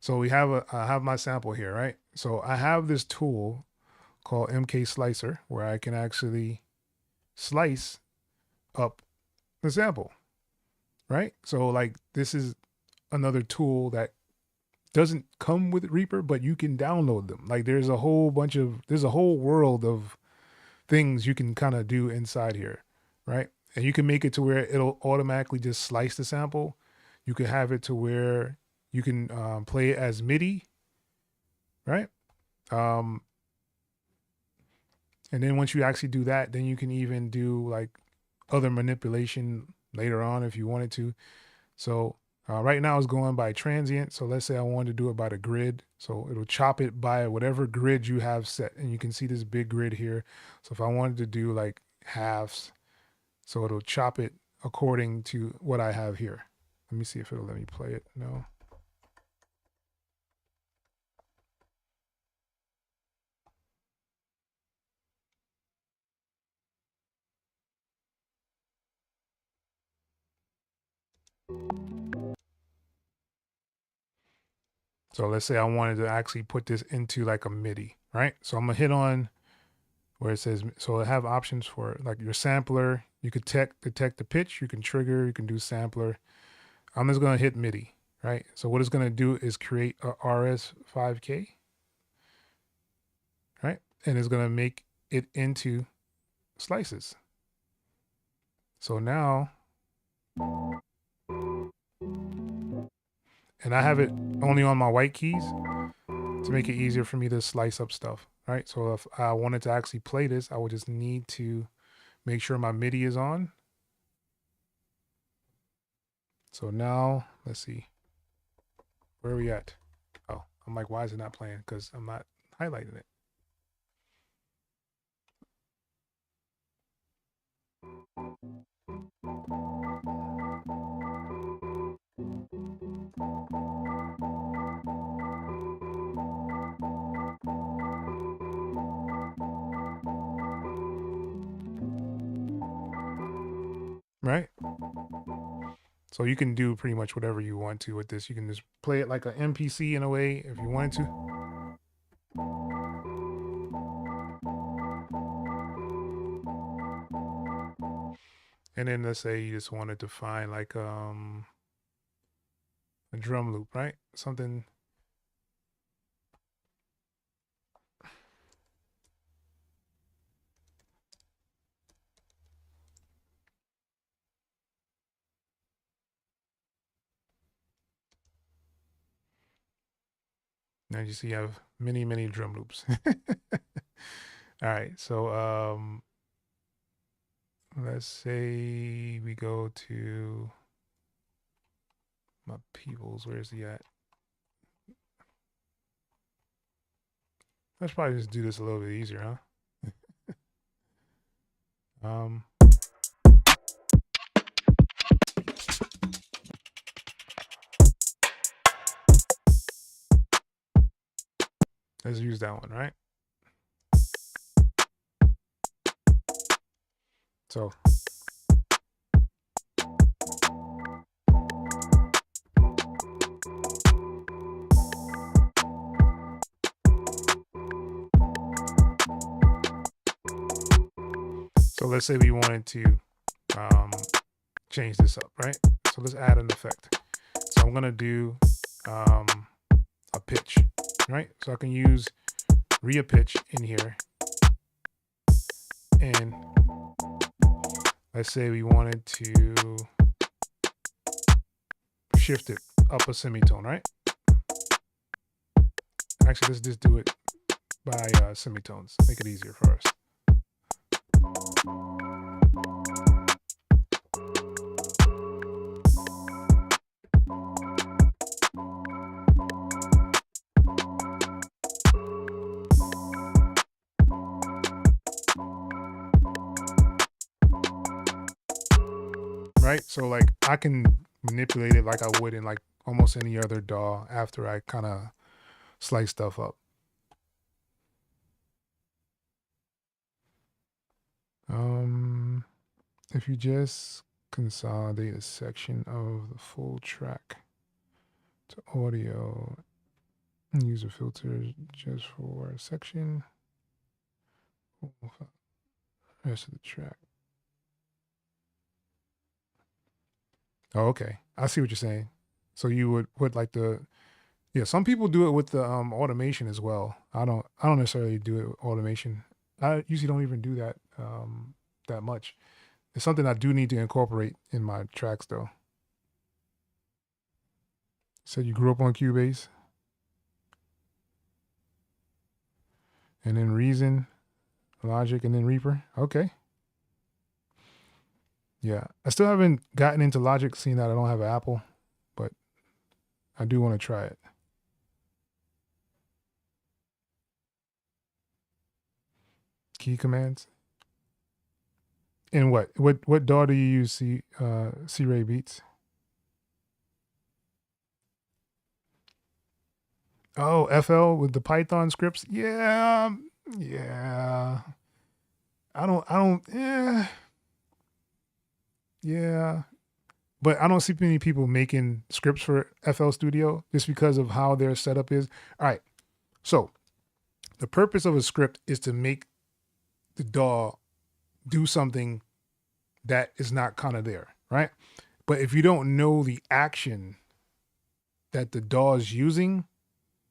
So I have my sample here, right? So I have this tool called MK Slicer where I can actually slice up the sample, right? So like this is another tool that doesn't come with Reaper, but you can download them. Like there's a whole world of things you can kind of do inside here, right? And you can make it to where it'll automatically just slice the sample. You can have it to where you can play it as MIDI, right? Um, and then once you actually do that, then you can even do like other manipulation later on if you wanted to. So right now it's going by transient. So let's say I wanted to do it by the grid. So it'll chop it by whatever grid you have set. And you can see this big grid here. So if I wanted to do like halves, so it'll chop it according to what I have here. Let me see if it'll let me play it. No. So let's say I wanted to actually put this into like a MIDI, right? So I'm gonna hit on where it says, so I have options for like your sampler. You could detect the pitch, you can trigger, you can do sampler. I'm just gonna hit MIDI, right? So what it's gonna do is create a RS5K, right? And it's gonna make it into slices. So now And I have it only on my white keys to make it easier for me to slice up stuff. All right. So if I wanted to actually play this, I would just need to make sure my MIDI is on. So now let's see. Where are we at? Oh, I'm like, why is it not playing? Because I'm not highlighting it. Right? So you can do pretty much whatever you want to with this. You can just play it like an MPC in a way if you wanted to. And then let's say you just wanted to find like a drum loop, right? Something. Now you see you have many, many drum loops. All right, so let's say we go to my peoples. Where's he at? Let's probably just do this a little bit easier, huh? Let's use that one, right? So let's say we wanted to change this up, right? So let's add an effect. So I'm gonna do a pitch, right? So I can use re-a-pitch in here, and let's say we wanted to shift it up a semitone, right? Actually, let's just do it by semitones, make it easier for us. Right? So like I can manipulate it like I would in like almost any other DAW after I kind of slice stuff up. If you just consolidate a section of the full track to audio and use a filter just for a section, rest of the track. Oh, okay. I see what you're saying. So you would put like the, yeah, some people do it with the automation as well. I don't necessarily do it with automation. I usually don't even do that that much. It's something I do need to incorporate in my tracks though. So you grew up on Cubase and then Reason, Logic, and then Reaper. Okay. Yeah. I still haven't gotten into Logic, seeing that I don't have an Apple, but I do want to try it. Key commands. And what DAW do you use? C-Ray Beats. Oh, FL with the Python scripts. Yeah, yeah. Yeah. But I don't see many people making scripts for FL Studio just because of how their setup is. All right. So the purpose of a script is to make the DAW do something that is not kind of there, right? But if you don't know the action that the DAW is using,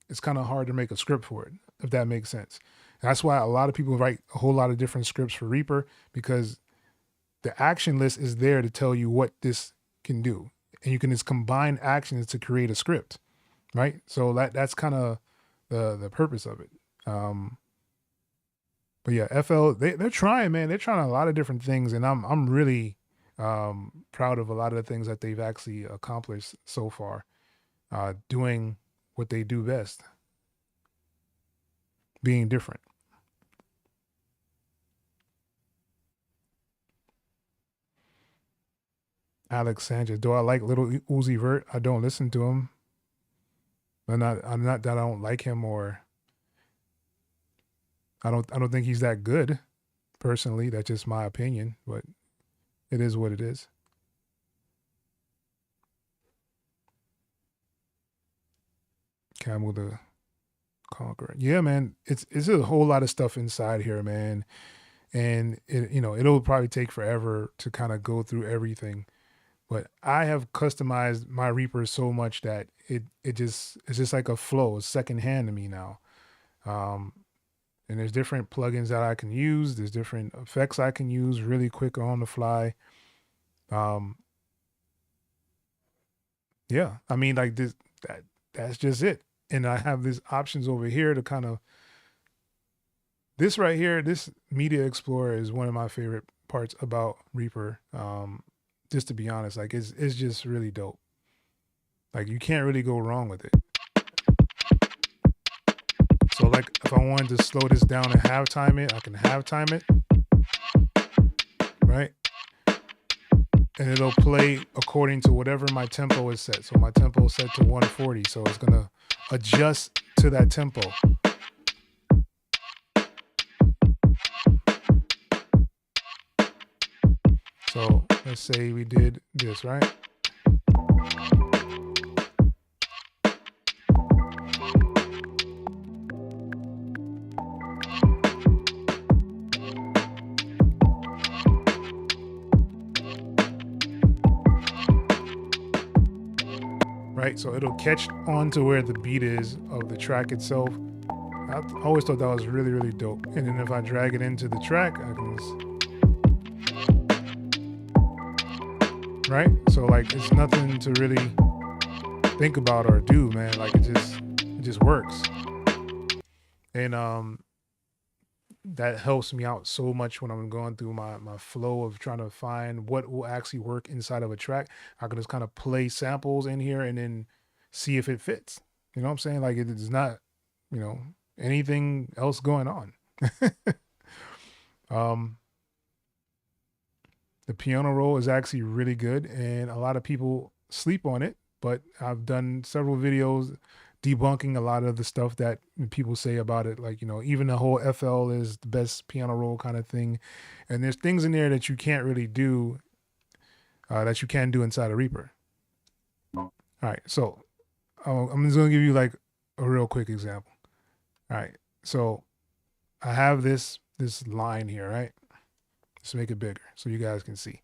it's kind of hard to make a script for it, if that makes sense. That's why a lot of people write a whole lot of different scripts for Reaper, because the action list is there to tell you what this can do. and you can just combine actions to create a script, right? So that's kind of the purpose of it. But yeah, FL they're trying, man. They're trying a lot of different things, and I'm really proud of a lot of the things that they've actually accomplished so far, doing what they do best, being different. Alex Sanchez, do I like Little Uzi Vert? I don't listen to him. I'm not that I don't like him, or I don't think he's that good personally. That's just my opinion, but it is what it is. Camel the Conqueror. Yeah, man. It's a whole lot of stuff inside here, man. And it'll probably take forever to kind of go through everything. But I have customized my Reaper so much that it's just like a flow. It's secondhand to me now. Um, and there's different plugins that I can use. There's different effects I can use really quick on the fly. Um, yeah, I mean, like that's just it. And I have these options over here to kind of this right here. This Media Explorer is one of my favorite parts about Reaper. Just to be honest, like it's just really dope. Like you can't really go wrong with it. So like if I wanted to slow this down and half time it, I can half time it, right? And it'll play according to whatever my tempo is set. So my tempo is set to 140, so it's gonna adjust to that tempo. So let's say we did this, right? Right, so it'll catch on to where the beat is of the track itself. I always thought that was really, really dope. And then if I drag it into the track, I can right? So like it's nothing to really think about or do, man. Like it just works. And that helps me out so much when I'm going through my flow of trying to find what will actually work inside of a track. I can just kind of play samples in here and then see if it fits. You know what I'm saying? Like it is not, anything else going on. The piano roll is actually really good, and a lot of people sleep on it, but I've done several videos debunking a lot of the stuff that people say about it. Like, even the whole FL is the best piano roll kind of thing. And there's things in there that you can't really do, that you can do inside a Reaper. All right. So I'm just going to give you like a real quick example. All right. So I have this line here, right? Let's make it bigger so you guys can see.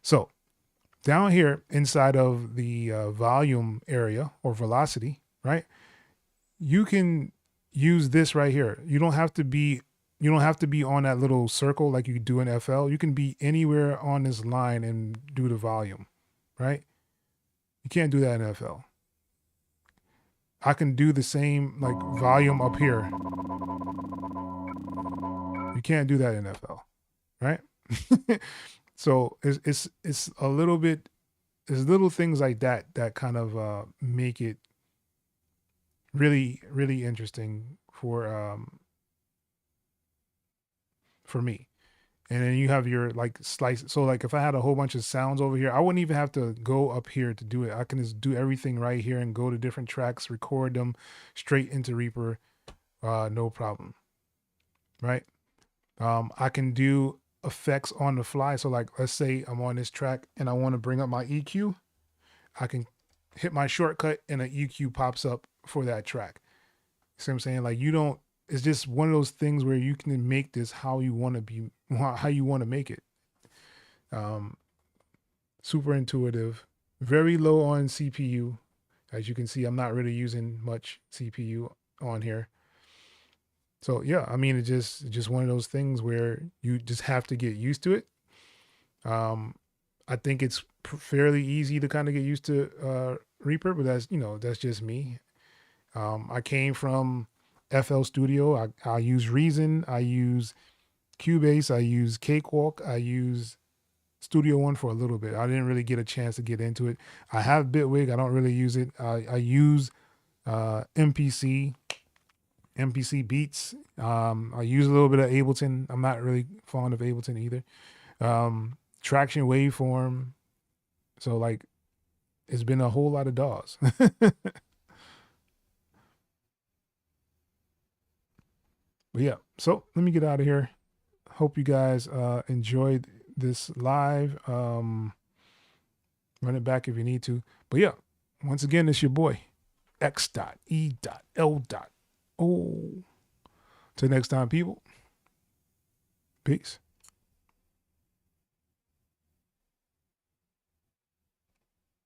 So down here inside of the volume area or velocity, right? You can use this right here. You don't have to be on that little circle like you do in FL. You can be anywhere on this line and do the volume, right? You can't do that in FL. I can do the same like volume up here. You can't do that in FL, right? So it's a little bit, there's little things like that kind of make it really, really interesting for me. And then you have your like slice. So like if I had a whole bunch of sounds over here, I wouldn't even have to go up here to do it. I can just do everything right here and go to different tracks, record them straight into Reaper, no problem. Right? I can do effects on the fly. So like let's say I'm on this track and I want to bring up my EQ. I can hit my shortcut and an EQ pops up for that track. See what I'm saying? Like it's just one of those things where you can make this how you want to make it. Super intuitive, very low on CPU. As you can see, I'm not really using much CPU on here. So yeah, I mean, it's just one of those things where you just have to get used to it. I think it's fairly easy to kind of get used to Reaper, but that's, that's just me. I came from FL Studio. I use Reason. I use Cubase. I use Cakewalk. I use Studio One for a little bit. I didn't really get a chance to get into it. I have Bitwig. I don't really use it. I use MPC Beats. I use a little bit of Ableton. I'm not really fond of Ableton either. Traction Waveform. So like, it's been a whole lot of DAWs. But yeah, so let me get out of here. Hope you guys enjoyed this live. Run it back if you need to. But yeah, once again, it's your boy, X.E.L. Till next time, people. Peace.